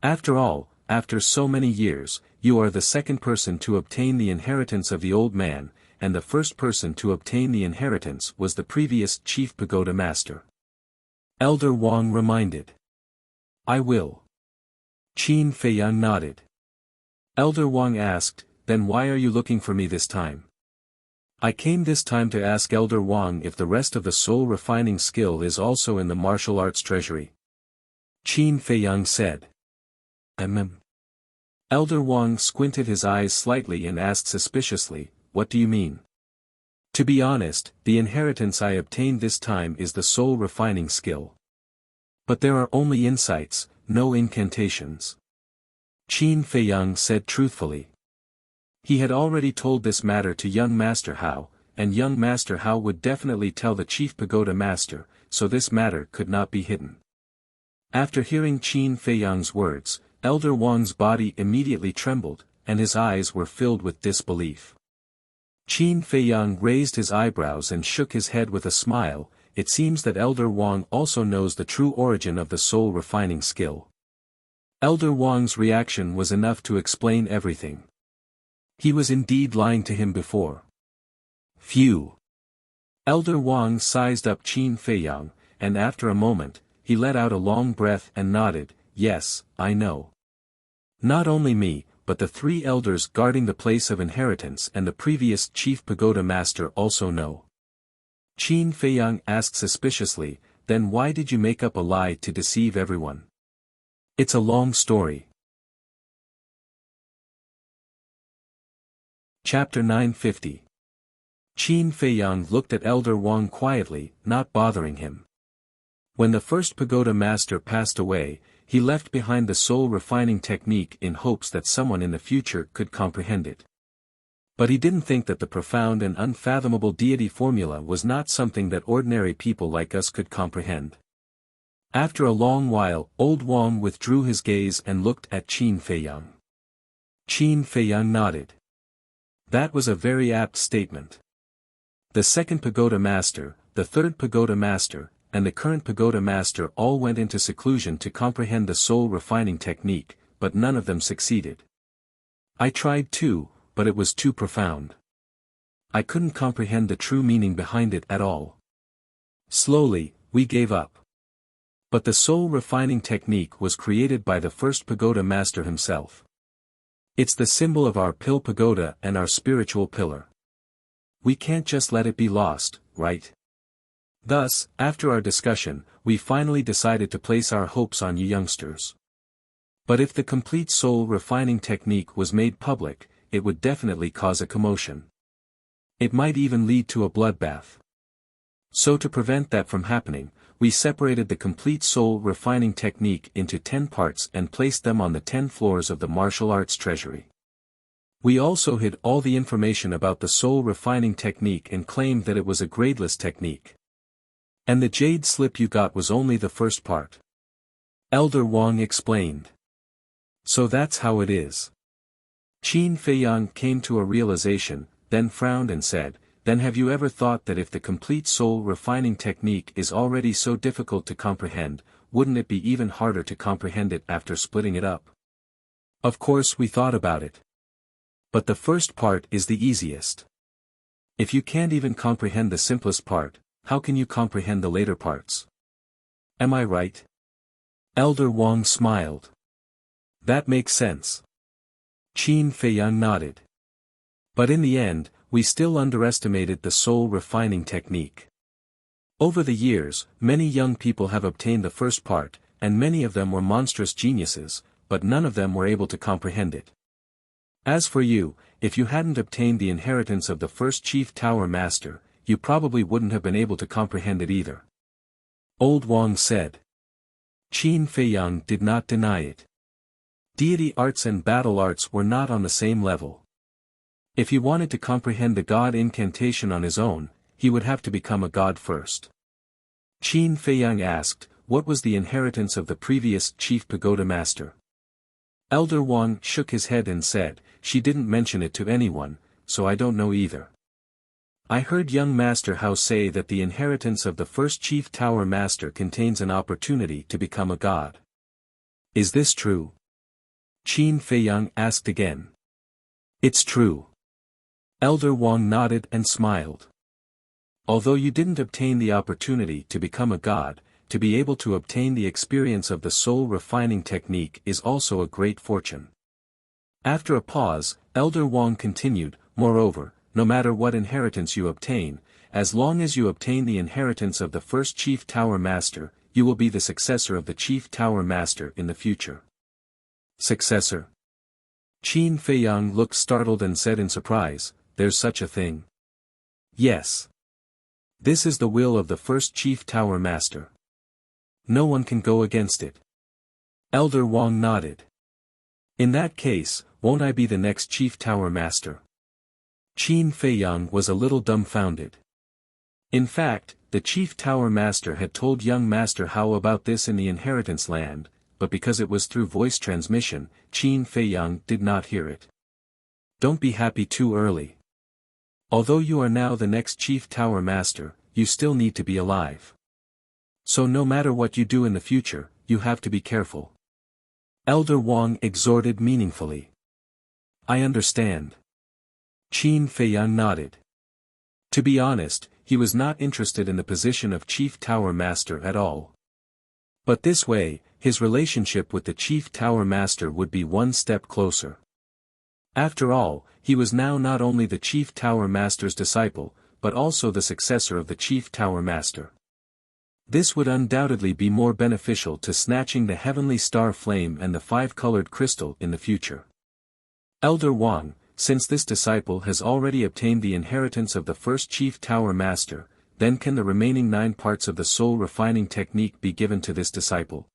After all, after so many years, you are the second person to obtain the inheritance of the old man, and the first person to obtain the inheritance was the previous Chief Pagoda Master." Elder Wang reminded. "I will." Qin Feiyang nodded. Elder Wang asked, "Then why are you looking for me this time?" "I came this time to ask Elder Wang if the rest of the soul refining skill is also in the martial arts treasury." Qin Feiyang said. Elder Wang squinted his eyes slightly and asked suspiciously, "What do you mean?" "To be honest, the inheritance I obtained this time is the soul refining skill. But there are only insights, no incantations." Qin Feiyang said truthfully. He had already told this matter to young Master Hao, and young Master Hao would definitely tell the Chief Pagoda Master, so this matter could not be hidden. After hearing Qin Feiyang's words, Elder Wang's body immediately trembled, and his eyes were filled with disbelief. Qin Feiyang raised his eyebrows and shook his head with a smile. It seems that Elder Wang also knows the true origin of the soul refining skill. Elder Wang's reaction was enough to explain everything. He was indeed lying to him before. Phew! Elder Wang sized up Qin Feiyang, and after a moment, he let out a long breath and nodded, "Yes, I know. Not only me, but the 3 elders guarding the place of inheritance and the previous chief pagoda master also know." Qin Feiyang asked suspiciously, "Then why did you make up a lie to deceive everyone?" "It's a long story." Chapter 950. Qin Feiyang looked at Elder Wang quietly, not bothering him. When the first pagoda master passed away, he left behind the soul refining technique in hopes that someone in the future could comprehend it. But he didn't think that the profound and unfathomable deity formula was not something that ordinary people like us could comprehend. After a long while, Old Wang withdrew his gaze and looked at Qin Feiyang. Qin Feiyang nodded. That was a very apt statement. The second pagoda master, the third pagoda master, and the current pagoda master all went into seclusion to comprehend the soul refining technique, but none of them succeeded. I tried too, but it was too profound. I couldn't comprehend the true meaning behind it at all. Slowly, we gave up. But the soul refining technique was created by the first pagoda master himself. It's the symbol of our pill pagoda and our spiritual pillar. We can't just let it be lost, right? Thus, after our discussion, we finally decided to place our hopes on you youngsters. But if the complete soul refining technique was made public, it would definitely cause a commotion. It might even lead to a bloodbath. So to prevent that from happening, we separated the complete soul refining technique into 10 parts and placed them on the 10 floors of the martial arts treasury. We also hid all the information about the soul refining technique and claimed that it was a gradeless technique. And the jade slip you got was only the first part. Elder Wang explained. So that's how it is. Qin Feiyang came to a realization, then frowned and said, "Then have you ever thought that if the complete soul refining technique is already so difficult to comprehend, wouldn't it be even harder to comprehend it after splitting it up?" Of course we thought about it. But the first part is the easiest. If you can't even comprehend the simplest part, how can you comprehend the later parts? Am I right? Elder Wang smiled. That makes sense. Qin Feiyang nodded. But in the end, we still underestimated the soul refining technique. Over the years, many young people have obtained the first part, and many of them were monstrous geniuses, but none of them were able to comprehend it. As for you, if you hadn't obtained the inheritance of the first chief tower master, you probably wouldn't have been able to comprehend it either. Old Wang said. Qin Feiyang did not deny it. Deity arts and battle arts were not on the same level. If he wanted to comprehend the god incantation on his own, he would have to become a god first. Qin Feiyang asked, what was the inheritance of the previous chief pagoda master? Elder Wang shook his head and said, she didn't mention it to anyone, so I don't know either. I heard young Master Hao say that the inheritance of the first chief tower master contains an opportunity to become a god. Is this true? Qin Feiyang asked again. It's true. Elder Wang nodded and smiled. Although you didn't obtain the opportunity to become a god, to be able to obtain the experience of the soul refining technique is also a great fortune. After a pause, Elder Wang continued, moreover, no matter what inheritance you obtain, as long as you obtain the inheritance of the first chief tower master, you will be the successor of the chief tower master in the future. Successor? Qin Feiyang looked startled and said in surprise, there's such a thing? Yes. This is the will of the first chief tower master. No one can go against it. Elder Wang nodded. In that case, won't I be the next chief tower master? Qin Feiyang was a little dumbfounded. In fact, the chief tower master had told young Master Hao about this in the inheritance land, but because it was through voice transmission, Qin Feiyang did not hear it. Don't be happy too early. Although you are now the next Chief Tower Master, you still need to be alive. So no matter what you do in the future, you have to be careful. Elder Wang exhorted meaningfully. I understand. Qin Feiyang nodded. To be honest, he was not interested in the position of Chief Tower Master at all. But this way, his relationship with the Chief Tower Master would be one step closer. After all, he was now not only the Chief Tower Master's disciple, but also the successor of the Chief Tower Master. This would undoubtedly be more beneficial to snatching the heavenly star flame and the five-colored crystal in the future. Elder Wang, since this disciple has already obtained the inheritance of the first Chief Tower Master, then can the remaining 9 parts of the soul refining technique be given to this disciple?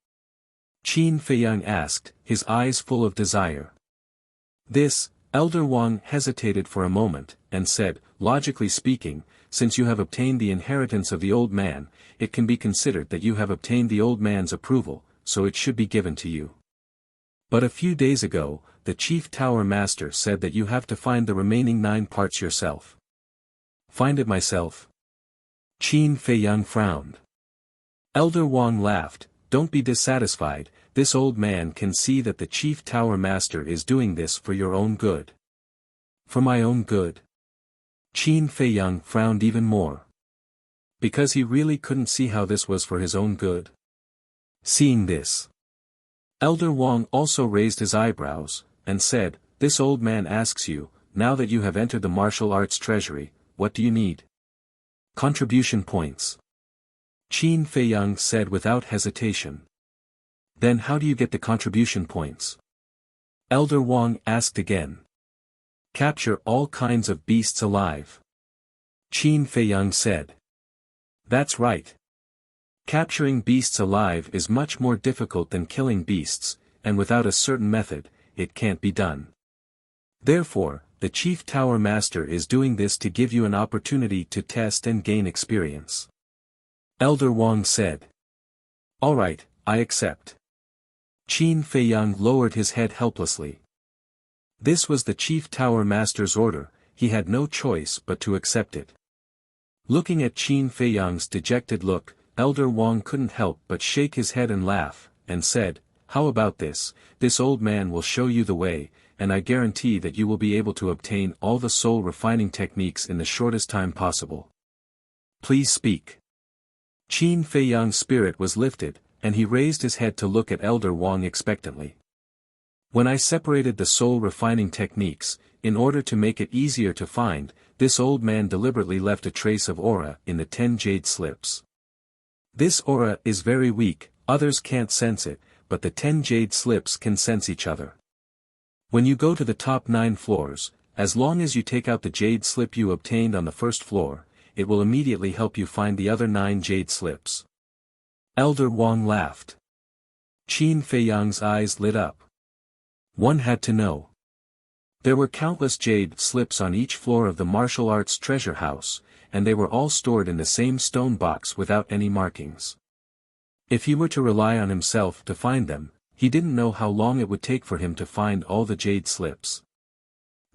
Qin Feiyang asked, his eyes full of desire. This, Elder Wang hesitated for a moment, and said, logically speaking, since you have obtained the inheritance of the old man, it can be considered that you have obtained the old man's approval, so it should be given to you. But a few days ago, the Chief Tower Master said that you have to find the remaining 9 parts yourself. Find it myself? Qin Feiyang frowned. Elder Wang laughed, don't be dissatisfied, this old man can see that the Chief Tower Master is doing this for your own good. For my own good? Qin Feiyang frowned even more. Because he really couldn't see how this was for his own good. Seeing this, Elder Wang also raised his eyebrows, and said, this old man asks you, now that you have entered the martial arts treasury, what do you need? Contribution points. Qin Feiyang said without hesitation. Then how do you get the contribution points? Elder Wang asked again. Capture all kinds of beasts alive. Qin Feiyang said. That's right. Capturing beasts alive is much more difficult than killing beasts, and without a certain method, it can't be done. Therefore, the Chief Tower Master is doing this to give you an opportunity to test and gain experience. Elder Wang said. All right, I accept. Qin Feiyang lowered his head helplessly. This was the Chief Tower Master's order, he had no choice but to accept it. Looking at Qin Feiyang's dejected look, Elder Wang couldn't help but shake his head and laugh, and said, how about this, this old man will show you the way, and I guarantee that you will be able to obtain all the soul refining techniques in the shortest time possible. Please speak. Qin Feiyang's spirit was lifted, and he raised his head to look at Elder Wang expectantly. When I separated the soul refining techniques, in order to make it easier to find, this old man deliberately left a trace of aura in the 10 jade slips. This aura is very weak, others can't sense it, but the 10 jade slips can sense each other. When you go to the top 9 floors, as long as you take out the jade slip you obtained on the first floor, it will immediately help you find the other 9 jade slips. Elder Wang laughed. Qin Feiyang's eyes lit up. One had to know. There were countless jade slips on each floor of the martial arts treasure house, and they were all stored in the same stone box without any markings. If he were to rely on himself to find them, he didn't know how long it would take for him to find all the jade slips.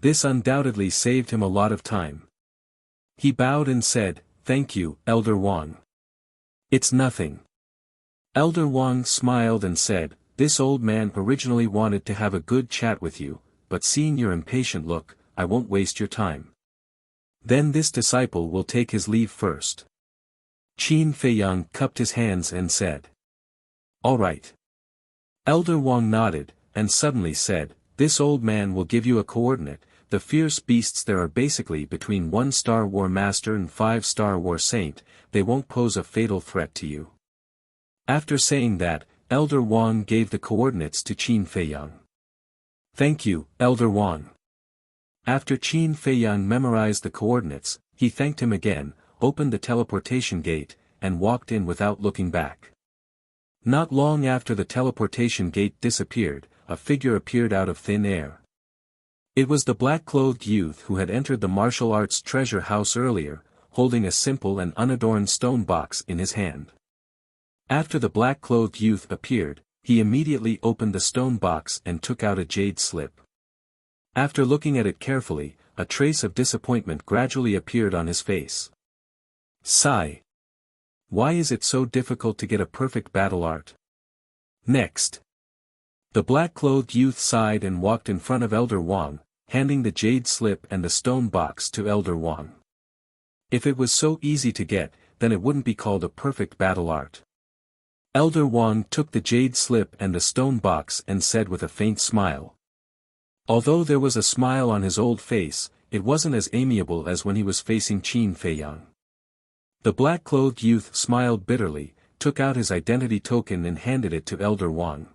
This undoubtedly saved him a lot of time. He bowed and said, thank you, Elder Wang. It's nothing. Elder Wang smiled and said, this old man originally wanted to have a good chat with you, but seeing your impatient look, I won't waste your time. Then this disciple will take his leave first. Qin Feiyang cupped his hands and said. All right. Elder Wang nodded, and suddenly said, this old man will give you a coordinate, the fierce beasts there are basically between 1-star war master and 5-star war saint, they won't pose a fatal threat to you. After saying that, Elder Wang gave the coordinates to Qin Feiyang. Thank you, Elder Wang. After Qin Feiyang memorized the coordinates, he thanked him again, opened the teleportation gate, and walked in without looking back. Not long after the teleportation gate disappeared, a figure appeared out of thin air. It was the black-clothed youth who had entered the martial arts treasure house earlier, holding a simple and unadorned stone box in his hand. After the black-clothed youth appeared, he immediately opened the stone box and took out a jade slip. After looking at it carefully, a trace of disappointment gradually appeared on his face. Sigh. Why is it so difficult to get a perfect battle art? Next. The black-clothed youth sighed and walked in front of Elder Wang, handing the jade slip and the stone box to Elder Wang. If it was so easy to get, then it wouldn't be called a perfect battle art. Elder Wang took the jade slip and the stone box and said with a faint smile. Although there was a smile on his old face, it wasn't as amiable as when he was facing Qin Feiyang. The black-clothed youth smiled bitterly, took out his identity token and handed it to Elder Wang.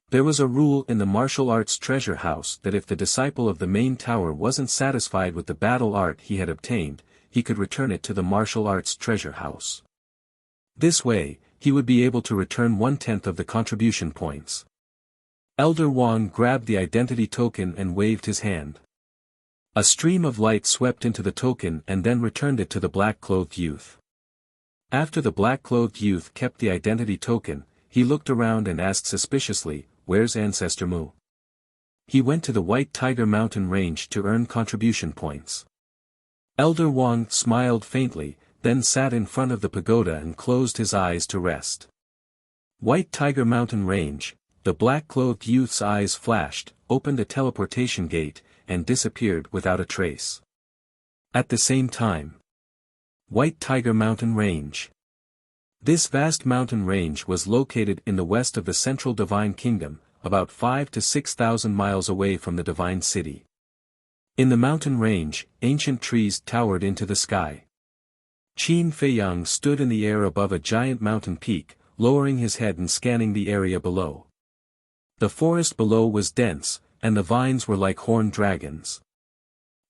There was a rule in the martial arts treasure house that if the disciple of the main tower wasn't satisfied with the battle art he had obtained, he could return it to the martial arts treasure house. This way, he would be able to return 1/10 of the contribution points. Elder Wang grabbed the identity token and waved his hand. A stream of light swept into the token and then returned it to the black-clothed youth. After the black-clothed youth kept the identity token, he looked around and asked suspiciously, "Where's Ancestor Mu?" He went to the White Tiger Mountain Range to earn contribution points. Elder Wang smiled faintly, then sat in front of the pagoda and closed his eyes to rest. White Tiger Mountain Range. The black-clothed youth's eyes flashed, opened a teleportation gate, and disappeared without a trace. At the same time. White Tiger Mountain Range. This vast mountain range was located in the west of the central Divine Kingdom, about 5,000 to 6,000 miles away from the Divine City. In the mountain range, ancient trees towered into the sky. Qin Feiyang stood in the air above a giant mountain peak, lowering his head and scanning the area below. The forest below was dense, and the vines were like horned dragons.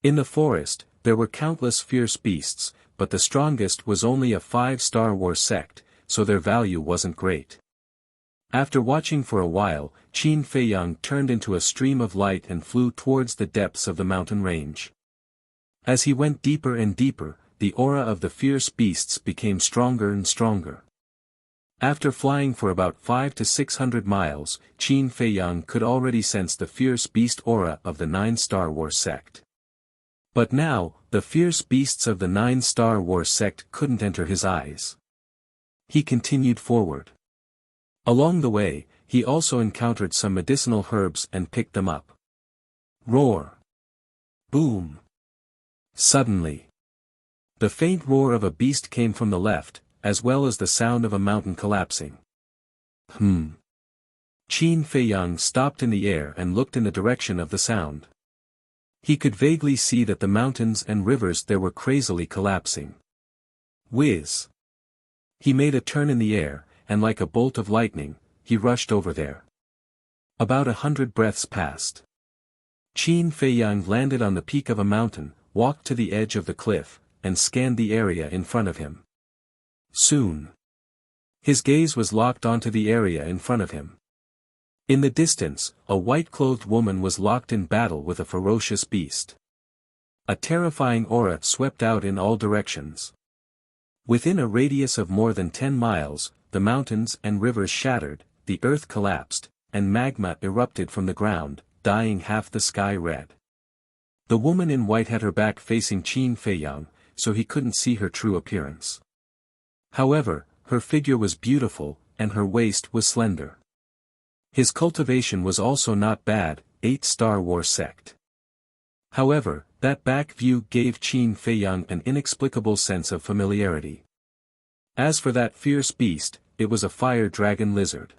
In the forest, there were countless fierce beasts, but the strongest was only a 5-star war sect, so their value wasn't great. After watching for a while, Qin Feiyang turned into a stream of light and flew towards the depths of the mountain range. As he went deeper and deeper, the aura of the fierce beasts became stronger and stronger. After flying for about 500 to 600 miles, Qin Feiyang could already sense the fierce beast aura of the 9-star war sect. But now, the fierce beasts of the 9-star war sect couldn't enter his eyes. He continued forward. Along the way, he also encountered some medicinal herbs and picked them up. Roar! Boom! Suddenly, the faint roar of a beast came from the left, as well as the sound of a mountain collapsing. Qin Feiyang stopped in the air and looked in the direction of the sound. He could vaguely see that the mountains and rivers there were crazily collapsing. Whiz! He made a turn in the air, and like a bolt of lightning, he rushed over there. About 100 breaths passed. Qin Feiyang landed on the peak of a mountain, walked to the edge of the cliff, and scanned the area in front of him. Soon, his gaze was locked onto the area in front of him. In the distance, a white-clothed woman was locked in battle with a ferocious beast. A terrifying aura swept out in all directions. Within a radius of more than 10 miles, the mountains and rivers shattered, the earth collapsed, and magma erupted from the ground, dyeing half the sky red. The woman in white had her back facing Qin Feiyang, so he couldn't see her true appearance. However, her figure was beautiful, and her waist was slender. His cultivation was also not bad, 8-star war sect. However, that back view gave Qin Feiyang an inexplicable sense of familiarity. As for that fierce beast, it was a fire dragon lizard.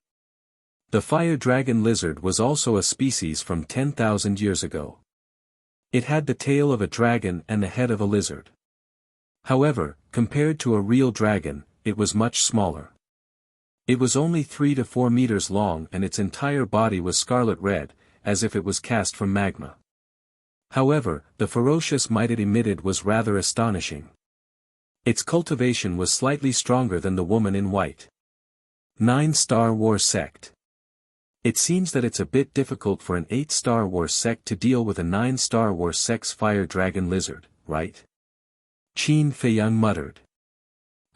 The fire dragon lizard was also a species from 10,000 years ago. It had the tail of a dragon and the head of a lizard. However, compared to a real dragon, it was much smaller. It was only 3 to 4 meters long and its entire body was scarlet red, as if it was cast from magma. However, the ferocious might it emitted was rather astonishing. Its cultivation was slightly stronger than the woman in white. 9-star war sect. It seems that it's a bit difficult for an 8-star war sect to deal with a 9-star war sect's fire dragon lizard, right? Qin Feiyang muttered.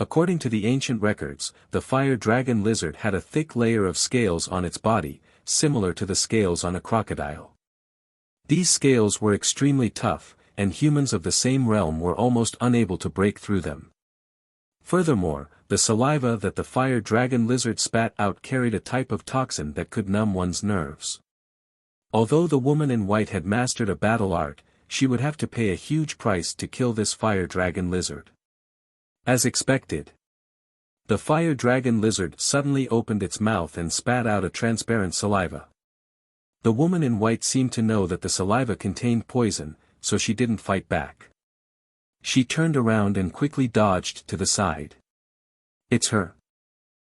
According to the ancient records, the fire dragon lizard had a thick layer of scales on its body, similar to the scales on a crocodile. These scales were extremely tough, and humans of the same realm were almost unable to break through them. Furthermore, the saliva that the fire dragon lizard spat out carried a type of toxin that could numb one's nerves. Although the woman in white had mastered a battle art, she would have to pay a huge price to kill this fire dragon lizard. As expected, the fire dragon lizard suddenly opened its mouth and spat out a transparent saliva. The woman in white seemed to know that the saliva contained poison, so she didn't fight back. She turned around and quickly dodged to the side. It's her.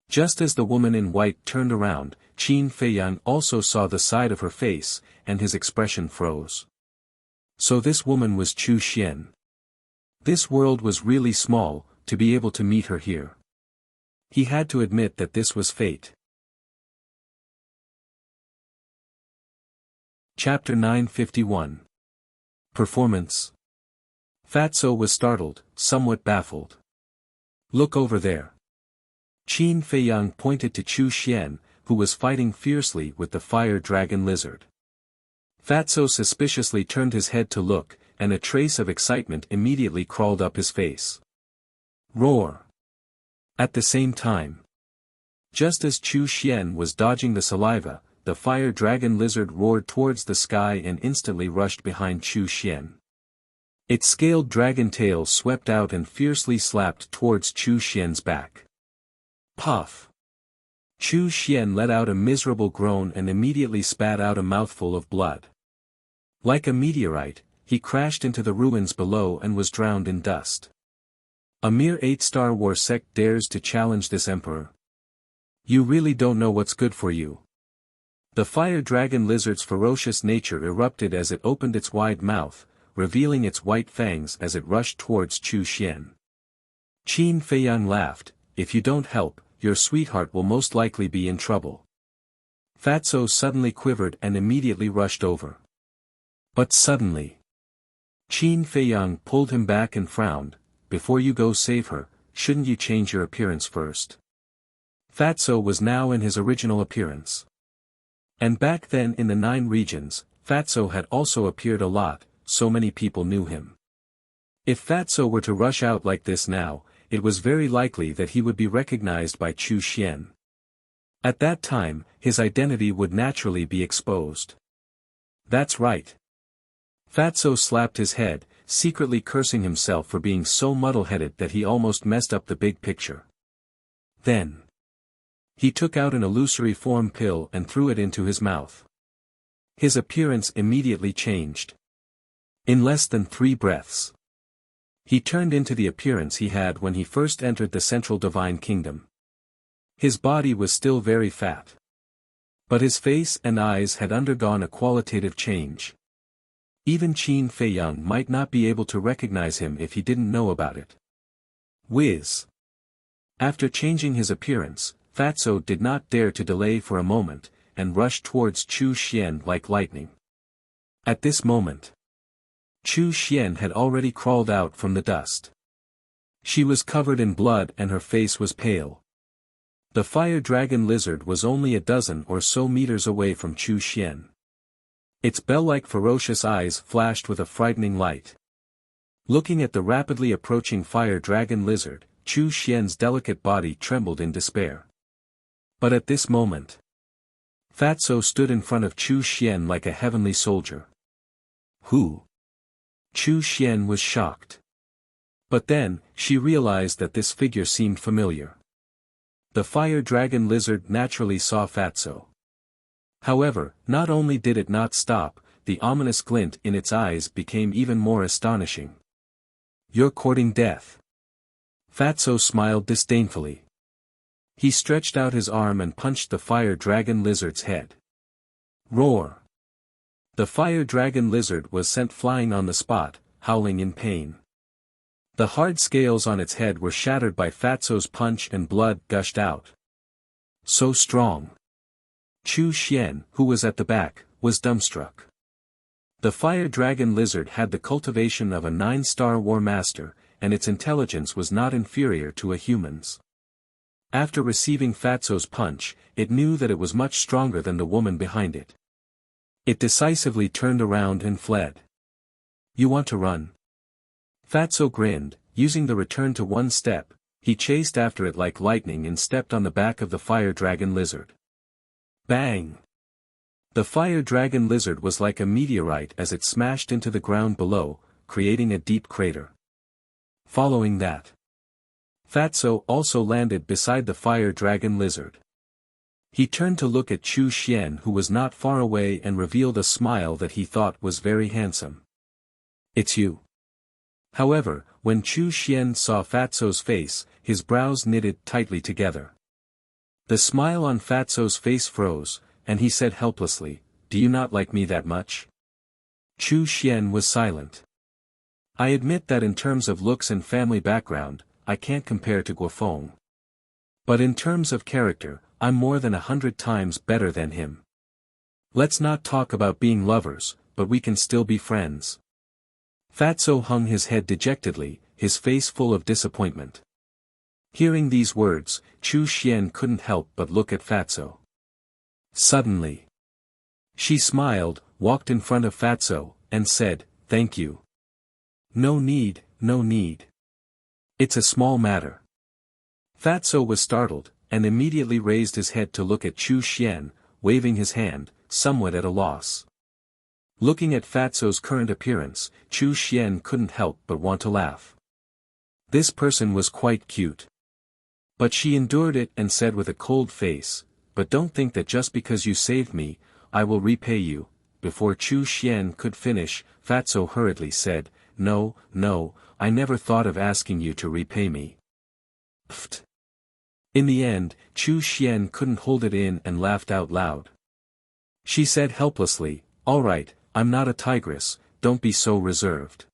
Just as the woman in white turned around, Qin Feiyang also saw the side of her face, and his expression froze. So this woman was Chu Xian. This world was really small, to be able to meet her here. He had to admit that this was fate. Chapter 951. Performance. Fatso was startled, somewhat baffled. Look over there. Qin Feiyang pointed to Chu Xian, who was fighting fiercely with the fire dragon lizard. Fatso suspiciously turned his head to look, and a trace of excitement immediately crawled up his face. Roar! At the same time, just as Chu Xian was dodging the saliva, the fire dragon lizard roared towards the sky and instantly rushed behind Chu Xian. Its scaled dragon tail swept out and fiercely slapped towards Chu Xian's back. Puff! Chu Xian let out a miserable groan and immediately spat out a mouthful of blood. Like a meteorite, he crashed into the ruins below and was drowned in dust. A mere 8-star war sect dares to challenge this emperor. You really don't know what's good for you. The fire dragon lizard's ferocious nature erupted as it opened its wide mouth, revealing its white fangs as it rushed towards Chu Xian. Qin Feiyang laughed, if you don't help, your sweetheart will most likely be in trouble. Fatso suddenly quivered and immediately rushed over. But suddenly, Qin Feiyang pulled him back and frowned, before you go save her, shouldn't you change your appearance first? Fatso was now in his original appearance. And back then in the 9 regions, Fatso had also appeared a lot, so many people knew him. If Fatso were to rush out like this now, it was very likely that he would be recognized by Chu Xian. At that time, his identity would naturally be exposed. That's right. Fatso slapped his head, secretly cursing himself for being so muddle-headed that he almost messed up the big picture. Then, he took out an illusory form pill and threw it into his mouth. His appearance immediately changed. In less than 3 breaths, he turned into the appearance he had when he first entered the Central Divine Kingdom. His body was still very fat. But his face and eyes had undergone a qualitative change. Even Qin Feiyang might not be able to recognize him if he didn't know about it. Whiz! After changing his appearance, Fatso did not dare to delay for a moment, and rushed towards Chu Xian like lightning. At this moment, Chu Xian had already crawled out from the dust. She was covered in blood and her face was pale. The fire dragon lizard was only a dozen or so meters away from Chu Xian. Its bell-like ferocious eyes flashed with a frightening light. Looking at the rapidly approaching fire dragon lizard, Chu Xian's delicate body trembled in despair. But at this moment, Fatso stood in front of Chu Xian like a heavenly soldier. Who? Chu Xian was shocked. But then, she realized that this figure seemed familiar. The fire dragon lizard naturally saw Fatso. However, not only did it not stop, the ominous glint in its eyes became even more astonishing. You're courting death. Fatso smiled disdainfully. He stretched out his arm and punched the fire dragon lizard's head. Roar! The fire dragon lizard was sent flying on the spot, howling in pain. The hard scales on its head were shattered by Fatso's punch and blood gushed out. So strong. Chu Xian, who was at the back, was dumbstruck. The fire dragon lizard had the cultivation of a 9-star war master, and its intelligence was not inferior to a human's. After receiving Fatso's punch, it knew that it was much stronger than the woman behind it. It decisively turned around and fled. "You want to run?" Fatso grinned, using the return to one step. He chased after it like lightning and stepped on the back of the fire dragon lizard. Bang! The fire dragon lizard was like a meteorite as it smashed into the ground below, creating a deep crater. Following that, Fatso also landed beside the fire dragon lizard. He turned to look at Chu Xian, who was not far away, and revealed a smile that he thought was very handsome. "It's you." However, when Chu Xian saw Fatso's face, his brows knitted tightly together. The smile on Fatso's face froze, and he said helplessly, "Do you not like me that much?" Chu Xian was silent. "I admit that in terms of looks and family background, I can't compare to Guofeng. But in terms of character, I'm more than 100 times better than him. Let's not talk about being lovers, but we can still be friends." Fatso hung his head dejectedly, his face full of disappointment. Hearing these words, Chu Xian couldn't help but look at Fatso. Suddenly, she smiled, walked in front of Fatso, and said, "Thank you." "No need, no need. It's a small matter." Fatso was startled, and immediately raised his head to look at Chu Xian, waving his hand, somewhat at a loss. Looking at Fatso's current appearance, Chu Xian couldn't help but want to laugh. This person was quite cute. But she endured it and said with a cold face, "But don't think that just because you saved me, I will repay you." Before Chu Xian could finish, Fatso hurriedly said, "No, no, I never thought of asking you to repay me." Pfft. In the end, Chu Xian couldn't hold it in and laughed out loud. She said helplessly, "All right, I'm not a tigress, don't be so reserved.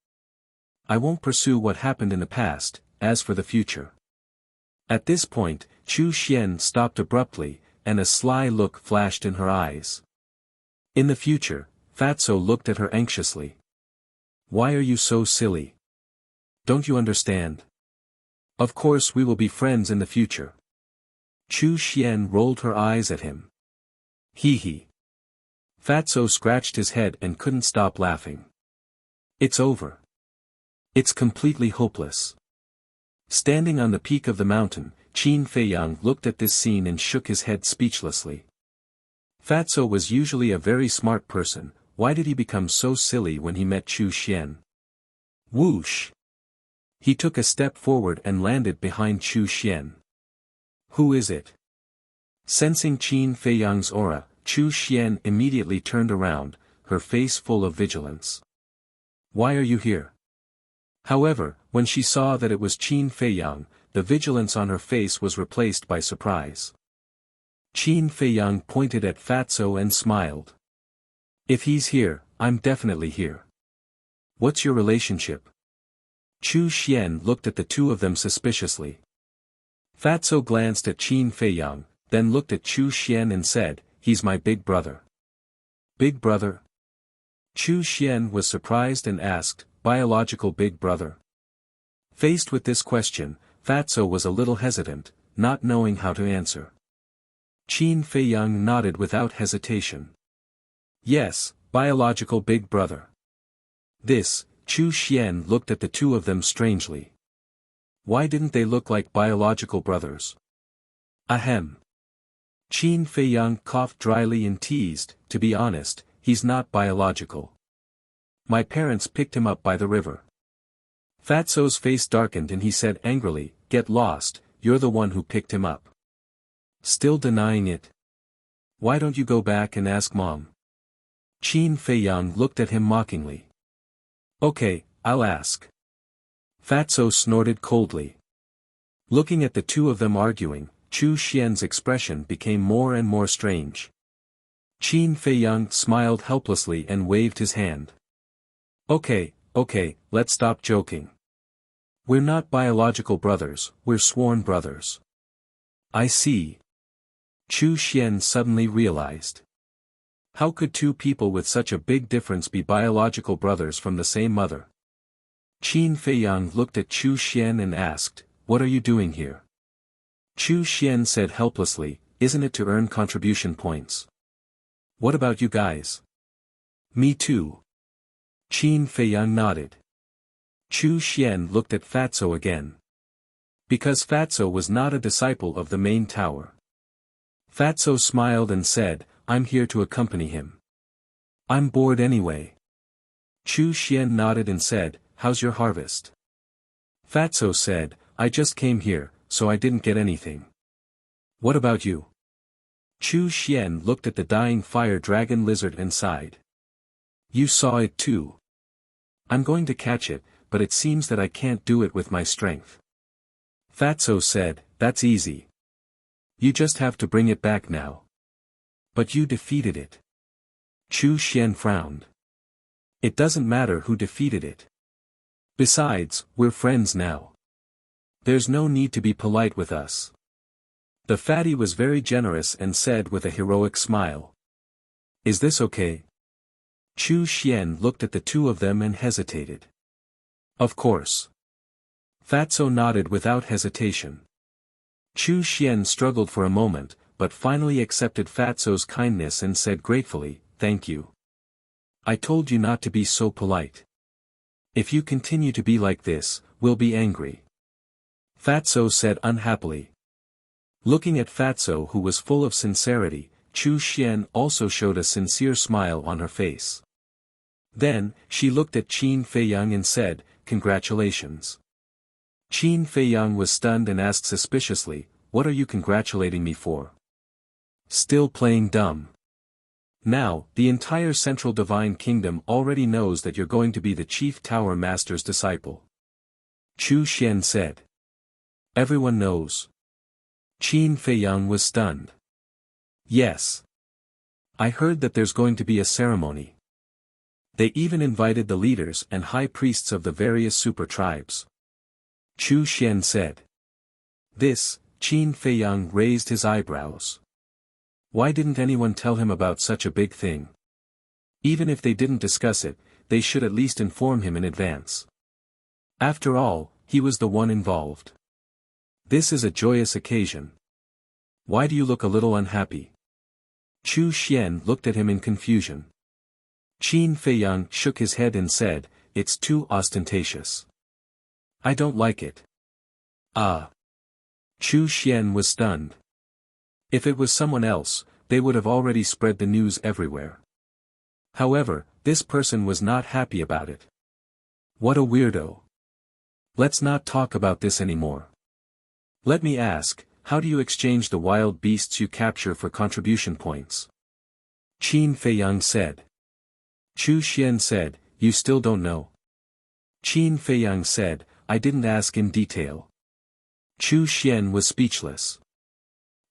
I won't pursue what happened in the past, as for the future." At this point, Chu Xian stopped abruptly, and a sly look flashed in her eyes. In the future, Fatso looked at her anxiously. "Why are you so silly? Don't you understand? Of course we will be friends in the future." Chu Xian rolled her eyes at him. "Hee hee." Fatso scratched his head and couldn't stop laughing. "It's over. It's completely hopeless." Standing on the peak of the mountain, Qin Feiyang looked at this scene and shook his head speechlessly. Fatso was usually a very smart person, why did he become so silly when he met Chu Xian? Whoosh! He took a step forward and landed behind Chu Xian. "Who is it?" Sensing Qin Feiyang's aura, Chu Xian immediately turned around, her face full of vigilance. "Why are you here?" However, when she saw that it was Qin Feiyang, the vigilance on her face was replaced by surprise. Qin Feiyang pointed at Fatso and smiled. "If he's here, I'm definitely here. What's your relationship?" Chu Xian looked at the two of them suspiciously. Fatso glanced at Qin Feiyang, then looked at Chu Xian and said, "He's my big brother." "Big brother?" Chu Xian was surprised and asked, "Biological big brother?" Faced with this question, Fatso was a little hesitant, not knowing how to answer. Qin Feiyang nodded without hesitation. "Yes, biological big brother." This, Chu Xian looked at the two of them strangely. Why didn't they look like biological brothers? Ahem. Qin Feiyang coughed dryly and teased, "To be honest, he's not biological. My parents picked him up by the river." Fatso's face darkened and he said angrily, "Get lost, you're the one who picked him up." Still denying it? "Why don't you go back and ask Mom?" Qin Feiyang looked at him mockingly. "Okay, I'll ask." Fatso snorted coldly. Looking at the two of them arguing, Chu Xian's expression became more and more strange. Qin Feiyang smiled helplessly and waved his hand. Okay, let's stop joking. We're not biological brothers, we're sworn brothers." "I see." Chu Xian suddenly realized. How could two people with such a big difference be biological brothers from the same mother? Qin Feiyang looked at Chu Xian and asked, "What are you doing here?" Chu Xian said helplessly, "Isn't it to earn contribution points?" "What about you guys?" "Me too." Qin Feiyang nodded. Chu Xian looked at Fatso again. Because Fatso was not a disciple of the main tower. Fatso smiled and said, "I'm here to accompany him. I'm bored anyway." Chu Xian nodded and said, "How's your harvest?" Fatso said, "I just came here, so I didn't get anything." "What about you?" Chu Xian looked at the dying fire dragon lizard and sighed. "You saw it too. I'm going to catch it, but it seems that I can't do it with my strength." Fatso said, "That's easy. You just have to bring it back now." "But you defeated it." Chu Xian frowned. "It doesn't matter who defeated it. Besides, we're friends now. There's no need to be polite with us." The fatty was very generous and said with a heroic smile. "Is this okay?" Chu Xian looked at the two of them and hesitated. "Of course." Fatso nodded without hesitation. Chu Xian struggled for a moment, but finally accepted Fatso's kindness and said gratefully, "Thank you. I told you not to be so polite. If you continue to be like this, we'll be angry." Fatso said unhappily. Looking at Fatso, who was full of sincerity, Chu Xian also showed a sincere smile on her face. Then, she looked at Qin Feiyang and said, "Congratulations." Qin Feiyang was stunned and asked suspiciously, "What are you congratulating me for?" "Still playing dumb. Now, the entire Central Divine Kingdom already knows that you're going to be the Chief Tower Master's disciple." Chu Xian said. "Everyone knows." Qin Feiyang was stunned. "Yes. I heard that there's going to be a ceremony. They even invited the leaders and high priests of the various super tribes." Chu Xian said. This, Qin Feiyang raised his eyebrows. Why didn't anyone tell him about such a big thing? Even if they didn't discuss it, they should at least inform him in advance. After all, he was the one involved. This is a joyous occasion. Why do you look a little unhappy? Chu Xian looked at him in confusion. Qin Feiyang shook his head and said, "It's too ostentatious. I don't like it." "Ah." Chu Xian was stunned. If it was someone else, they would have already spread the news everywhere. However, this person was not happy about it. What a weirdo. Let's not talk about this anymore. Let me ask, how do you exchange the wild beasts you capture for contribution points? Qin Feiyang said. Chu Xian said, "You still don't know?" Qin Feiyang said, "I didn't ask in detail." Chu Xian was speechless.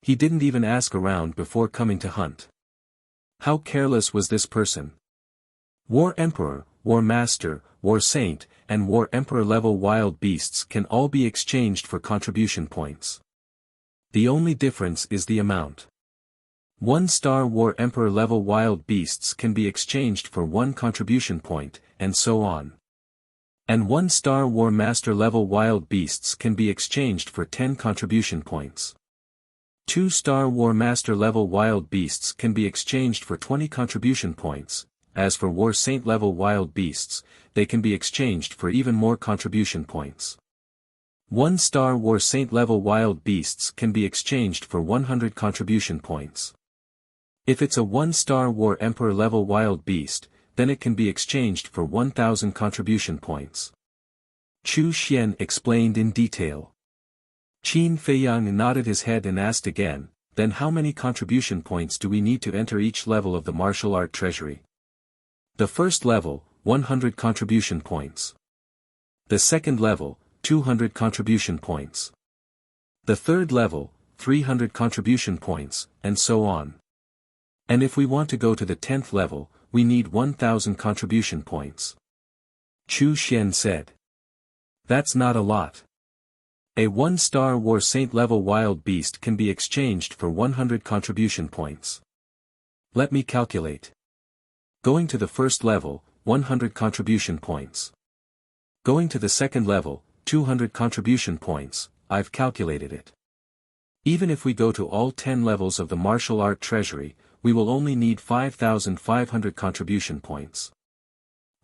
He didn't even ask around before coming to hunt. How careless was this person? War Emperor, War Master, War Saint, and War Emperor level wild beasts can all be exchanged for contribution points. The only difference is the amount. 1-star War Emperor level wild beasts can be exchanged for 1 contribution point, and so on. And 1-star War Master level wild beasts can be exchanged for 10 contribution points. 2-star War Master level wild beasts can be exchanged for 20 contribution points. As for War Saint level wild beasts, they can be exchanged for even more contribution points. 1-star War Saint level wild beasts can be exchanged for 100 contribution points. If it's a 1-star War Emperor level wild beast, then it can be exchanged for 1,000 contribution points. Chu Xian explained in detail. Qin Feiyang nodded his head and asked again, "Then how many contribution points do we need to enter each level of the martial art treasury?" The first level, 100 contribution points. The second level, 200 contribution points. The third level, 300 contribution points, and so on. And if we want to go to the 10th level, we need 1,000 contribution points. Chu Xian said. That's not a lot. A 1-star War Saint level wild beast can be exchanged for 100 contribution points. Let me calculate. Going to the first level, 100 contribution points. Going to the second level, 200 contribution points, I've calculated it. Even if we go to all 10 levels of the martial art treasury, we will only need 5,500 contribution points.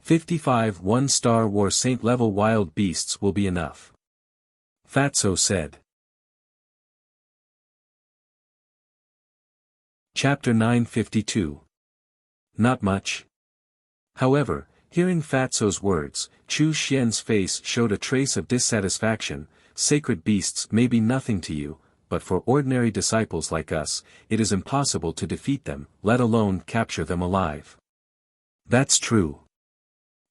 55 one-star War Saint level wild beasts will be enough. Fatso said. Chapter 952. Not much. However, hearing Fatso's words, Chu Xian's face showed a trace of dissatisfaction. Sacred beasts may be nothing to you, but for ordinary disciples like us, it is impossible to defeat them, let alone capture them alive. That's true.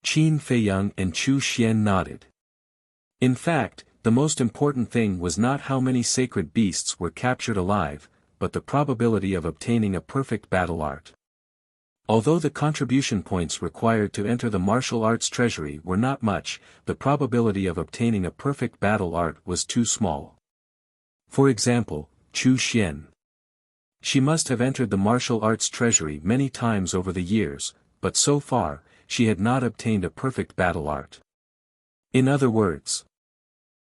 Qin Feiyang and Chu Xian nodded. In fact, the most important thing was not how many sacred beasts were captured alive, but the probability of obtaining a perfect battle art. Although the contribution points required to enter the martial arts treasury were not much, the probability of obtaining a perfect battle art was too small. For example, Chu Xian. She must have entered the martial arts treasury many times over the years, but so far, she had not obtained a perfect battle art. In other words,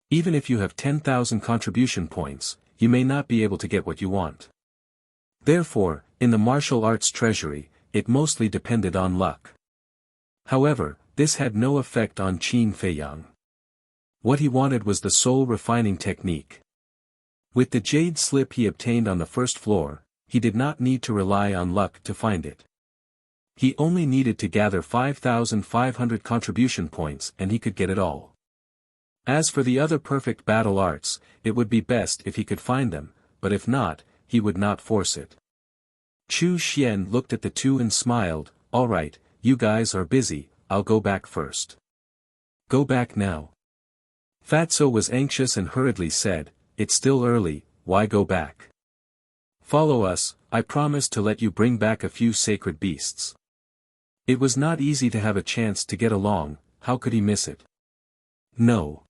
even if you have 10,000 contribution points, you may not be able to get what you want. Therefore, in the martial arts treasury, it mostly depended on luck. However, this had no effect on Qin Feiyang. What he wanted was the soul refining technique. With the jade slip he obtained on the first floor, he did not need to rely on luck to find it. He only needed to gather 5,500 contribution points and he could get it all. As for the other perfect battle arts, it would be best if he could find them, but if not, he would not force it. Chu Xian looked at the two and smiled, "All right, you guys are busy, I'll go back first." "Go back now?" Fatso was anxious and hurriedly said, "It's still early, why go back? Follow us, I promise to let you bring back a few sacred beasts." It was not easy to have a chance to get along, how could he miss it? No.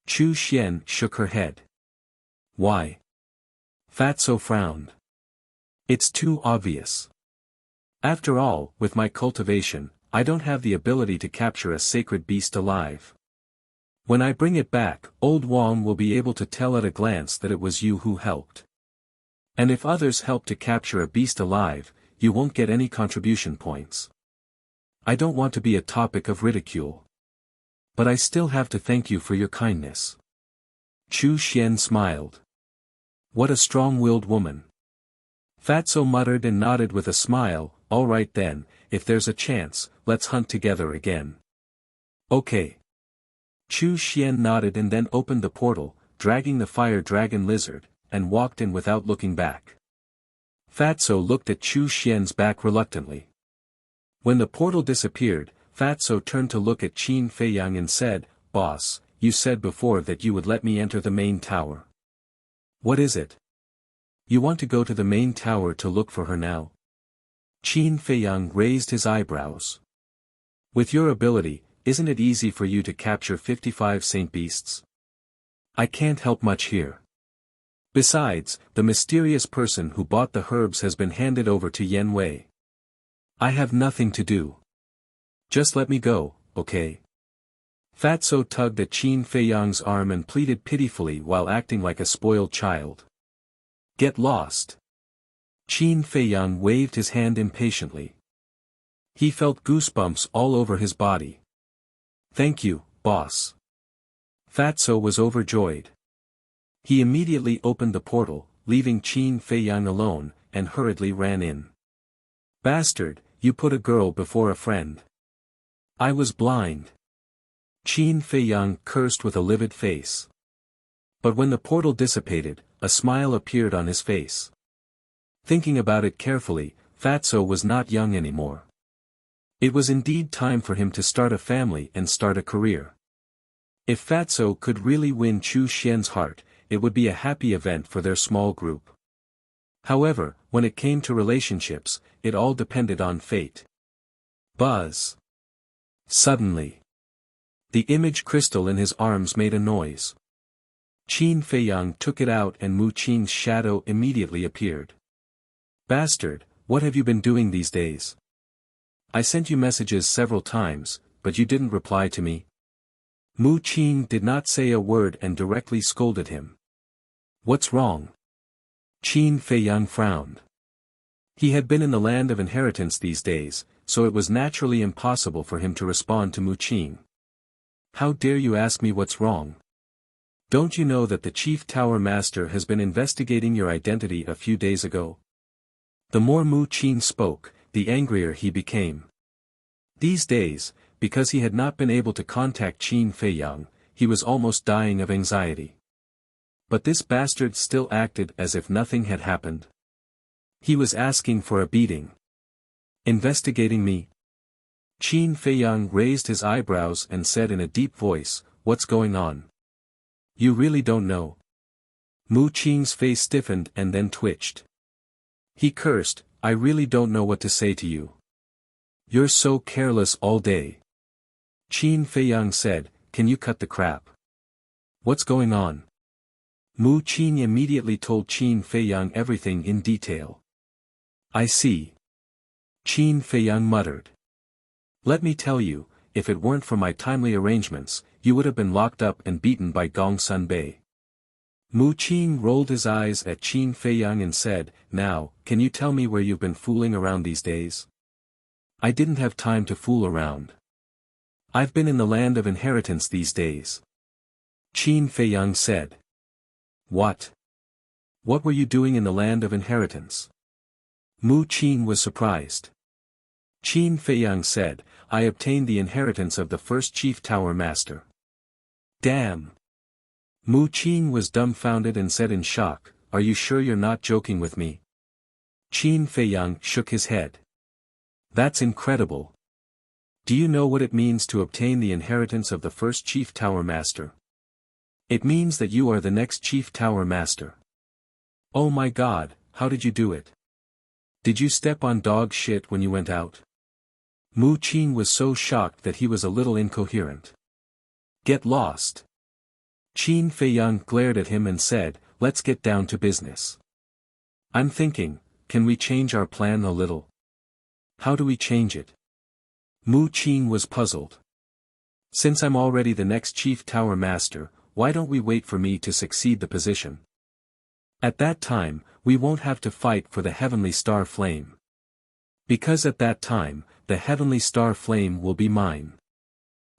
Chu Xian shook her head. Why? Fatso frowned. It's too obvious. After all, with my cultivation, I don't have the ability to capture a sacred beast alive. When I bring it back, old Wang will be able to tell at a glance that it was you who helped. And if others help to capture a beast alive, you won't get any contribution points. I don't want to be a topic of ridicule. But I still have to thank you for your kindness. Chu Xian smiled. What a strong-willed woman. Fatso muttered and nodded with a smile, all right then, if there's a chance, let's hunt together again. Okay. Chu Xian nodded and then opened the portal, dragging the fire dragon lizard, and walked in without looking back. Fatso looked at Chu Xian's back reluctantly. When the portal disappeared, Fatso turned to look at Qin Feiyang and said, "Boss, you said before that you would let me enter the main tower. What is it? You want to go to the main tower to look for her now?" Qin Feiyang raised his eyebrows. With your ability, isn't it easy for you to capture 55 saint beasts? I can't help much here. Besides, the mysterious person who bought the herbs has been handed over to Yen Wei. I have nothing to do. Just let me go, okay? Fatso tugged at Qin Feiyang's arm and pleaded pitifully while acting like a spoiled child. Get lost. Qin Feiyang waved his hand impatiently. He felt goosebumps all over his body. Thank you, boss. Fatso was overjoyed. He immediately opened the portal, leaving Qin Feiyang alone, and hurriedly ran in. Bastard, you put a girl before a friend. I was blind. Qin Feiyang cursed with a livid face. But when the portal dissipated, a smile appeared on his face. Thinking about it carefully, Fatso was not young anymore. It was indeed time for him to start a family and start a career. If Fatso could really win Chu Xian's heart, it would be a happy event for their small group. However, when it came to relationships, it all depended on fate. Buzz. Suddenly, the image crystal in his arms made a noise. Qin Feiyang took it out and Mu Qing's shadow immediately appeared. Bastard, what have you been doing these days? I sent you messages several times, but you didn't reply to me. Mu Qin did not say a word and directly scolded him. What's wrong? Qin Feiyang frowned. He had been in the land of inheritance these days, so it was naturally impossible for him to respond to Mu Qin. How dare you ask me what's wrong? Don't you know that the Chief Tower Master has been investigating your identity a few days ago? The more Mu Qin spoke, the angrier he became. These days, because he had not been able to contact Qin Feiyang, he was almost dying of anxiety. But this bastard still acted as if nothing had happened. He was asking for a beating. Investigating me? Qin Feiyang raised his eyebrows and said in a deep voice, "What's going on? You really don't know?" Mu Qin's face stiffened and then twitched. He cursed, "I really don't know what to say to you. You're so careless all day." Qin Feiyang said, "Can you cut the crap? What's going on?" Mu Qin immediately told Qin Feiyang everything in detail. "I see." Qin Feiyang muttered. "Let me tell you, if it weren't for my timely arrangements, you would have been locked up and beaten by Gong Sun Bei." Mu Qin rolled his eyes at Qin Feiyang and said, "Now, can you tell me where you've been fooling around these days?" "I didn't have time to fool around. I've been in the land of inheritance these days." Qin Feiyang said. "What? What were you doing in the land of inheritance?" Mu Qin was surprised. Qin Feiyang said, "I obtained the inheritance of the first Chief Tower Master." "Damn!" Mu Qin was dumbfounded and said in shock, "Are you sure you're not joking with me?" Qin Feiyang shook his head. "That's incredible. Do you know what it means to obtain the inheritance of the first Chief Tower Master? It means that you are the next Chief Tower Master. Oh my God, how did you do it? Did you step on dog shit when you went out?" Mu Qin was so shocked that he was a little incoherent. "Get lost." Qin Feiyang glared at him and said, "Let's get down to business. I'm thinking, can we change our plan a little?" "How do we change it?" Mu Qin was puzzled. "Since I'm already the next Chief Tower Master, why don't we wait for me to succeed the position? At that time, we won't have to fight for the Heavenly Star Flame. Because at that time, the Heavenly Star Flame will be mine."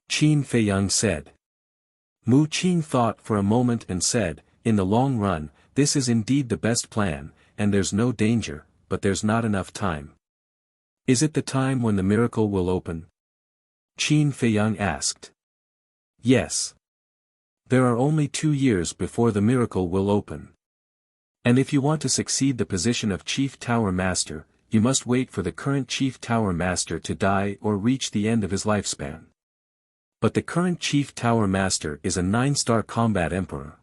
Qin Feiyang said. Mu Qin thought for a moment and said, "In the long run, this is indeed the best plan, and there's no danger, but there's not enough time." "Is it the time when the miracle will open?" Qin Feiyang asked. "Yes. There are only 2 years before the miracle will open. And if you want to succeed the position of Chief Tower Master, you must wait for the current Chief Tower Master to die or reach the end of his lifespan. But the current Chief Tower Master is a 9-star combat emperor.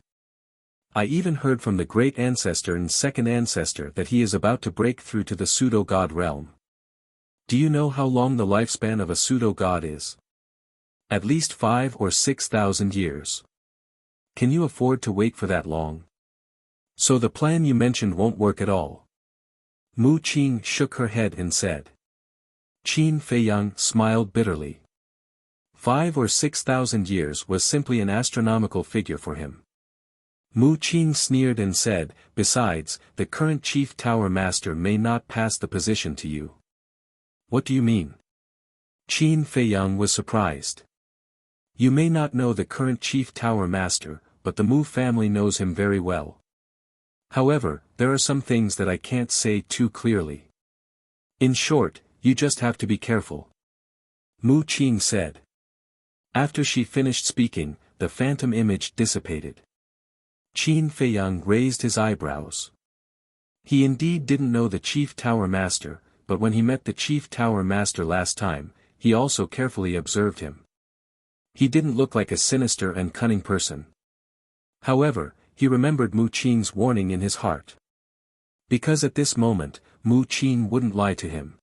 I even heard from the great ancestor and second ancestor that he is about to break through to the pseudo-god realm. Do you know how long the lifespan of a pseudo-god is? At least 5 or 6,000 years. Can you afford to wait for that long? So the plan you mentioned won't work at all." Mu Qin shook her head and said. Qin Feiyang smiled bitterly. 5 or 6,000 years was simply an astronomical figure for him. Mu Qin sneered and said, "Besides, the current Chief Tower Master may not pass the position to you." "What do you mean?" Qin Feiyang was surprised. "You may not know the current Chief Tower Master, but the Mu family knows him very well. However, there are some things that I can't say too clearly. In short, you just have to be careful." Mu Qin said. After she finished speaking, the phantom image dissipated. Qin Feiyang raised his eyebrows. He indeed didn't know the Chief Tower Master, but when he met the Chief Tower Master last time, he also carefully observed him. He didn't look like a sinister and cunning person. However, he remembered Mu Qin's warning in his heart. Because at this moment, Mu Qin wouldn't lie to him.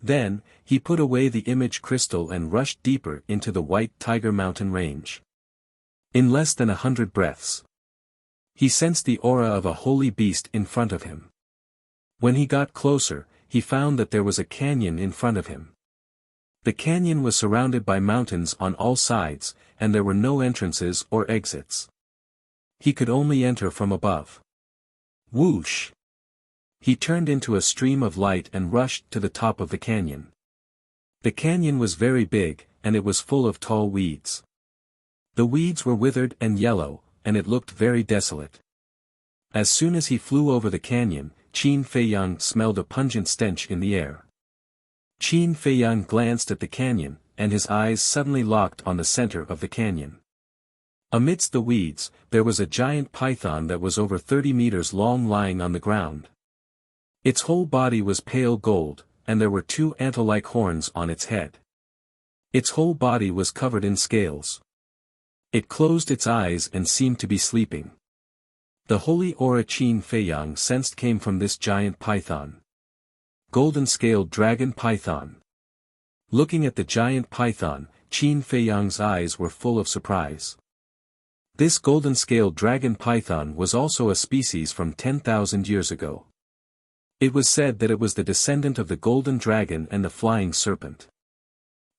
Then, he put away the image crystal and rushed deeper into the White Tiger Mountain range. In less than 100 breaths, he sensed the aura of a holy beast in front of him. When he got closer, he found that there was a canyon in front of him. The canyon was surrounded by mountains on all sides, and there were no entrances or exits. He could only enter from above. Whoosh! He turned into a stream of light and rushed to the top of the canyon. The canyon was very big, and it was full of tall weeds. The weeds were withered and yellow, and it looked very desolate. As soon as he flew over the canyon, Qin Feiyang smelled a pungent stench in the air. Qin Feiyang glanced at the canyon, and his eyes suddenly locked on the center of the canyon. Amidst the weeds, there was a giant python that was over 30 meters long lying on the ground. Its whole body was pale gold, and there were two ant-like horns on its head. Its whole body was covered in scales. It closed its eyes and seemed to be sleeping. The holy aura Qin Feiyang sensed came from this giant python. Golden-scaled dragon python. Looking at the giant python, Qin Feiyang's eyes were full of surprise. This golden-scaled dragon python was also a species from 10,000 years ago. It was said that it was the descendant of the golden dragon and the flying serpent.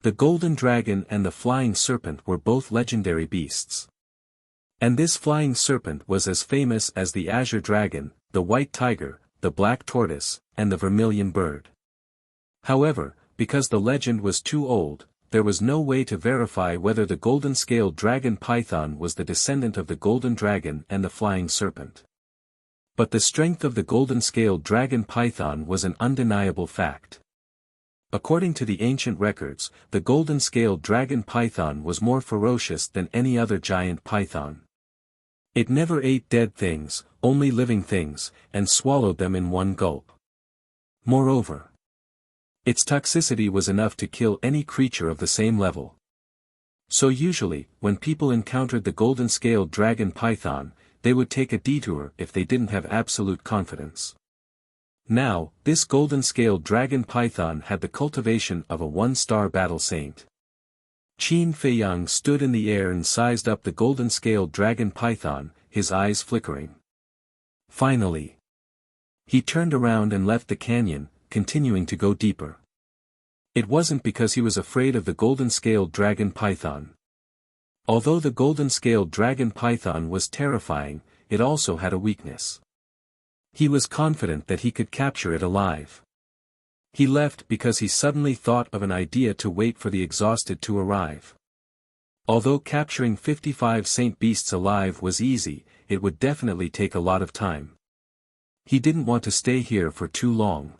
The golden dragon and the flying serpent were both legendary beasts. And this flying serpent was as famous as the azure dragon, the white tiger, the black tortoise, and the vermilion bird. However, because the legend was too old, there was no way to verify whether the golden-scaled dragon python was the descendant of the golden dragon and the flying serpent. But the strength of the golden-scaled dragon python was an undeniable fact. According to the ancient records, the golden-scaled dragon python was more ferocious than any other giant python. It never ate dead things, only living things, and swallowed them in one gulp. Moreover, its toxicity was enough to kill any creature of the same level. So usually, when people encountered the golden-scaled dragon python, they would take a detour if they didn't have absolute confidence. Now, this golden-scaled dragon python had the cultivation of a one-star battle saint. Qin Feiyang stood in the air and sized up the golden-scaled dragon python, his eyes flickering. Finally, he turned around and left the canyon, continuing to go deeper. It wasn't because he was afraid of the golden-scaled dragon python. Although the golden-scaled dragon python was terrifying, it also had a weakness. He was confident that he could capture it alive. He left because he suddenly thought of an idea to wait for the exhausted to arrive. Although capturing 55 saint beasts alive was easy, it would definitely take a lot of time. He didn't want to stay here for too long.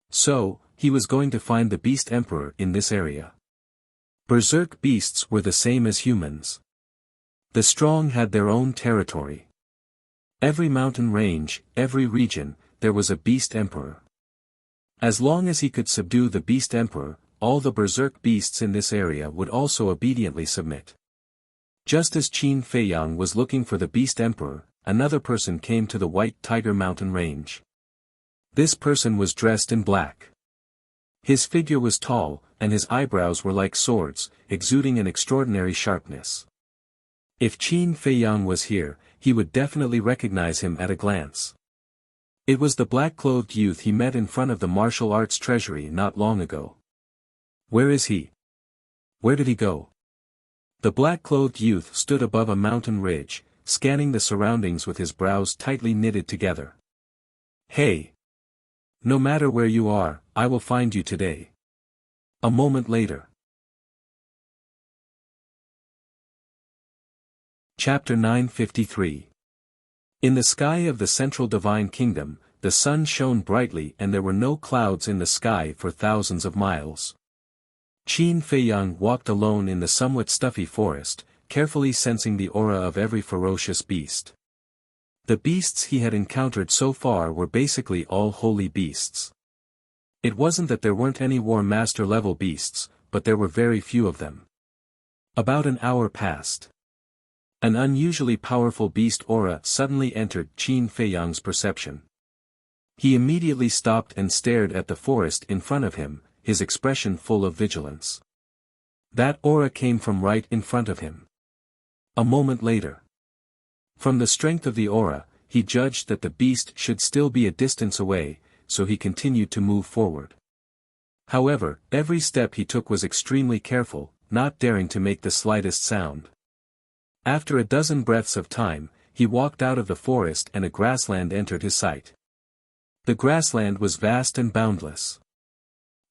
So, he was going to find the Beast Emperor in this area. Berserk beasts were the same as humans. The strong had their own territory. Every mountain range, every region, there was a Beast Emperor. As long as he could subdue the Beast Emperor, all the berserk beasts in this area would also obediently submit. Just as Qin Feiyang was looking for the Beast Emperor, another person came to the White Tiger Mountain range. This person was dressed in black. His figure was tall, and his eyebrows were like swords, exuding an extraordinary sharpness. If Qin Feiyang was here, he would definitely recognize him at a glance. It was the black-clothed youth he met in front of the martial arts treasury not long ago. Where is he? Where did he go? The black-clothed youth stood above a mountain ridge, scanning the surroundings with his brows tightly knitted together. Hey! No matter where you are, I will find you today. A moment later. Chapter 953. In the sky of the central divine kingdom, the sun shone brightly and there were no clouds in the sky for thousands of miles. Qin Feiyang walked alone in the somewhat stuffy forest, carefully sensing the aura of every ferocious beast. The beasts he had encountered so far were basically all holy beasts. It wasn't that there weren't any War Master level beasts, but there were very few of them. About an hour passed. An unusually powerful beast aura suddenly entered Qin Feiyang's perception. He immediately stopped and stared at the forest in front of him, his expression full of vigilance. That aura came from right in front of him. A moment later. From the strength of the aura, he judged that the beast should still be a distance away, so he continued to move forward. However, every step he took was extremely careful, not daring to make the slightest sound. After a dozen breaths of time, he walked out of the forest and a grassland entered his sight. The grassland was vast and boundless.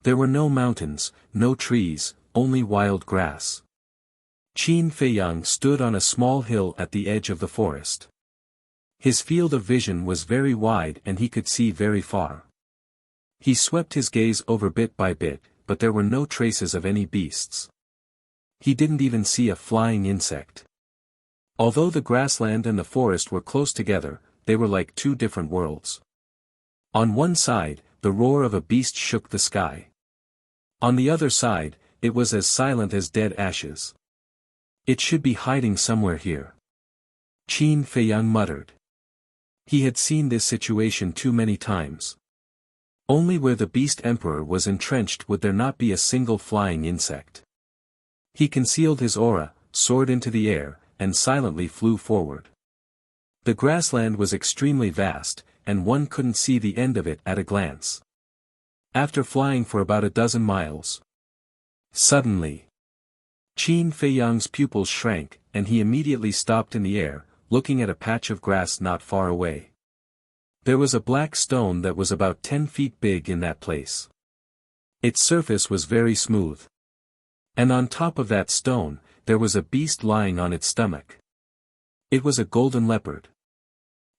There were no mountains, no trees, only wild grass. Qin Feiyang stood on a small hill at the edge of the forest. His field of vision was very wide and he could see very far. He swept his gaze over bit by bit, but there were no traces of any beasts. He didn't even see a flying insect. Although the grassland and the forest were close together, they were like two different worlds. On one side, the roar of a beast shook the sky. On the other side, it was as silent as dead ashes. It should be hiding somewhere here. Qin Feiyang muttered. He had seen this situation too many times. Only where the beast emperor was entrenched would there not be a single flying insect. He concealed his aura, soared into the air, and silently flew forward. The grassland was extremely vast, and one couldn't see the end of it at a glance. After flying for about a dozen miles, suddenly, Qin Feiyang's pupils shrank, and he immediately stopped in the air, looking at a patch of grass not far away. There was a black stone that was about 10 feet big in that place. Its surface was very smooth. And on top of that stone, there was a beast lying on its stomach. It was a golden leopard.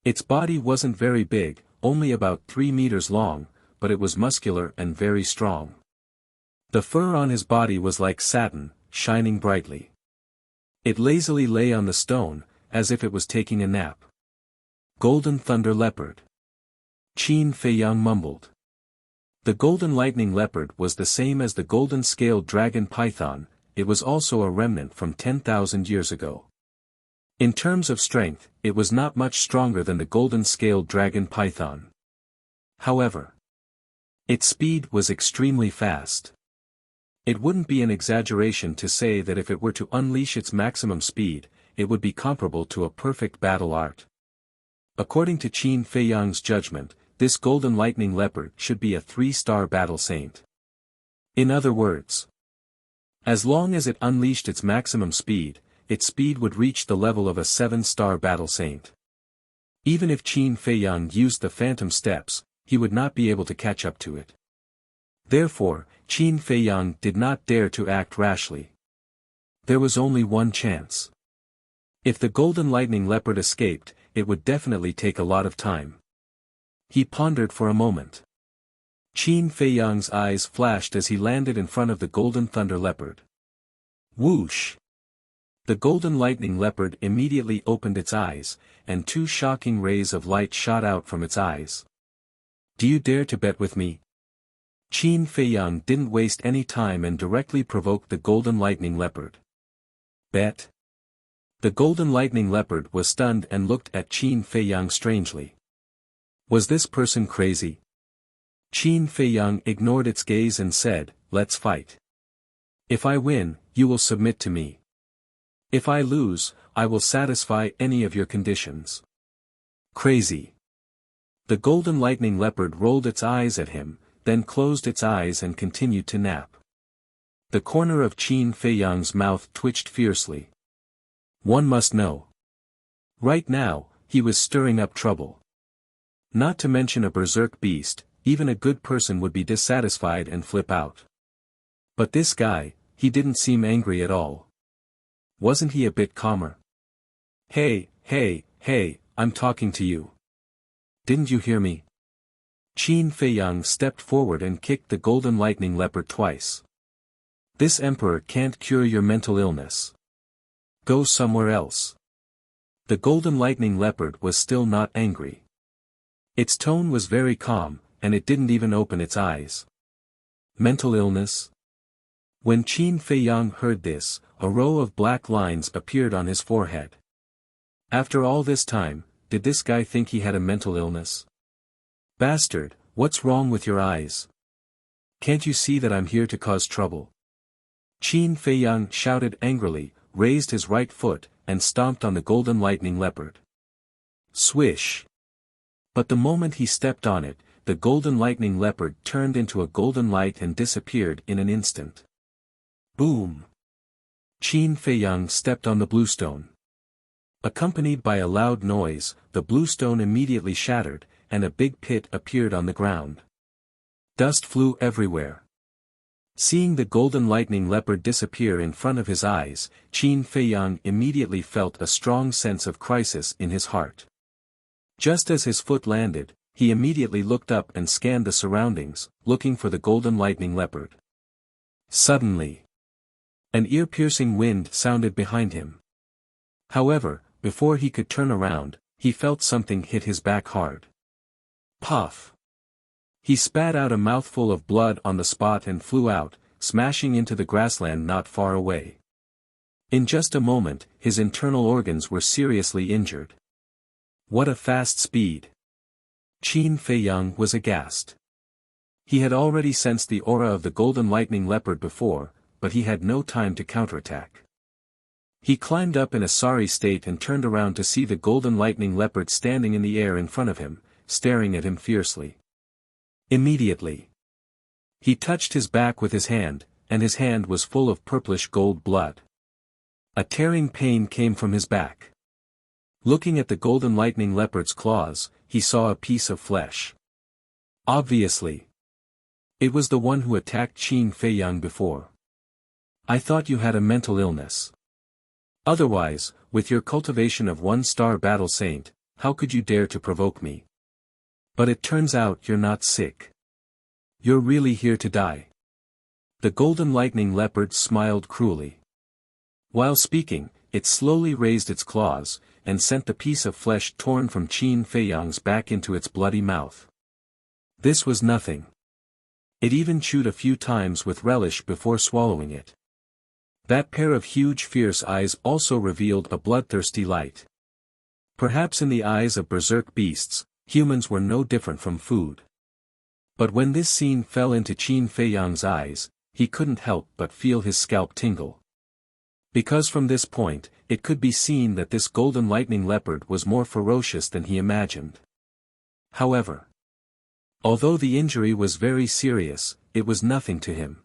Its body wasn't very big, only about 3 meters long, but it was muscular and very strong. The fur on his body was like satin, shining brightly. It lazily lay on the stone, as if it was taking a nap. Golden Thunder Leopard. Qin Feiyang mumbled. The golden lightning leopard was the same as the golden scaled dragon python. It was also a remnant from 10,000 years ago. In terms of strength, it was not much stronger than the golden scaled dragon python. However, its speed was extremely fast. It wouldn't be an exaggeration to say that if it were to unleash its maximum speed, it would be comparable to a perfect battle art. According to Qin Feiyang's judgment, this golden lightning leopard should be a 3-star battle saint. In other words, as long as it unleashed its maximum speed, its speed would reach the level of a 7-star battle saint. Even if Qin Feiyang used the phantom steps, he would not be able to catch up to it. Therefore, Qin Feiyang did not dare to act rashly. There was only one chance. If the golden lightning leopard escaped, it would definitely take a lot of time. He pondered for a moment. Qin Feiyang's eyes flashed as he landed in front of the golden thunder leopard. Whoosh! The golden lightning leopard immediately opened its eyes, and 2 shocking rays of light shot out from its eyes. Do you dare to bet with me? Qin Feiyang didn't waste any time and directly provoked the golden lightning leopard. Bet? The golden lightning leopard was stunned and looked at Qin Feiyang strangely. Was this person crazy? Qin Feiyang ignored its gaze and said, "Let's fight. If I win, you will submit to me. If I lose, I will satisfy any of your conditions." Crazy. The golden lightning leopard rolled its eyes at him, then closed its eyes and continued to nap. The corner of Qin Feiyang's mouth twitched fiercely. One must know. Right now, he was stirring up trouble. Not to mention a berserk beast, even a good person would be dissatisfied and flip out. But this guy, he didn't seem angry at all. Wasn't he a bit calmer? Hey, I'm talking to you. Didn't you hear me? Qin Feiyang stepped forward and kicked the golden lightning leopard twice. This emperor can't cure your mental illness. Go somewhere else. The golden lightning leopard was still not angry. Its tone was very calm, and it didn't even open its eyes. Mental illness? When Qin Feiyang heard this, a row of black lines appeared on his forehead. After all this time, did this guy think he had a mental illness? Bastard, what's wrong with your eyes? Can't you see that I'm here to cause trouble? Qin Feiyang shouted angrily, raised his right foot, and stomped on the golden lightning leopard. Swish! But the moment he stepped on it, the golden lightning leopard turned into a golden light and disappeared in an instant. Boom! Qin Feiyang stepped on the bluestone. Accompanied by a loud noise, the bluestone immediately shattered, and a big pit appeared on the ground. Dust flew everywhere. Seeing the golden lightning leopard disappear in front of his eyes, Qin Feiyang immediately felt a strong sense of crisis in his heart. Just as his foot landed, he immediately looked up and scanned the surroundings, looking for the golden lightning leopard. Suddenly, an ear-piercing wind sounded behind him. However, before he could turn around, he felt something hit his back hard. Puff! He spat out a mouthful of blood on the spot and flew out, smashing into the grassland not far away. In just a moment, his internal organs were seriously injured. What a fast speed! Qin Feiyang was aghast. He had already sensed the aura of the golden lightning leopard before, but he had no time to counterattack. He climbed up in a sorry state and turned around to see the golden lightning leopard standing in the air in front of him, staring at him fiercely. Immediately, he touched his back with his hand, and his hand was full of purplish gold blood. A tearing pain came from his back. Looking at the golden lightning leopard's claws, he saw a piece of flesh. Obviously, it was the one who attacked Qin Feiyang before. I thought you had a mental illness. Otherwise, with your cultivation of one-star battle saint, how could you dare to provoke me? But it turns out you're not sick. You're really here to die. The golden lightning leopard smiled cruelly. While speaking, it slowly raised its claws, and sent the piece of flesh torn from Qin Feiyang's back into its bloody mouth. This was nothing. It even chewed a few times with relish before swallowing it. That pair of huge fierce eyes also revealed a bloodthirsty light. Perhaps in the eyes of berserk beasts, humans were no different from food. But when this scene fell into Qin Feiyang's eyes, he couldn't help but feel his scalp tingle. Because from this point, it could be seen that this golden lightning leopard was more ferocious than he imagined. However, although the injury was very serious, it was nothing to him.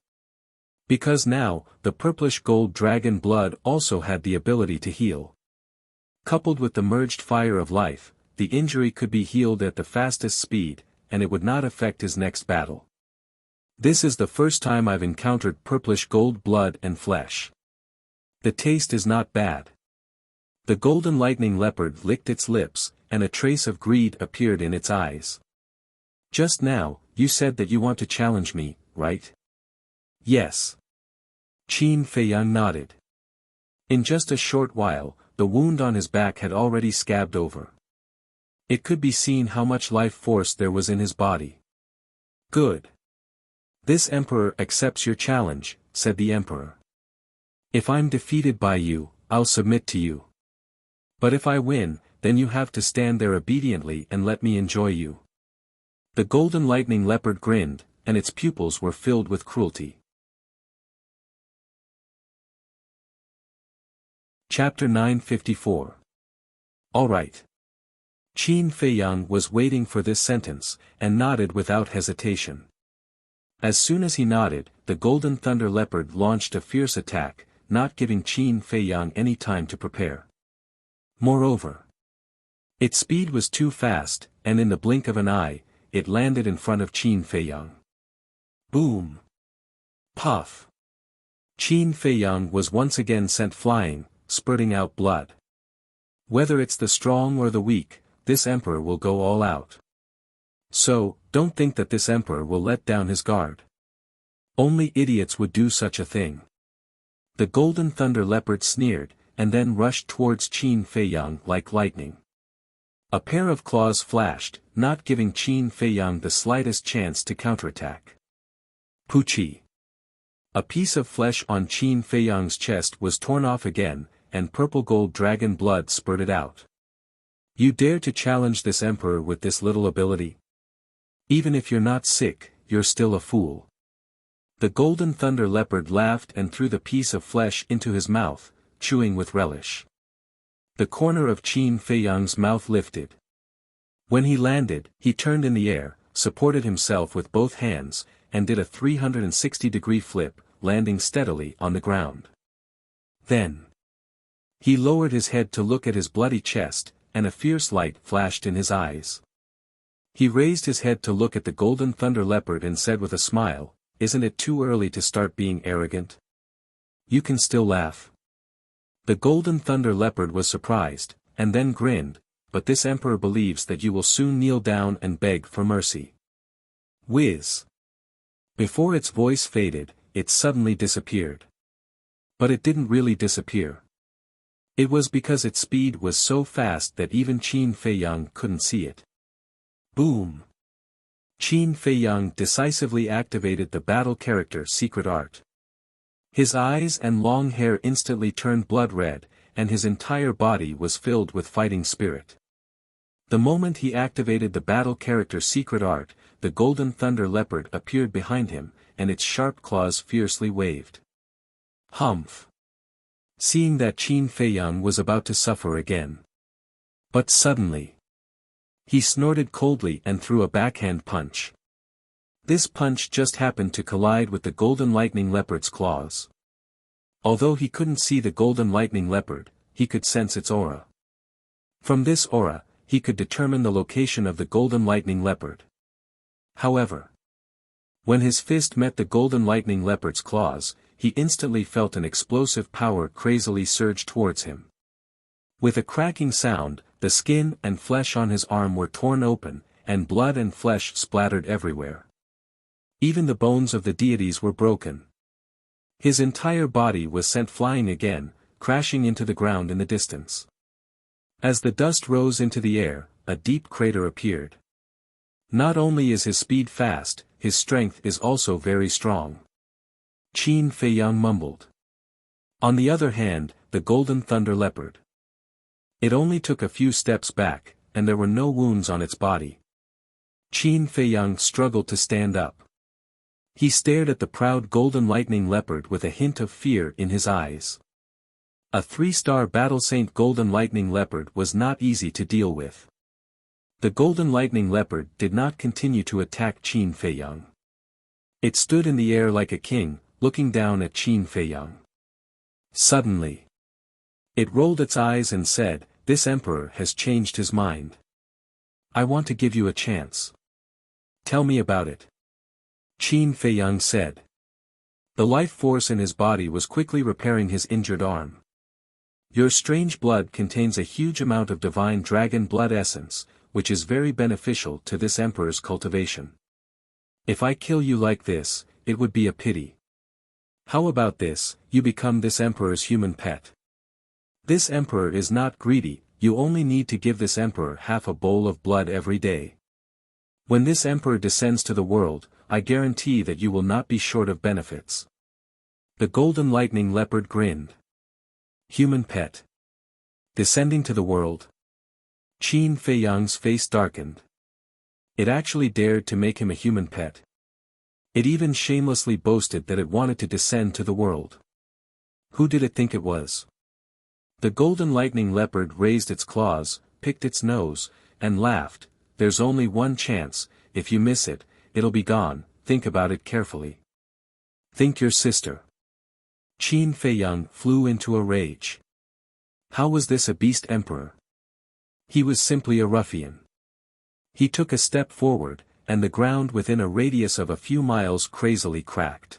Because now, the purplish gold dragon blood also had the ability to heal. Coupled with the merged fire of life, the injury could be healed at the fastest speed, and it would not affect his next battle. This is the first time I've encountered purplish gold blood and flesh. The taste is not bad. The golden lightning leopard licked its lips, and a trace of greed appeared in its eyes. Just now, you said that you want to challenge me, right? Yes. Qin Feiyang nodded. In just a short while, the wound on his back had already scabbed over. It could be seen how much life force there was in his body. Good. This emperor accepts your challenge, said the emperor. If I'm defeated by you, I'll submit to you. But if I win, then you have to stand there obediently and let me enjoy you. The golden lightning leopard grinned, and its pupils were filled with cruelty. Chapter 954. All right. Qin Feiyang was waiting for this sentence, and nodded without hesitation. As soon as he nodded, the golden thunder leopard launched a fierce attack, not giving Qin Feiyang any time to prepare. Moreover, its speed was too fast, and in the blink of an eye, it landed in front of Qin Feiyang. Boom! Puff! Qin Feiyang was once again sent flying, spurting out blood. Whether it's the strong or the weak, this emperor will go all out. So, don't think that this emperor will let down his guard. Only idiots would do such a thing. The golden thunder leopard sneered, and then rushed towards Qin Feiyang like lightning. A pair of claws flashed, not giving Qin Feiyang the slightest chance to counterattack. Poochie! A piece of flesh on Qin Feiyang's chest was torn off again, and purple gold dragon blood spurted out. You dare to challenge this emperor with this little ability? Even if you're not sick, you're still a fool. The golden thunder leopard laughed and threw the piece of flesh into his mouth, chewing with relish. The corner of Qin Feiyang's mouth lifted. When he landed, he turned in the air, supported himself with both hands, and did a 360-degree flip, landing steadily on the ground. Then he lowered his head to look at his bloody chest, and a fierce light flashed in his eyes. He raised his head to look at the golden thunder leopard and said with a smile, "Isn't it too early to start being arrogant? You can still laugh." The golden thunder leopard was surprised, and then grinned, "But this emperor believes that you will soon kneel down and beg for mercy." Whiz! Before its voice faded, it suddenly disappeared. But it didn't really disappear. It was because its speed was so fast that even Qin Feiyang couldn't see it. Boom! Qin Feiyang decisively activated the battle character secret art. His eyes and long hair instantly turned blood red, and his entire body was filled with fighting spirit. The moment he activated the battle character secret art, the golden thunder leopard appeared behind him, and its sharp claws fiercely waved. Humph! Seeing that Qin Feiyang was about to suffer again. But suddenly, he snorted coldly and threw a backhand punch. This punch just happened to collide with the golden lightning leopard's claws. Although he couldn't see the golden lightning leopard, he could sense its aura. From this aura, he could determine the location of the golden lightning leopard. However, when his fist met the golden lightning leopard's claws, he instantly felt an explosive power crazily surge towards him. With a cracking sound, the skin and flesh on his arm were torn open, and blood and flesh splattered everywhere. Even the bones of the deities were broken. His entire body was sent flying again, crashing into the ground in the distance. As the dust rose into the air, a deep crater appeared. Not only is his speed fast, his strength is also very strong. Qin Feiyang mumbled. On the other hand, the golden thunder leopard. It only took a few steps back, and there were no wounds on its body. Qin Feiyang struggled to stand up. He stared at the proud golden lightning leopard with a hint of fear in his eyes. A 3-star battle saint golden lightning leopard was not easy to deal with. The golden lightning leopard did not continue to attack Qin Feiyang. It stood in the air like a king, looking down at Qin Feiyang. Suddenly, it rolled its eyes and said, "This emperor has changed his mind. I want to give you a chance. Tell me about it." Qin Feiyang said. The life force in his body was quickly repairing his injured arm. "Your strange blood contains a huge amount of divine dragon blood essence, which is very beneficial to this emperor's cultivation. If I kill you like this, it would be a pity. How about this, you become this emperor's human pet? This emperor is not greedy, you only need to give this emperor half a bowl of blood every day. When this emperor descends to the world, I guarantee that you will not be short of benefits." The golden lightning leopard grinned. Human pet. Descending to the world. Qin Feiyang's face darkened. It actually dared to make him a human pet. It even shamelessly boasted that it wanted to descend to the world. Who did it think it was? The golden lightning leopard raised its claws, picked its nose, and laughed. "There's only one chance, if you miss it, it'll be gone, think about it carefully." "Think your sister." Qin Feiyang flew into a rage. How was this a beast emperor? He was simply a ruffian. He took a step forward, and the ground within a radius of a few miles crazily cracked.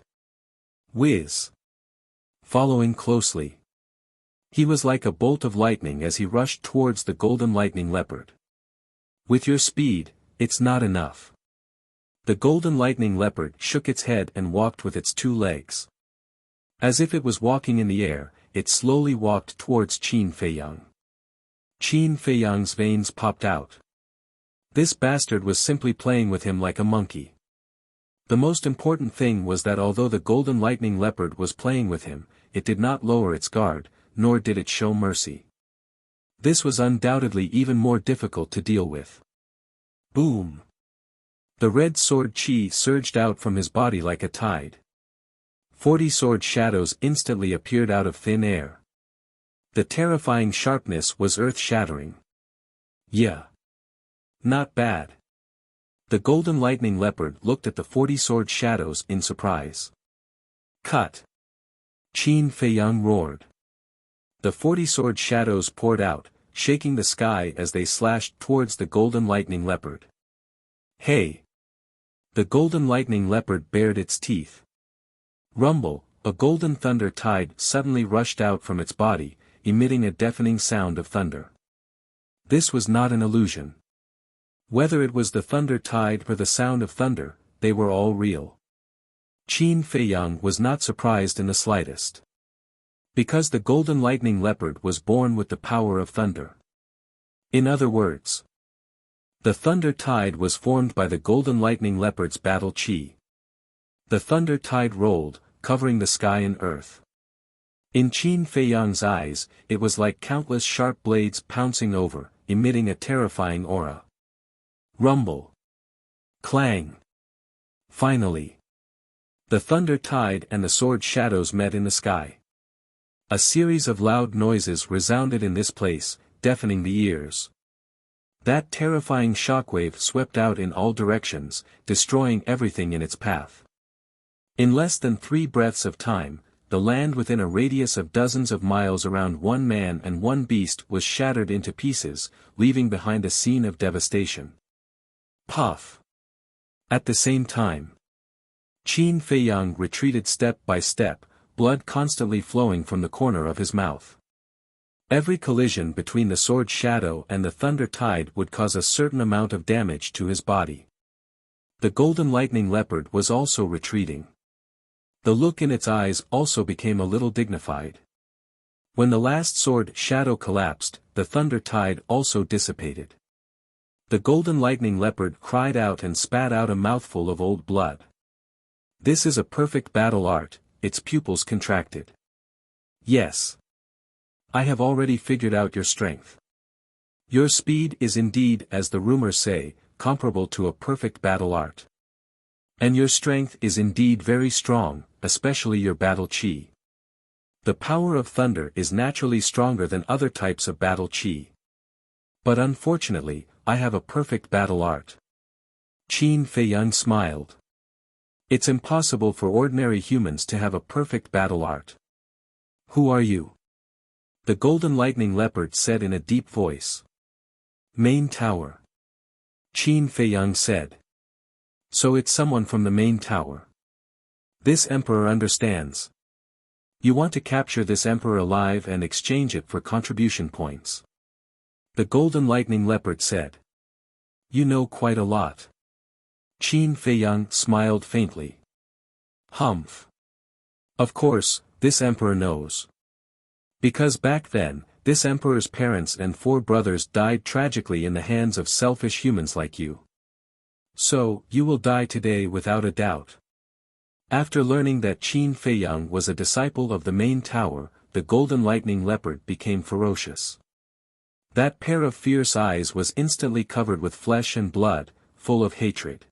Whiz! Following closely. He was like a bolt of lightning as he rushed towards the golden lightning leopard. "With your speed, it's not enough." The golden lightning leopard shook its head and walked with its 2 legs. As if it was walking in the air, it slowly walked towards Qin Feiyang. Qin Feiyang's veins popped out. This bastard was simply playing with him like a monkey. The most important thing was that although the golden lightning leopard was playing with him, it did not lower its guard, nor did it show mercy. This was undoubtedly even more difficult to deal with. Boom! The red sword chi surged out from his body like a tide. 40 sword shadows instantly appeared out of thin air. The terrifying sharpness was earth-shattering. Yeah. Not bad. The golden lightning leopard looked at the 40 sword shadows in surprise. Cut! Qin Feiyang roared. The 40 sword shadows poured out, shaking the sky as they slashed towards the golden lightning leopard. Hey! The golden lightning leopard bared its teeth. Rumble, a golden thunder tide suddenly rushed out from its body, emitting a deafening sound of thunder. This was not an illusion. Whether it was the thunder tide or the sound of thunder, they were all real. Qin Feiyang was not surprised in the slightest. Because the golden lightning leopard was born with the power of thunder. In other words, the thunder tide was formed by the golden lightning leopard's battle chi. The thunder tide rolled, covering the sky and earth. In Qin Feiyang's eyes, it was like countless sharp blades pouncing over, emitting a terrifying aura. Rumble. Clang. Finally. The thunder tide and the sword shadows met in the sky. A series of loud noises resounded in this place, deafening the ears. That terrifying shockwave swept out in all directions, destroying everything in its path. In less than 3 breaths of time, the land within a radius of dozens of miles around one man and one beast was shattered into pieces, leaving behind a scene of devastation. Puff! At the same time, Qin Feiyang retreated step by step, blood constantly flowing from the corner of his mouth. Every collision between the sword shadow and the thunder tide would cause a certain amount of damage to his body. The golden lightning leopard was also retreating. The look in its eyes also became a little dignified. When the last sword shadow collapsed, the thunder tide also dissipated. The golden lightning leopard cried out and spat out a mouthful of old blood. This is a perfect battle art, its pupils contracted. Yes. I have already figured out your strength. Your speed is indeed, as the rumors say, comparable to a perfect battle art. And your strength is indeed very strong, especially your battle chi. The power of thunder is naturally stronger than other types of battle chi. But unfortunately, I have a perfect battle art. Qin Feiyang smiled. It's impossible for ordinary humans to have a perfect battle art. Who are you? The golden lightning leopard said in a deep voice. Main tower. Qin Feiyang said. So it's someone from the main tower. This emperor understands. You want to capture this emperor alive and exchange it for contribution points. The golden lightning leopard said. You know quite a lot. Qin Feiyang smiled faintly. Humph. Of course, this emperor knows. Because back then, this emperor's parents and 4 brothers died tragically in the hands of selfish humans like you. So, you will die today without a doubt. After learning that Qin Feiyang was a disciple of the main tower, the golden lightning leopard became ferocious. That pair of fierce eyes was instantly covered with flesh and blood, full of hatred.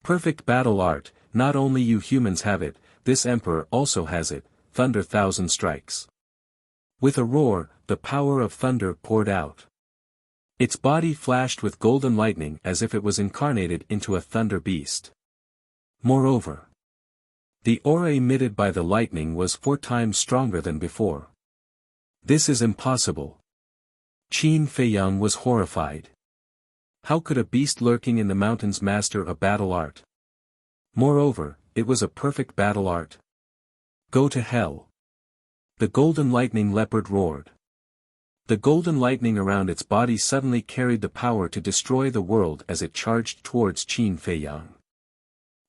Perfect battle art, not only you humans have it, this emperor also has it, thunder thousand strikes. With a roar, the power of thunder poured out. Its body flashed with golden lightning as if it was incarnated into a thunder beast. Moreover, the aura emitted by the lightning was 4 times stronger than before. This is impossible. Qin Feiyang was horrified. How could a beast lurking in the mountains master a battle art? Moreover, it was a perfect battle art. Go to hell. The golden lightning leopard roared. The golden lightning around its body suddenly carried the power to destroy the world as it charged towards Qin Feiyang.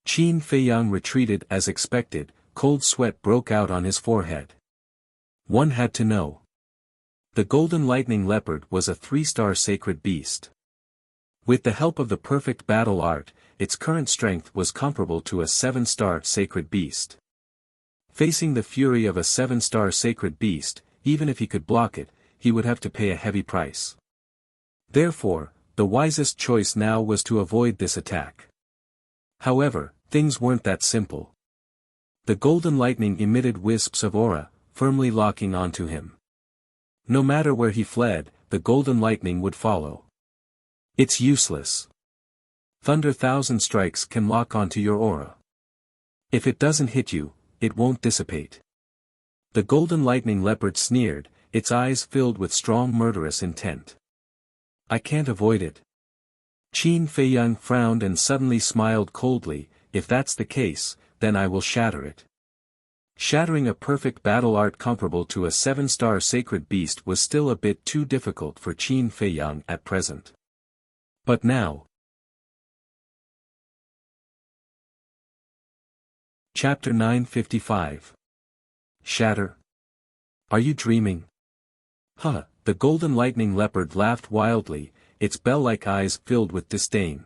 Qin Feiyang retreated as expected, cold sweat broke out on his forehead. One had to know. The golden lightning leopard was a 3-star sacred beast. With the help of the perfect battle art, its current strength was comparable to a 7-star sacred beast. Facing the fury of a 7-star sacred beast, even if he could block it, he would have to pay a heavy price. Therefore, the wisest choice now was to avoid this attack. However, things weren't that simple. The golden lightning emitted wisps of aura, firmly locking onto him. No matter where he fled, the golden lightning would follow. It's useless. Thunder 1,000 strikes can lock onto your aura. If it doesn't hit you, it won't dissipate. The golden lightning leopard sneered, its eyes filled with strong murderous intent. I can't avoid it. Qin Feiyang frowned and suddenly smiled coldly, if that's the case, then I will shatter it. Shattering a perfect battle art comparable to a 7-star sacred beast was still a bit too difficult for Qin Feiyang at present. But now. Chapter 955. Shatter? Are you dreaming? Huh, the golden lightning leopard laughed wildly, its bell-like eyes filled with disdain.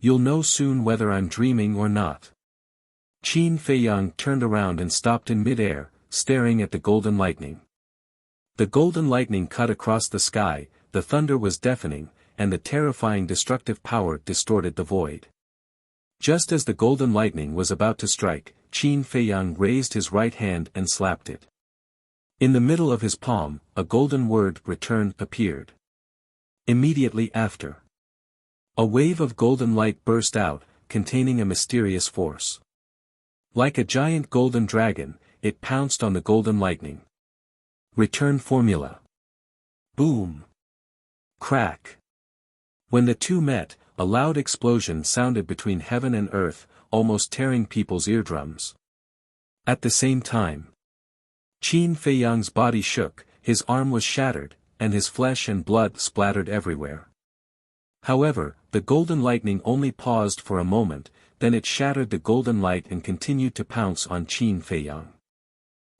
You'll know soon whether I'm dreaming or not. Qin Feiyang turned around and stopped in mid-air, staring at the golden lightning. The golden lightning cut across the sky, the thunder was deafening, and the terrifying destructive power distorted the void. Just as the golden lightning was about to strike, Qin Feiyang raised his right hand and slapped it. In the middle of his palm, a golden word "return" appeared. Immediately after, a wave of golden light burst out, containing a mysterious force. Like a giant golden dragon, it pounced on the golden lightning. Return formula. Boom. Crack. When the two met, a loud explosion sounded between heaven and earth, almost tearing people's eardrums. At the same time, Qin Feiyang's body shook, his arm was shattered, and his flesh and blood splattered everywhere. However, the golden lightning only paused for a moment, then it shattered the golden light and continued to pounce on Qin Feiyang.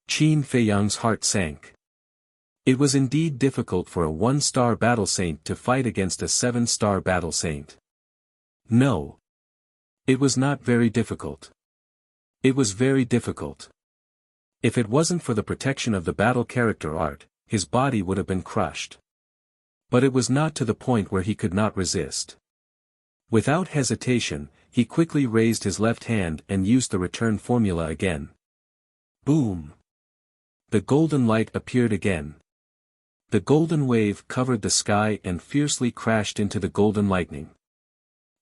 Qin Feiyang's heart sank. It was indeed difficult for a 1-star battle saint to fight against a 7-star battle saint. No. It was not very difficult. It was very difficult. If it wasn't for the protection of the battle character art, his body would have been crushed. But it was not to the point where he could not resist. Without hesitation, he quickly raised his left hand and used the return formula again. Boom! The golden light appeared again. The golden wave covered the sky and fiercely crashed into the golden lightning.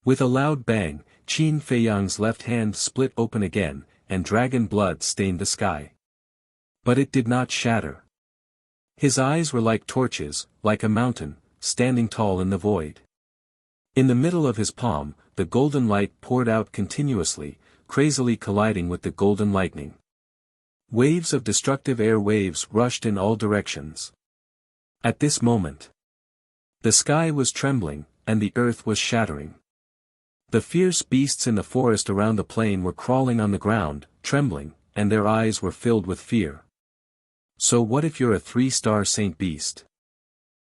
With a loud bang, Qin Feiyang's left hand split open again, and dragon blood stained the sky. But it did not shatter. His eyes were like torches, like a mountain, standing tall in the void. In the middle of his palm, the golden light poured out continuously, crazily colliding with the golden lightning. Waves of destructive air waves rushed in all directions. At this moment, the sky was trembling, and the earth was shattering. The fierce beasts in the forest around the plain were crawling on the ground, trembling, and their eyes were filled with fear. So what if you're a 3-star saint beast?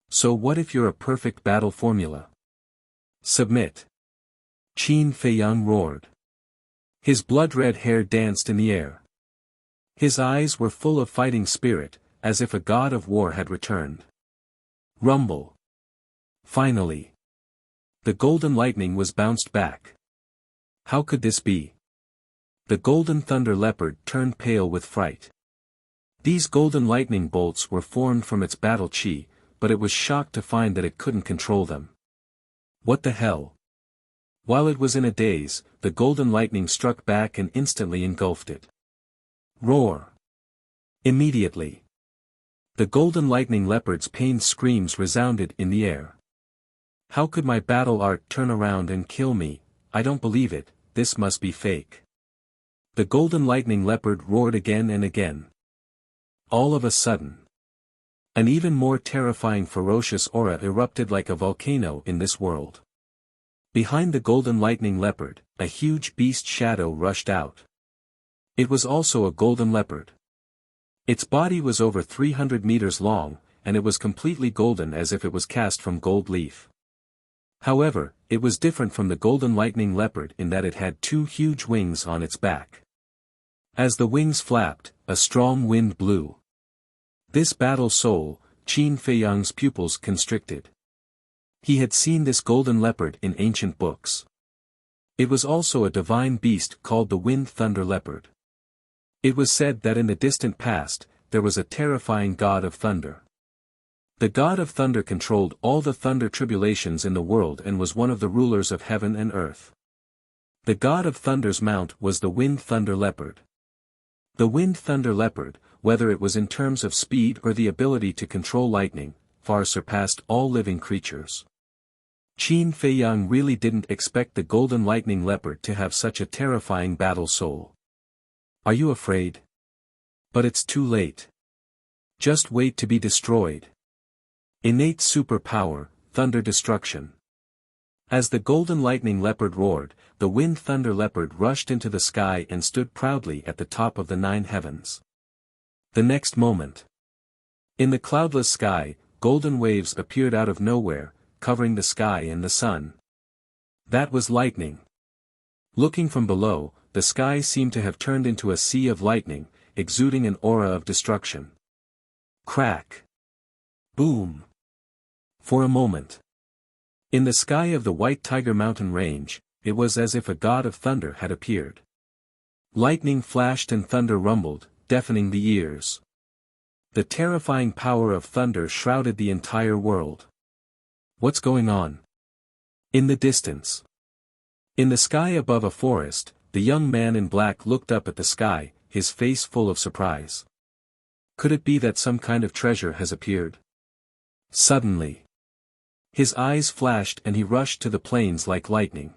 So what if you're a perfect battle formula? Submit. Qin Feiyang roared. His blood-red hair danced in the air. His eyes were full of fighting spirit, as if a god of war had returned. Rumble. Finally. The golden lightning was bounced back. How could this be? The golden thunder leopard turned pale with fright. These golden lightning bolts were formed from its battle chi, but it was shocked to find that it couldn't control them. What the hell? While it was in a daze, the golden lightning struck back and instantly engulfed it. Roar! Immediately, the golden lightning leopard's pained screams resounded in the air. How could my battle art turn around and kill me? I don't believe it, this must be fake. The golden lightning leopard roared again and again. All of a sudden, an even more terrifying ferocious aura erupted like a volcano in this world. Behind the golden lightning leopard, a huge beast shadow rushed out. It was also a golden leopard. Its body was over 300 meters long, and it was completely golden as if it was cast from gold leaf. However, it was different from the golden lightning leopard in that it had 2 huge wings on its back. As the wings flapped, a strong wind blew. This battle soul, Qin Feiyang's pupils constricted. He had seen this golden leopard in ancient books. It was also a divine beast called the Wind Thunder Leopard. It was said that in the distant past, there was a terrifying god of thunder. The god of thunder controlled all the thunder tribulations in the world and was one of the rulers of heaven and earth. The god of thunder's mount was the wind thunder leopard. The wind thunder leopard, whether it was in terms of speed or the ability to control lightning, far surpassed all living creatures. Qin Feiyang really didn't expect the golden lightning leopard to have such a terrifying battle soul. Are you afraid? But it's too late. Just wait to be destroyed. Innate superpower, thunder destruction. As the golden lightning leopard roared, the wind thunder leopard rushed into the sky and stood proudly at the top of the 9 heavens. The next moment, in the cloudless sky, golden waves appeared out of nowhere, covering the sky and the sun. That was lightning. Looking from below, the sky seemed to have turned into a sea of lightning, exuding an aura of destruction. Crack. Boom. For a moment, in the sky of the White Tiger Mountain range, it was as if a god of thunder had appeared. Lightning flashed and thunder rumbled, deafening the ears. The terrifying power of thunder shrouded the entire world. What's going on? In the distance. In the sky above a forest, the young man in black looked up at the sky, his face full of surprise. Could it be that some kind of treasure has appeared? Suddenly, his eyes flashed and he rushed to the plains like lightning.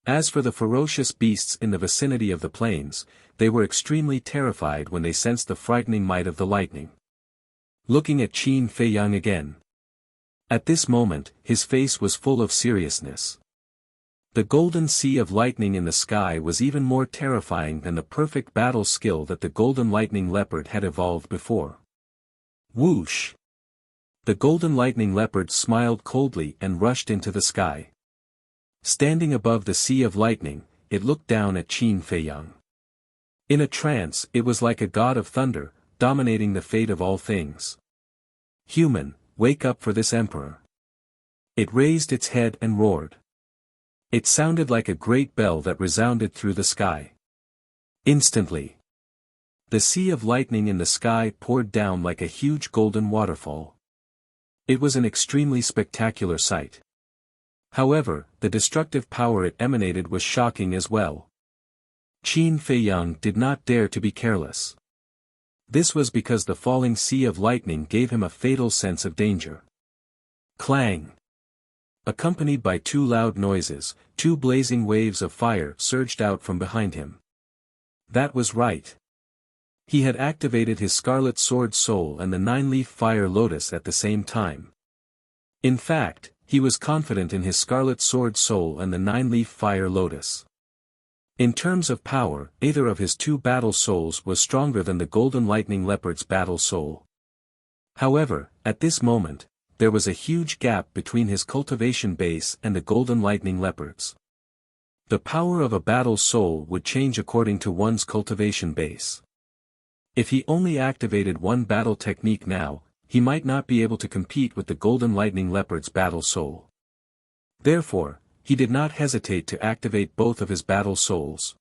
As for the ferocious beasts in the vicinity of the plains, they were extremely terrified when they sensed the frightening might of the lightning. Looking at Qin Feiyang again. At this moment, his face was full of seriousness. The golden sea of lightning in the sky was even more terrifying than the perfect battle skill that the golden lightning leopard had evolved before. Whoosh! The golden lightning leopard smiled coldly and rushed into the sky. Standing above the sea of lightning, it looked down at Qin Feiyang. In a trance, it was like a god of thunder, dominating the fate of all things. Human, wake up for this emperor. It raised its head and roared. It sounded like a great bell that resounded through the sky. Instantly, the sea of lightning in the sky poured down like a huge golden waterfall. It was an extremely spectacular sight. However, the destructive power it emanated was shocking as well. Qin Feiyang did not dare to be careless. This was because the falling sea of lightning gave him a fatal sense of danger. Clang! Accompanied by 2 loud noises, 2 blazing waves of fire surged out from behind him. That was right. He had activated his Scarlet Sword Soul and the 9-leaf Fire Lotus at the same time. In fact, he was confident in his Scarlet Sword Soul and the 9-leaf Fire Lotus. In terms of power, either of his 2 battle souls was stronger than the Golden Lightning Leopard's battle soul. However, at this moment, there was a huge gap between his cultivation base and the Golden Lightning Leopard's. The power of a battle soul would change according to one's cultivation base. If he only activated one battle technique now, he might not be able to compete with the Golden Lightning Leopard's battle soul. Therefore, he did not hesitate to activate both of his battle souls.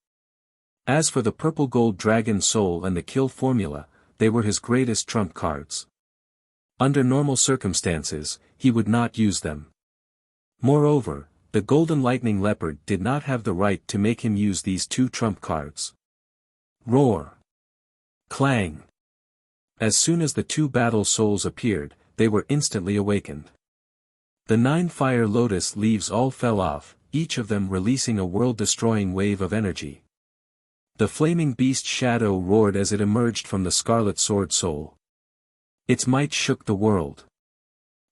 As for the Purple Gold Dragon Soul and the Kill Formula, they were his greatest trump cards. Under normal circumstances, he would not use them. Moreover, the Golden Lightning Leopard did not have the right to make him use these 2 trump cards. Roar! Clang! As soon as the 2 battle souls appeared, they were instantly awakened. The 9 Fire Lotus leaves all fell off, each of them releasing a world-destroying wave of energy. The flaming beast shadow roared as it emerged from the Scarlet Sword Soul. Its might shook the world.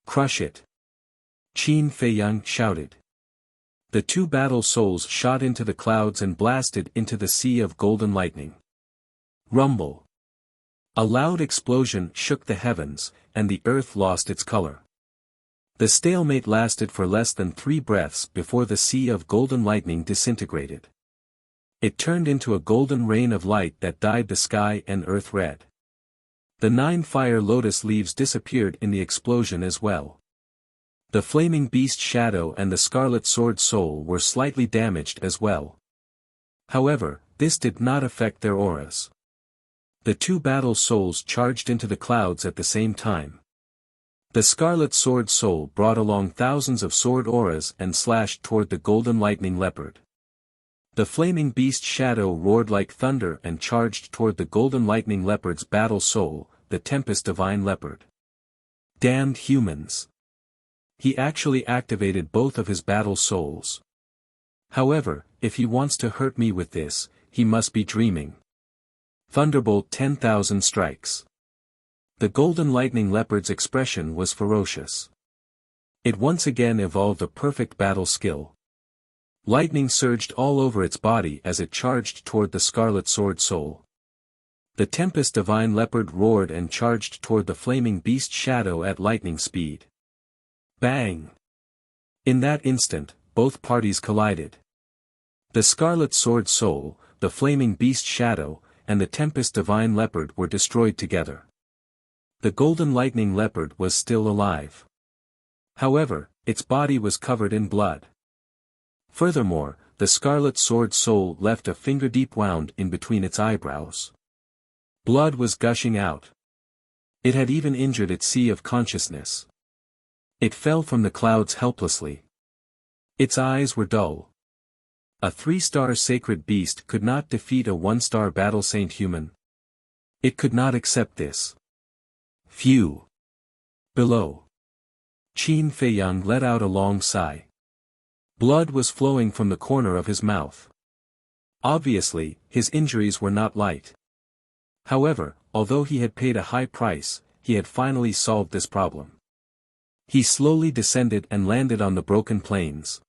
Crush it! Qin Feiyang shouted. The 2 battle souls shot into the clouds and blasted into the sea of golden lightning. Rumble! A loud explosion shook the heavens, and the earth lost its color. The stalemate lasted for less than 3 breaths before the sea of golden lightning disintegrated. It turned into a golden rain of light that dyed the sky and earth red. The 9 Fire Lotus leaves disappeared in the explosion as well. The flaming beast shadow and the Scarlet Sword Soul were slightly damaged as well. However, this did not affect their auras. The 2 battle souls charged into the clouds at the same time. The scarlet sword soul brought along thousands of sword auras and slashed toward the golden lightning leopard. The flaming beast shadow roared like thunder and charged toward the golden lightning leopard's battle soul, the tempest divine leopard. Damned humans! He actually activated both of his battle souls. However, if he wants to hurt me with this, he must be dreaming. Thunderbolt 10,000 strikes. The golden lightning leopard's expression was ferocious. It once again evolved a perfect battle skill. Lightning surged all over its body as it charged toward the scarlet sword soul. The tempest divine leopard roared and charged toward the flaming beast shadow at lightning speed. Bang! In that instant, both parties collided. The scarlet sword soul, the flaming beast shadow, and the tempest divine leopard were destroyed together. The golden lightning leopard was still alive. However, its body was covered in blood. Furthermore, the scarlet sword soul left a finger-deep wound in between its eyebrows. Blood was gushing out. It had even injured its sea of consciousness. It fell from the clouds helplessly. Its eyes were dull. A 3-star sacred beast could not defeat a 1-star battle saint human. It could not accept this. Phew! Below. Qin Feiyang let out a long sigh. Blood was flowing from the corner of his mouth. Obviously, his injuries were not light. However, although he had paid a high price, he had finally solved this problem. He slowly descended and landed on the broken plains.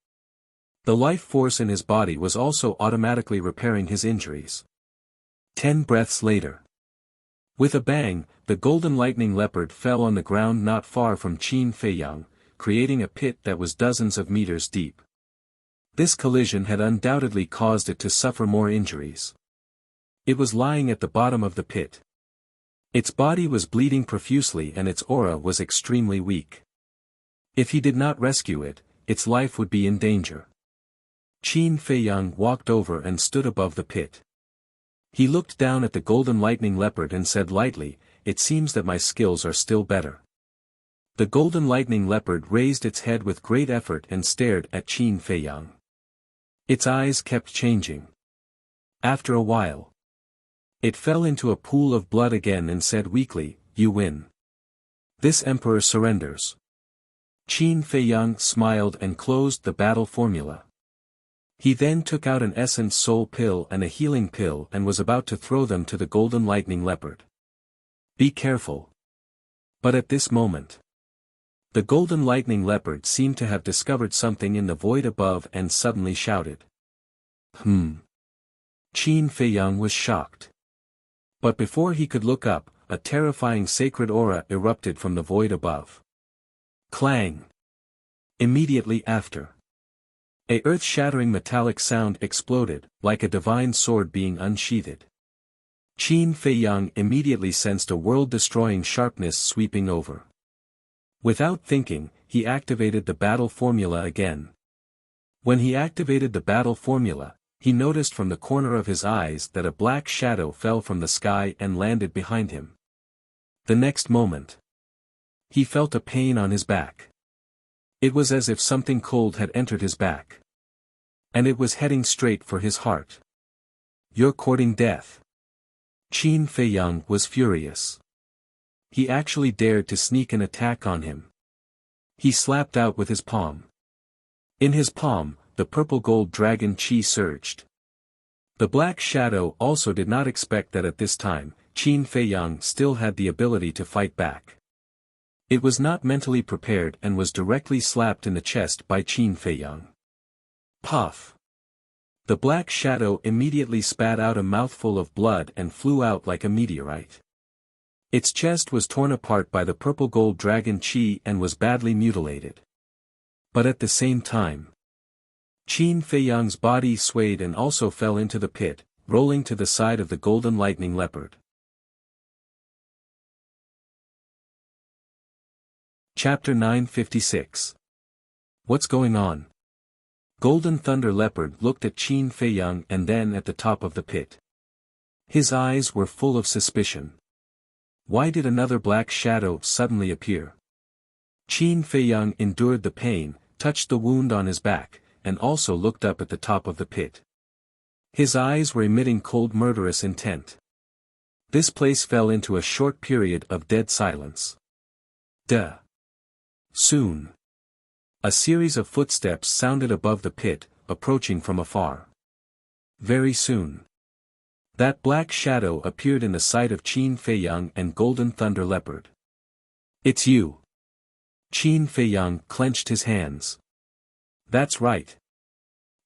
The life force in his body was also automatically repairing his injuries. 10 breaths later. With a bang, the golden lightning leopard fell on the ground not far from Qin Feiyang, creating a pit that was dozens of meters deep. This collision had undoubtedly caused it to suffer more injuries. It was lying at the bottom of the pit. Its body was bleeding profusely and its aura was extremely weak. If he did not rescue it, its life would be in danger. Qin Feiyang walked over and stood above the pit. He looked down at the golden lightning leopard and said lightly, "It seems that my skills are still better." The golden lightning leopard raised its head with great effort and stared at Qin Feiyang. Its eyes kept changing. After a while, it fell into a pool of blood again and said weakly, "You win. This emperor surrenders." Qin Feiyang smiled and closed the battle formula. He then took out an essence soul pill and a healing pill and was about to throw them to the golden lightning leopard. "Be careful." But at this moment, the golden lightning leopard seemed to have discovered something in the void above and suddenly shouted. Qin Feiyang was shocked. But before he could look up, a terrifying sacred aura erupted from the void above. Clang! Immediately after, a earth-shattering metallic sound exploded, like a divine sword being unsheathed. Qin Feiyang immediately sensed a world-destroying sharpness sweeping over. Without thinking, he activated the battle formula again. When he activated the battle formula, he noticed from the corner of his eyes that a black shadow fell from the sky and landed behind him. The next moment, he felt a pain on his back. It was as if something cold had entered his back. And it was heading straight for his heart. "You're courting death." Qin Feiyang was furious. He actually dared to sneak an attack on him. He slapped out with his palm. In his palm, the purple gold dragon chi surged. The black shadow also did not expect that at this time, Qin Feiyang still had the ability to fight back. It was not mentally prepared and was directly slapped in the chest by Qin Feiyang. Puff! The black shadow immediately spat out a mouthful of blood and flew out like a meteorite. Its chest was torn apart by the purple gold dragon chi and was badly mutilated. But at the same time, Qin Feiyang's body swayed and also fell into the pit, rolling to the side of the golden lightning leopard. Chapter 956. What's going on? Golden Thunder Leopard looked at Qin Feiyang and then at the top of the pit. His eyes were full of suspicion. Why did another black shadow suddenly appear? Qin Feiyang endured the pain, touched the wound on his back, and also looked up at the top of the pit. His eyes were emitting cold murderous intent. This place fell into a short period of dead silence. Soon. A series of footsteps sounded above the pit, approaching from afar. Very soon. That black shadow appeared in the sight of Qin Feiyang and Golden Thunder Leopard. It's you. Qin Feiyang clenched his hands. That's right.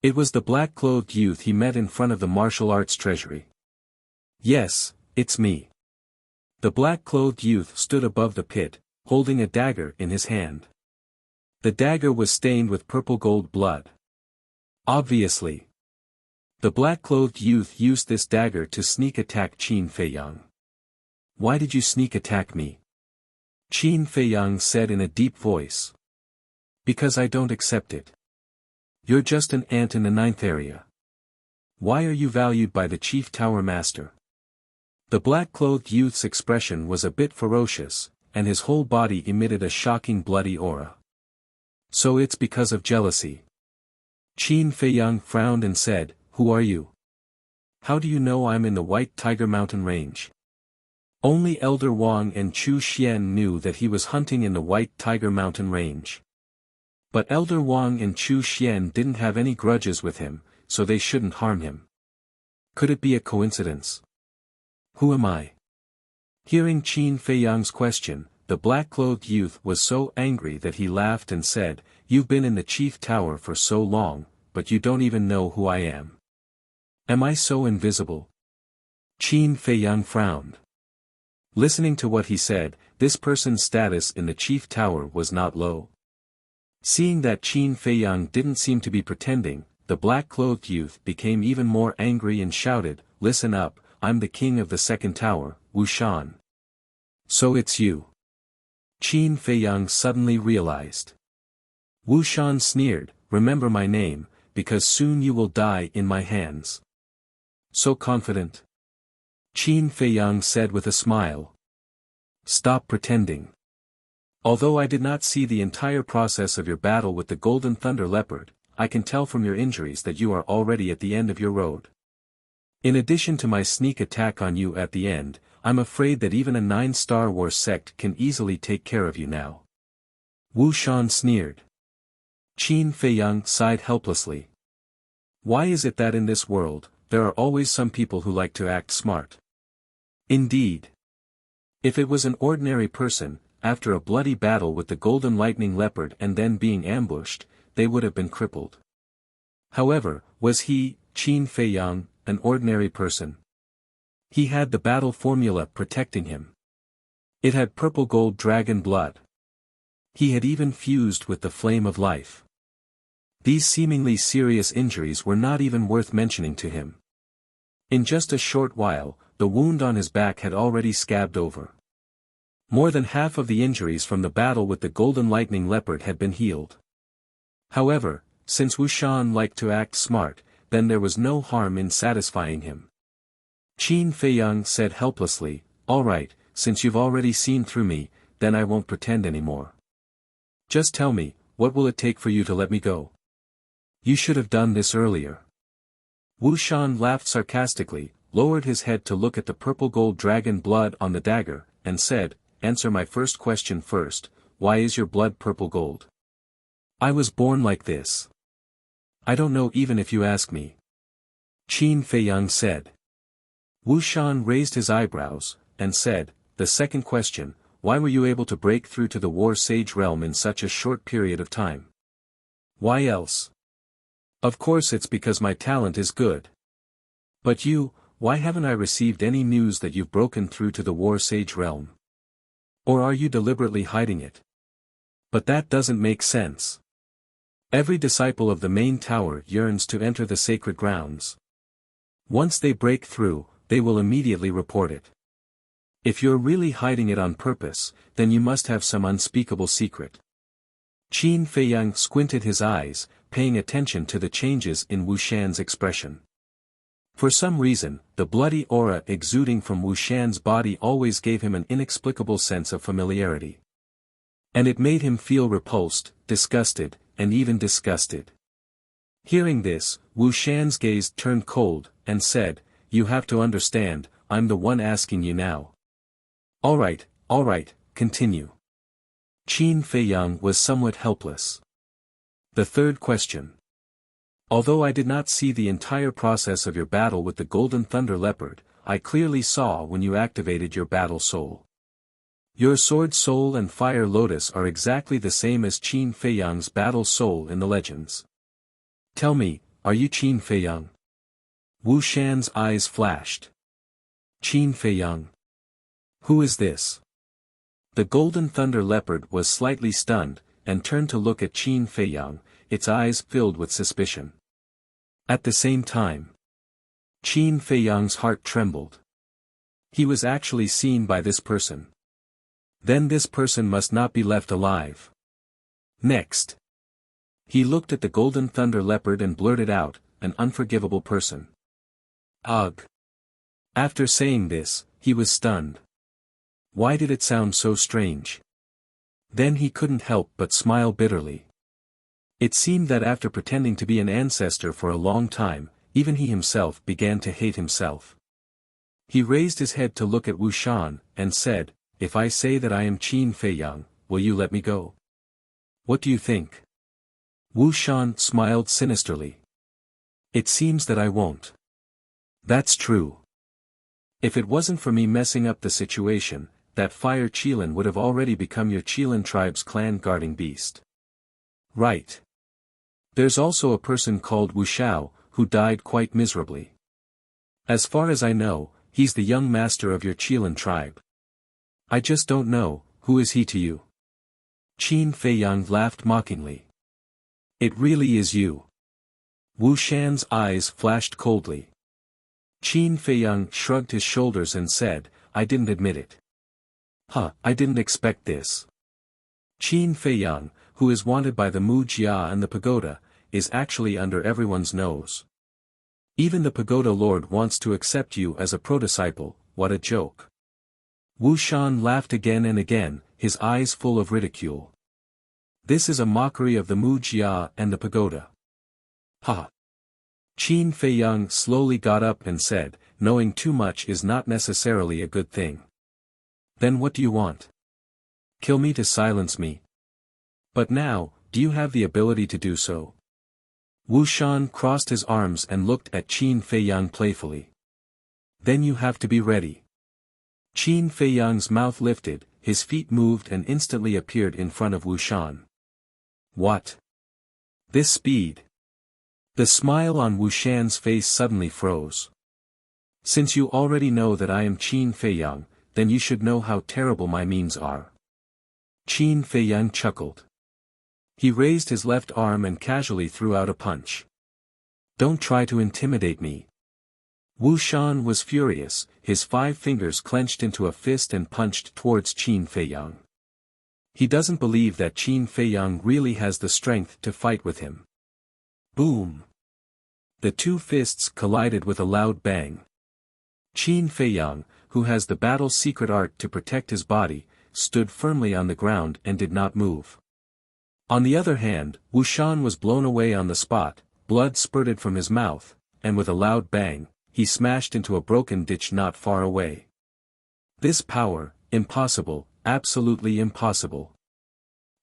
It was the black-clothed youth he met in front of the martial arts treasury. Yes, it's me. The black-clothed youth stood above the pit, holding a dagger in his hand. The dagger was stained with purple-gold blood. Obviously. The black-clothed youth used this dagger to sneak attack Qin Feiyang. Why did you sneak attack me? Qin Feiyang said in a deep voice. Because I don't accept it. You're just an ant in the 9th area. Why are you valued by the chief tower master? The black-clothed youth's expression was a bit ferocious, and his whole body emitted a shocking bloody aura. So it's because of jealousy. Qin Feiyang frowned and said, Who are you? How do you know I'm in the White Tiger Mountain Range? Only Elder Wang and Chu Xian knew that he was hunting in the White Tiger Mountain Range. But Elder Wang and Chu Xian didn't have any grudges with him, so they shouldn't harm him. Could it be a coincidence? Who am I? Hearing Qin Feiyang's question, the black-clothed youth was so angry that he laughed and said, You've been in the chief tower for so long, but you don't even know who I am. Am I so invisible? Qin Feiyang frowned. Listening to what he said, this person's status in the chief tower was not low. Seeing that Qin Feiyang didn't seem to be pretending, the black-clothed youth became even more angry and shouted, Listen up, I'm the king of the second tower, Wuxian. So it's you. Qin Feiyang suddenly realized. Wuxian sneered, Remember my name, because soon you will die in my hands. So confident? Qin Feiyang said with a smile. Stop pretending. Although I did not see the entire process of your battle with the Golden Thunder Leopard, I can tell from your injuries that you are already at the end of your road. In addition to my sneak attack on you at the end, I'm afraid that even a 9-star war sect can easily take care of you now. Wuxian sneered. Qin Feiyang sighed helplessly. Why is it that in this world, there are always some people who like to act smart? Indeed. If it was an ordinary person, after a bloody battle with the Golden Lightning Leopard and then being ambushed, they would have been crippled. However, was he, Qin Feiyang, an ordinary person? He had the battle formula protecting him. It had purple gold dragon blood. He had even fused with the flame of life. These seemingly serious injuries were not even worth mentioning to him. In just a short while, the wound on his back had already scabbed over. More than half of the injuries from the battle with the Golden Lightning Leopard had been healed. However, since Wuxian liked to act smart, then there was no harm in satisfying him. Qin Feiyang said helplessly, All right, since you've already seen through me, then I won't pretend anymore. Just tell me, what will it take for you to let me go? You should have done this earlier. Wuxian laughed sarcastically, lowered his head to look at the purple gold dragon blood on the dagger, and said, Answer my first question first, why is your blood purple gold? I was born like this. I don't know even if you ask me. Qin Feiyang said. Wuxian raised his eyebrows, and said, The second question, why were you able to break through to the War Sage realm in such a short period of time? Why else? Of course it's because my talent is good. But you, why haven't I received any news that you've broken through to the War Sage realm? Or are you deliberately hiding it? But that doesn't make sense. Every disciple of the main tower yearns to enter the sacred grounds. Once they break through, they will immediately report it. If you're really hiding it on purpose, then you must have some unspeakable secret. Qin Feiyang squinted his eyes, paying attention to the changes in Wuxian's expression. For some reason, the bloody aura exuding from Wuxian's body always gave him an inexplicable sense of familiarity. And it made him feel repulsed, disgusted, and even disgusted. Hearing this, Wu Shan's gaze turned cold, and said, "You have to understand, I'm the one asking you now." All right, continue. Qin Feiyang was somewhat helpless. The third question. Although I did not see the entire process of your battle with the Golden Thunder Leopard, I clearly saw when you activated your battle soul. Your sword soul and fire lotus are exactly the same as Qin Feiyang's battle soul in the legends. Tell me, are you Qin Feiyang? Wu Shan's eyes flashed. Qin Feiyang? Who is this? The Golden Thunder Leopard was slightly stunned, and turned to look at Qin Feiyang, its eyes filled with suspicion. At the same time, Qin Feiyang's heart trembled. He was actually seen by this person. Then this person must not be left alive. Next, he looked at the Golden Thunder Leopard and blurted out, "An unforgivable person." Ugh. After saying this, he was stunned. Why did it sound so strange? Then he couldn't help but smile bitterly. It seemed that after pretending to be an ancestor for a long time, even he himself began to hate himself. He raised his head to look at Wu Shan, and said, "If I say that I am Qin Feiyang, will you let me go? What do you think?" Wu Shan smiled sinisterly. "It seems that I won't." "That's true. If it wasn't for me messing up the situation, that fire Qilin would have already become your Qilin tribe's clan guarding beast." "Right. There's also a person called Wu Xiao, who died quite miserably. As far as I know, he's the young master of your Qilin tribe. I just don't know, who is he to you?" Qin Feiyang laughed mockingly. "It really is you." Wu Shan's eyes flashed coldly. Qin Feiyang shrugged his shoulders and said, "I didn't admit it." I didn't expect this." Qin Feiyang, who is wanted by the Mu Jia and the pagoda, is actually under everyone's nose. Even the pagoda lord wants to accept you as a prodisciple. What a joke. Wu Shan laughed again and again, his eyes full of ridicule. This is a mockery of the Mu Jia and the pagoda. Ha! Qin Feiyang slowly got up and said, "Knowing too much is not necessarily a good thing." "Then what do you want? Kill me to silence me? But now, do you have the ability to do so?" Wu Shan crossed his arms and looked at Qin Feiyang playfully. "Then you have to be ready." Qin Feiyang's mouth lifted, his feet moved and instantly appeared in front of Wu Shan. "What? This speed?" The smile on Wu Shan's face suddenly froze. "Since you already know that I am Qin Feiyang, then you should know how terrible my means are." Qin Feiyang chuckled. He raised his left arm and casually threw out a punch. "Don't try to intimidate me." Wu Shan was furious, his 5 fingers clenched into a fist and punched towards Qin Feiyang. He doesn't believe that Qin Feiyang really has the strength to fight with him. Boom! The 2 fists collided with a loud bang. Qin Feiyang, who has the battle's secret art to protect his body, stood firmly on the ground and did not move. On the other hand, Wu Shan was blown away on the spot, blood spurted from his mouth, and with a loud bang, he smashed into a broken ditch not far away. This power, impossible, absolutely impossible.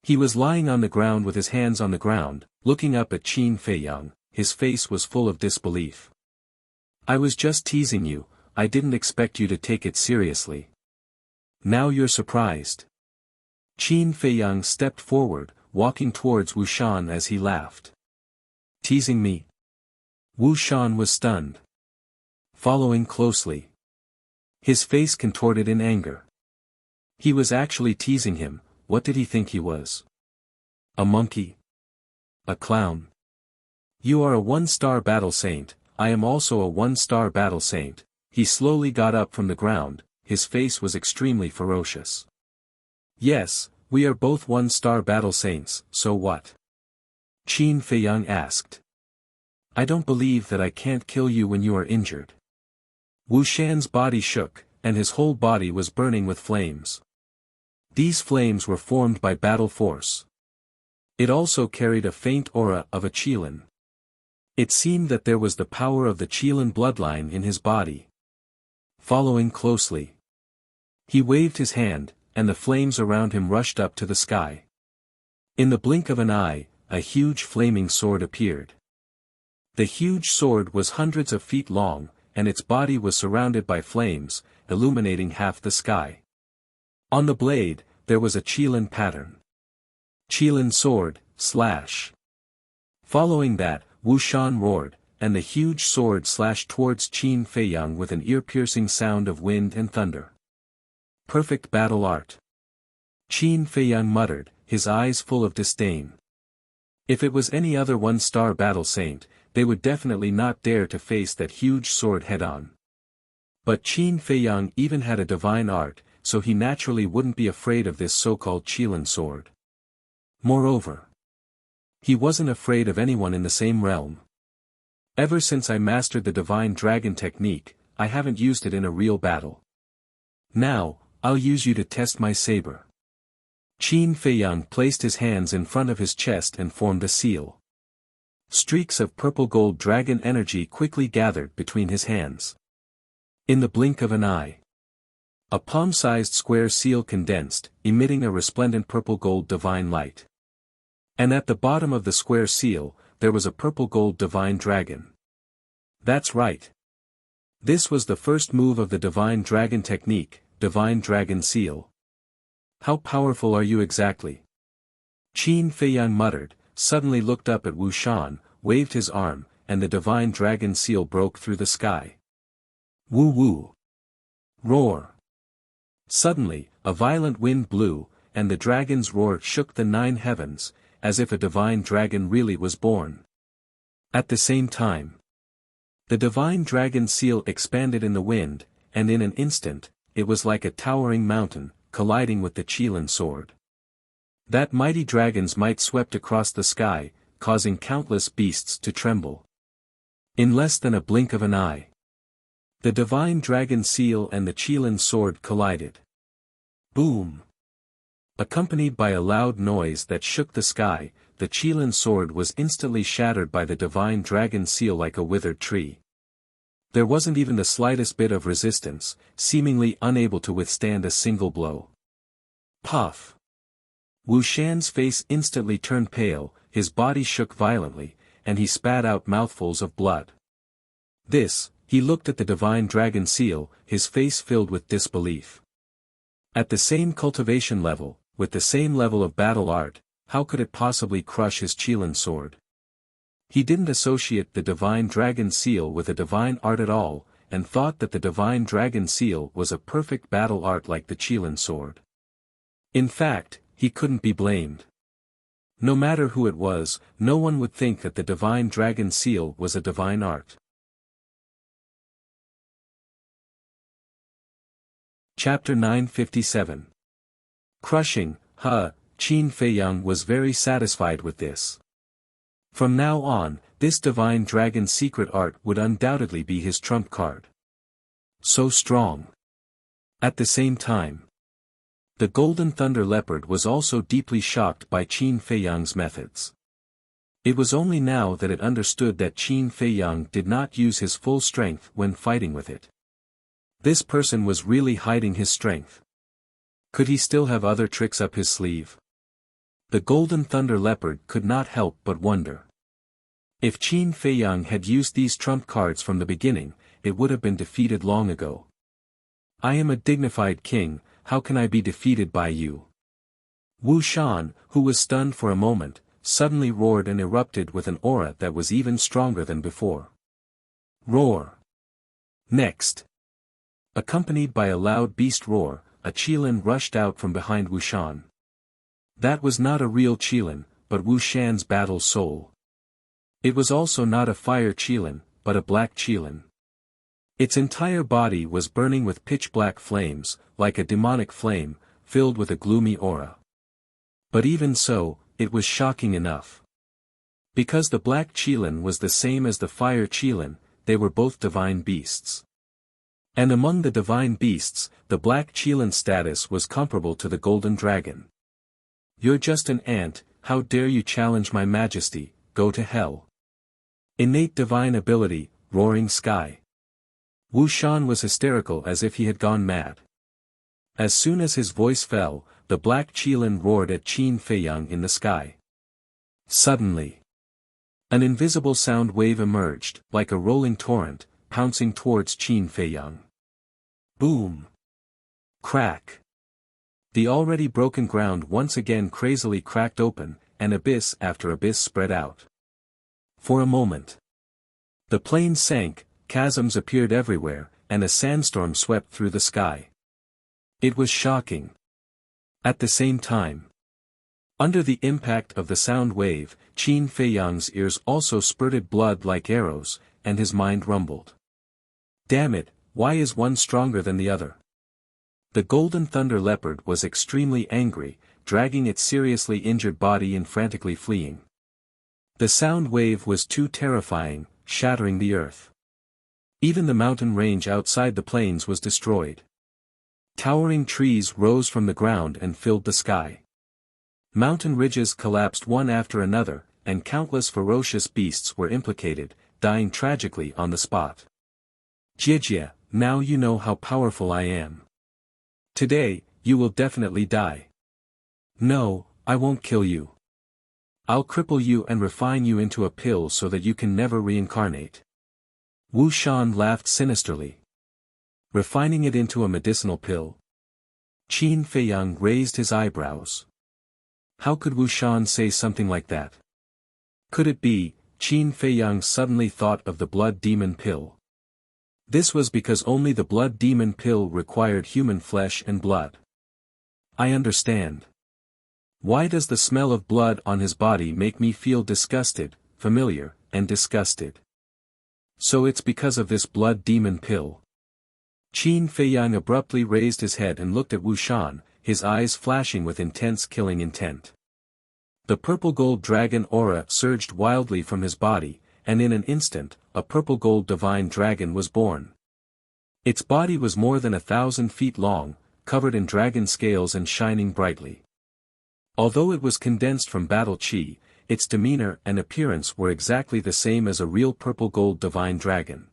He was lying on the ground with his hands on the ground, looking up at Qin Feiyang, his face was full of disbelief. "I was just teasing you, I didn't expect you to take it seriously. Now you're surprised." Qin Feiyang stepped forward, walking towards Wu Shan as he laughed. "Teasing me?" Wu Shan was stunned. Following closely. His face contorted in anger. He was actually teasing him. What did he think he was? A monkey? A clown? "You are a 1-star battle saint, I am also a 1-star battle saint." He slowly got up from the ground, his face was extremely ferocious. "Yes, we are both 1-star battle saints, so what?" Qin Feiyang asked. "I don't believe that I can't kill you when you are injured." Wu Shan's body shook, and his whole body was burning with flames. These flames were formed by battle force. It also carried a faint aura of a Qilin. It seemed that there was the power of the Qilin bloodline in his body. Following closely, he waved his hand, and the flames around him rushed up to the sky. In the blink of an eye, a huge flaming sword appeared. The huge sword was hundreds of feet long, and its body was surrounded by flames, illuminating half the sky. On the blade, there was a Qilin pattern. Qilin sword, slash. Following that, Wuxian roared, and the huge sword slashed towards Qin Feiyang with an ear-piercing sound of wind and thunder. Perfect battle art. Qin Feiyang muttered, his eyes full of disdain. If it was any other one-star battle saint, they would definitely not dare to face that huge sword head-on. But Qin Feiyang even had a divine art, so he naturally wouldn't be afraid of this so-called Qilin sword. Moreover, he wasn't afraid of anyone in the same realm. Ever since I mastered the divine dragon technique, I haven't used it in a real battle. Now, I'll use you to test my saber. Qin Feiyang placed his hands in front of his chest and formed a seal. Streaks of purple-gold dragon energy quickly gathered between his hands. In the blink of an eye, a palm-sized square seal condensed, emitting a resplendent purple-gold divine light. And at the bottom of the square seal, there was a purple-gold divine dragon. That's right. This was the first move of the divine dragon technique, divine dragon seal. How powerful are you exactly? Qin Feiyang muttered, suddenly looked up at Wuxian, waved his arm, and the divine dragon seal broke through the sky. Woo-woo! Roar! Suddenly, a violent wind blew, and the dragon's roar shook the 9 heavens, as if a divine dragon really was born. At the same time, the divine dragon seal expanded in the wind, and in an instant, it was like a towering mountain, colliding with the Qilin sword. That mighty dragon's might swept across the sky, causing countless beasts to tremble. In less than a blink of an eye, the divine dragon seal and the Qilin sword collided. Boom! Accompanied by a loud noise that shook the sky, the Qilin sword was instantly shattered by the divine dragon seal like a withered tree. There wasn't even the slightest bit of resistance, seemingly unable to withstand a single blow. Puff! Wuxian's face instantly turned pale, his body shook violently, and he spat out mouthfuls of blood. He looked at the divine dragon seal, his face filled with disbelief. At the same cultivation level, with the same level of battle art, how could it possibly crush his Qilin sword? He didn't associate the divine dragon seal with a divine art at all, and thought that the divine dragon seal was a perfect battle art like the Qilin sword. In fact, he couldn't be blamed. No matter who it was, no one would think that the divine dragon seal was a divine art. Chapter 957. Crushing, Qin Feiyang was very satisfied with this. From now on, this divine dragon secret art would undoubtedly be his trump card. So strong. At the same time, the Golden Thunder Leopard was also deeply shocked by Qin Feiyang's methods. It was only now that it understood that Qin Feiyang did not use his full strength when fighting with it. This person was really hiding his strength. Could he still have other tricks up his sleeve? The Golden Thunder Leopard could not help but wonder. If Qin Feiyang had used these trump cards from the beginning, it would have been defeated long ago. I am a dignified king, how can I be defeated by you? Wuxian, who was stunned for a moment, suddenly roared and erupted with an aura that was even stronger than before. Roar! Next, accompanied by a loud beast roar, a Qilin rushed out from behind Wuxian. That was not a real Qilin, but Wuxian's battle soul. It was also not a fire Qilin, but a black Qilin. Its entire body was burning with pitch-black flames, like a demonic flame, filled with a gloomy aura. But even so, it was shocking enough. Because the black Qilin was the same as the fire Qilin, they were both divine beasts. And among the divine beasts, the black Qilin's status was comparable to the golden dragon. You're just an ant, how dare you challenge my majesty, go to hell. Innate divine ability, roaring sky. Wu Shan was hysterical as if he had gone mad. As soon as his voice fell, the black Qilin roared at Qin Feiyang in the sky. Suddenly, an invisible sound wave emerged, like a rolling torrent, pouncing towards Qin Feiyang. Boom! Crack! The already broken ground once again crazily cracked open, and abyss after abyss spread out. For a moment, the plain sank, chasms appeared everywhere, and a sandstorm swept through the sky. It was shocking. At the same time, under the impact of the sound wave, Qin Feiyang's ears also spurted blood like arrows, and his mind rumbled. Damn it, why is one stronger than the other? The golden thunder leopard was extremely angry, dragging its seriously injured body and frantically fleeing. The sound wave was too terrifying, shattering the earth. Even the mountain range outside the plains was destroyed. Towering trees rose from the ground and filled the sky. Mountain ridges collapsed one after another, and countless ferocious beasts were implicated, dying tragically on the spot. Jie, now you know how powerful I am. Today, you will definitely die. No, I won't kill you. I'll cripple you and refine you into a pill so that you can never reincarnate. Wu Shan laughed sinisterly. Refining it into a medicinal pill? Qin Feiyang raised his eyebrows. How could Wu Shan say something like that? Could it be, Qin Feiyang suddenly thought of the blood demon pill? This was because only the blood demon pill required human flesh and blood. I understand. Why does the smell of blood on his body make me feel disgusted, familiar, and disgusted? So it's because of this blood demon pill. Qin Feiyang abruptly raised his head and looked at Wu Shan, his eyes flashing with intense killing intent. The purple-gold dragon aura surged wildly from his body, and in an instant, a purple-gold divine dragon was born. Its body was more than 1,000 feet long, covered in dragon scales and shining brightly. Although it was condensed from battle chi, its demeanor and appearance were exactly the same as a real purple-gold divine dragon.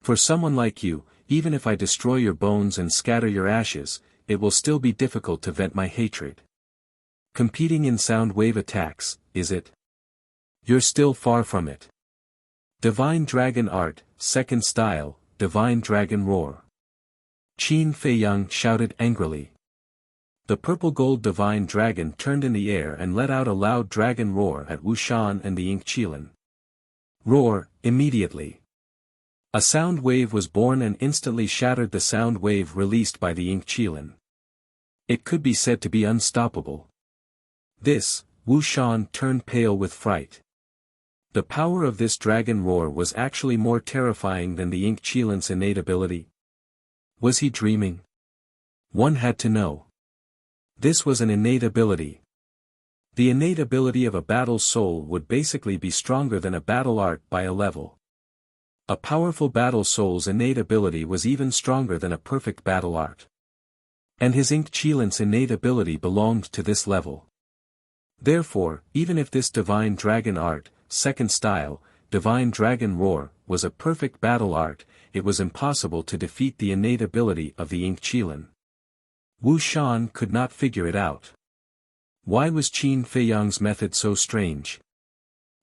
For someone like you, even if I destroy your bones and scatter your ashes, it will still be difficult to vent my hatred. Competing in sound wave attacks, is it? You're still far from it. Divine Dragon Art, Second Style, Divine Dragon Roar. Qin Feiyang shouted angrily. The purple-gold divine dragon turned in the air and let out a loud dragon roar at Wu Shan and the Ink Qilin. Roar, immediately. A sound wave was born and instantly shattered the sound wave released by the Ink Qilin. It could be said to be unstoppable. This, Wu Shan turned pale with fright. The power of this dragon roar was actually more terrifying than the Ink Qilin's innate ability. Was he dreaming? One had to know. This was an innate ability. The innate ability of a battle soul would basically be stronger than a battle art by a level. A powerful battle soul's innate ability was even stronger than a perfect battle art. And his Ink Qilin's innate ability belonged to this level. Therefore, even if this divine dragon art, second style, divine dragon roar, was a perfect battle art, it was impossible to defeat the innate ability of the Ink Qilin. Wu Shan could not figure it out. Why was Qin Feiyang's method so strange?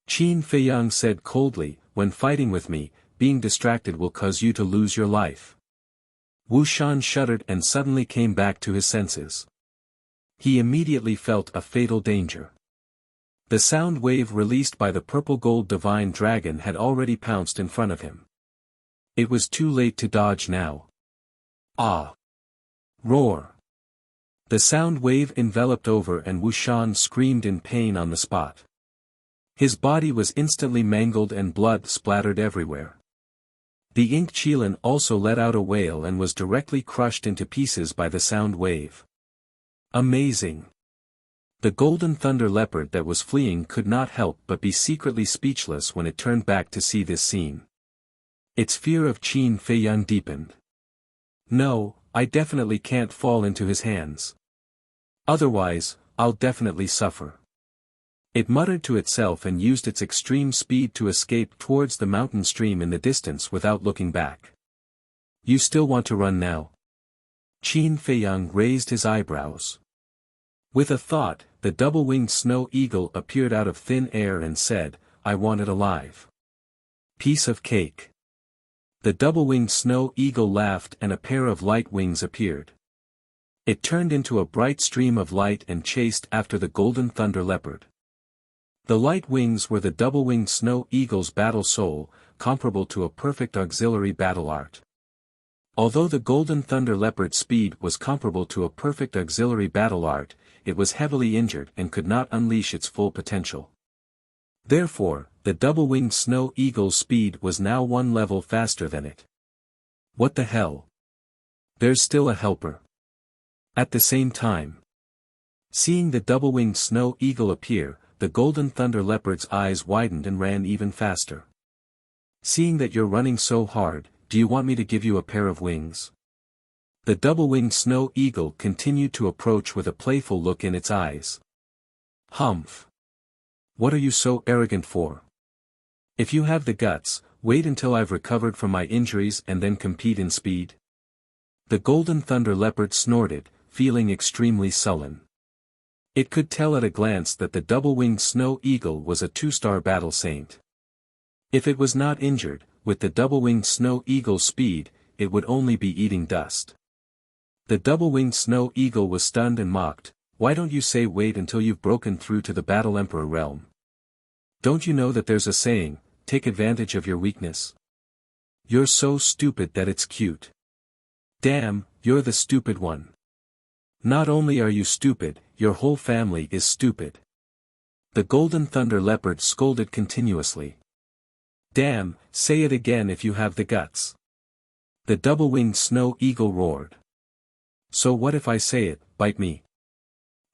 Qin Feiyang said coldly, when fighting with me, being distracted will cause you to lose your life. Wu Shan shuddered and suddenly came back to his senses. He immediately felt a fatal danger. The sound wave released by the purple-gold divine dragon had already pounced in front of him. It was too late to dodge now. Ah! Roar! The sound wave enveloped over and Wu Shan screamed in pain on the spot. His body was instantly mangled and blood splattered everywhere. The Ink Qilin also let out a wail and was directly crushed into pieces by the sound wave. Amazing! The golden thunder leopard that was fleeing could not help but be secretly speechless when it turned back to see this scene. Its fear of Qin Feiyang deepened. No, I definitely can't fall into his hands. Otherwise, I'll definitely suffer. It muttered to itself and used its extreme speed to escape towards the mountain stream in the distance without looking back. You still want to run now? Qin Feiyang raised his eyebrows. With a thought, the double-winged snow eagle appeared out of thin air and said, I want it alive. Piece of cake. The double-winged snow eagle laughed and a pair of light wings appeared. It turned into a bright stream of light and chased after the golden thunder leopard. The light wings were the double-winged snow eagle's battle soul, comparable to a perfect auxiliary battle art. Although the golden thunder leopard's speed was comparable to a perfect auxiliary battle art, it was heavily injured and could not unleash its full potential. Therefore, the double-winged snow eagle's speed was now one level faster than it. What the hell? There's still a helper. At the same time, seeing the double-winged snow eagle appear, the golden thunder leopard's eyes widened and ran even faster. Seeing that you're running so hard, do you want me to give you a pair of wings? The double-winged snow eagle continued to approach with a playful look in its eyes. Humph! What are you so arrogant for? If you have the guts, wait until I've recovered from my injuries and then compete in speed. The golden thunder leopard snorted, feeling extremely sullen. It could tell at a glance that the double-winged snow eagle was a 2-star battle saint. If it was not injured, with the double-winged snow eagle's speed, it would only be eating dust. The double-winged snow eagle was stunned and mocked, why don't you say wait until you've broken through to the battle emperor realm? Don't you know that there's a saying, take advantage of your weakness? You're so stupid that it's cute. Damn, you're the stupid one. Not only are you stupid, your whole family is stupid. The golden thunder leopard scolded continuously. Damn, say it again if you have the guts. The double-winged snow eagle roared. So what if I say it, bite me?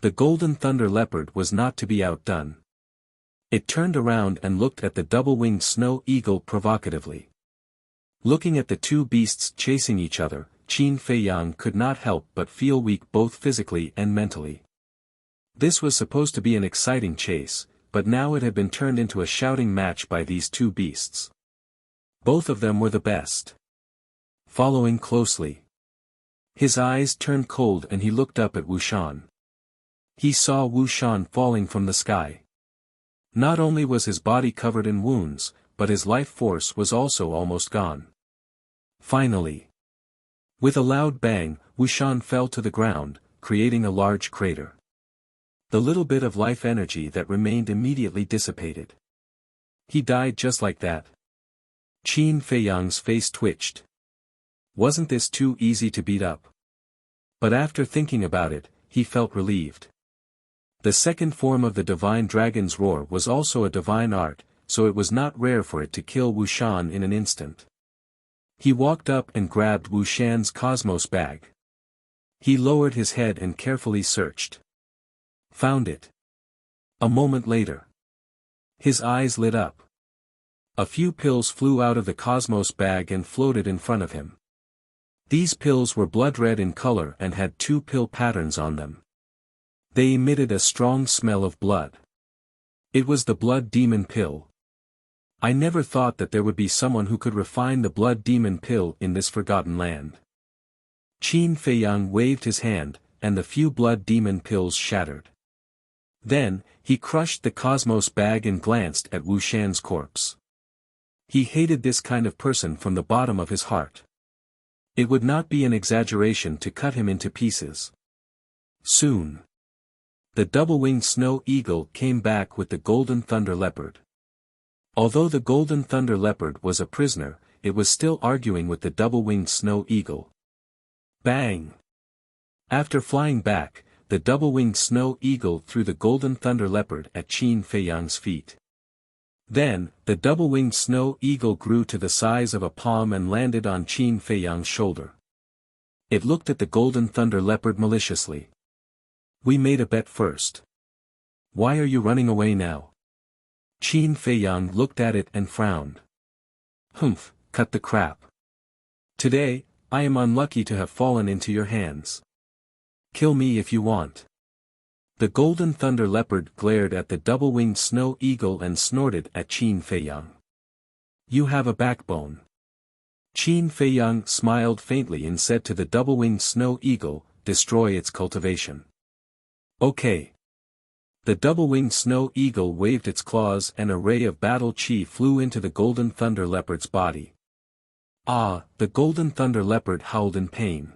The golden thunder leopard was not to be outdone. It turned around and looked at the double-winged snow eagle provocatively. Looking at the two beasts chasing each other, Qin Feiyang could not help but feel weak both physically and mentally. This was supposed to be an exciting chase, but now it had been turned into a shouting match by these two beasts. Both of them were the best. Following closely. His eyes turned cold and he looked up at Wuxian. He saw Wuxian falling from the sky. Not only was his body covered in wounds, but his life force was also almost gone. Finally. With a loud bang, Wuxian fell to the ground, creating a large crater. The little bit of life energy that remained immediately dissipated. He died just like that. Qin Feiyang's face twitched. Wasn't this too easy to beat up? But after thinking about it, he felt relieved. The second form of the divine dragon's roar was also a divine art, so it was not rare for it to kill Wuxian in an instant. He walked up and grabbed Wuxian's cosmos bag. He lowered his head and carefully searched. Found it. A moment later. His eyes lit up. A few pills flew out of the cosmos bag and floated in front of him. These pills were blood red in color and had 2 pill patterns on them. They emitted a strong smell of blood. It was the blood demon pill. I never thought that there would be someone who could refine the blood demon pill in this forgotten land. Qin Feiyang waved his hand, and the few blood demon pills shattered. Then, he crushed the cosmos bag and glanced at Wuxian's corpse. He hated this kind of person from the bottom of his heart. It would not be an exaggeration to cut him into pieces. Soon. The double-winged snow eagle came back with the golden thunder leopard. Although the golden thunder leopard was a prisoner, it was still arguing with the double-winged snow eagle. Bang! After flying back, the double-winged snow eagle threw the golden thunder leopard at Qin Feiyang's feet. Then, the double-winged snow eagle grew to the size of a palm and landed on Qin Feiyang's shoulder. It looked at the golden thunder leopard maliciously. We made a bet first. Why are you running away now? Qin Feiyang looked at it and frowned. Humph, cut the crap. Today, I am unlucky to have fallen into your hands. Kill me if you want. The golden thunder leopard glared at the double-winged snow eagle and snorted at Qin Feiyang. You have a backbone. Qin Feiyang smiled faintly and said to the double-winged snow eagle, destroy its cultivation. Okay. The double-winged snow eagle waved its claws and a ray of battle chi flew into the golden thunder leopard's body. Ah, the golden thunder leopard howled in pain.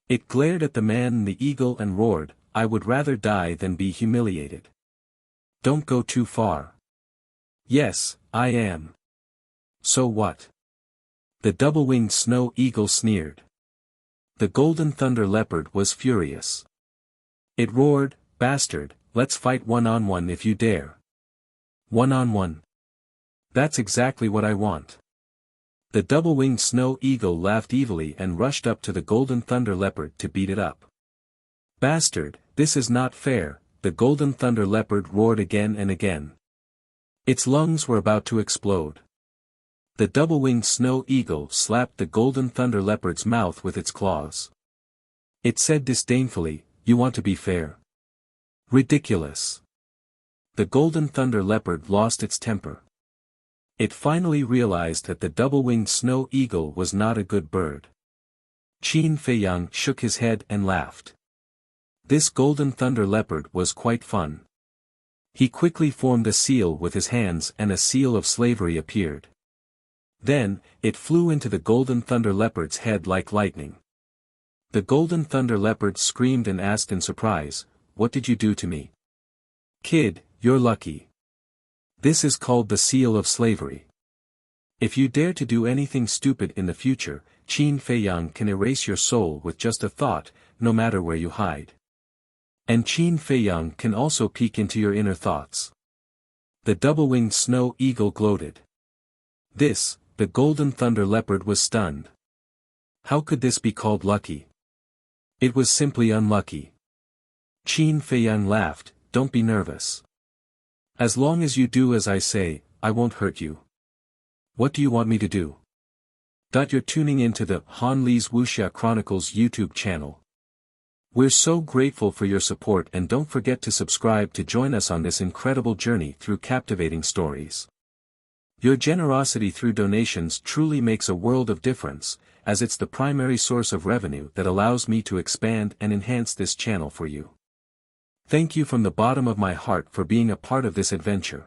It glared at the man and the eagle and roared, I would rather die than be humiliated. Don't go too far. Yes, I am. So what? The double-winged snow eagle sneered. The golden thunder leopard was furious. It roared, bastard, let's fight one-on-one if you dare. One-on-one. That's exactly what I want. The double-winged snow eagle laughed evilly and rushed up to the golden thunder leopard to beat it up. Bastard, this is not fair, the golden thunder leopard roared again and again. Its lungs were about to explode. The double-winged snow eagle slapped the golden thunder leopard's mouth with its claws. It said disdainfully, you want to be fair? Ridiculous. The golden thunder leopard lost its temper. It finally realized that the double-winged snow eagle was not a good bird. Qin Feiyang shook his head and laughed. This golden thunder leopard was quite fun. He quickly formed a seal with his hands and a seal of slavery appeared. Then, it flew into the golden thunder leopard's head like lightning. The golden thunder leopard screamed and asked in surprise, what did you do to me? Kid, you're lucky. This is called the seal of slavery. If you dare to do anything stupid in the future, Qin Feiyang can erase your soul with just a thought, no matter where you hide. And Qin Feiyang can also peek into your inner thoughts. The double-winged snow eagle gloated. The golden thunder leopard was stunned. How could this be called lucky? It was simply unlucky. Qin Feiyang laughed, don't be nervous. As long as you do as I say, I won't hurt you. What do you want me to do? You're tuning into the Han Li's Wuxia Chronicles YouTube channel. We're so grateful for your support and don't forget to subscribe to join us on this incredible journey through captivating stories. Your generosity through donations truly makes a world of difference, as it's the primary source of revenue that allows me to expand and enhance this channel for you. Thank you from the bottom of my heart for being a part of this adventure.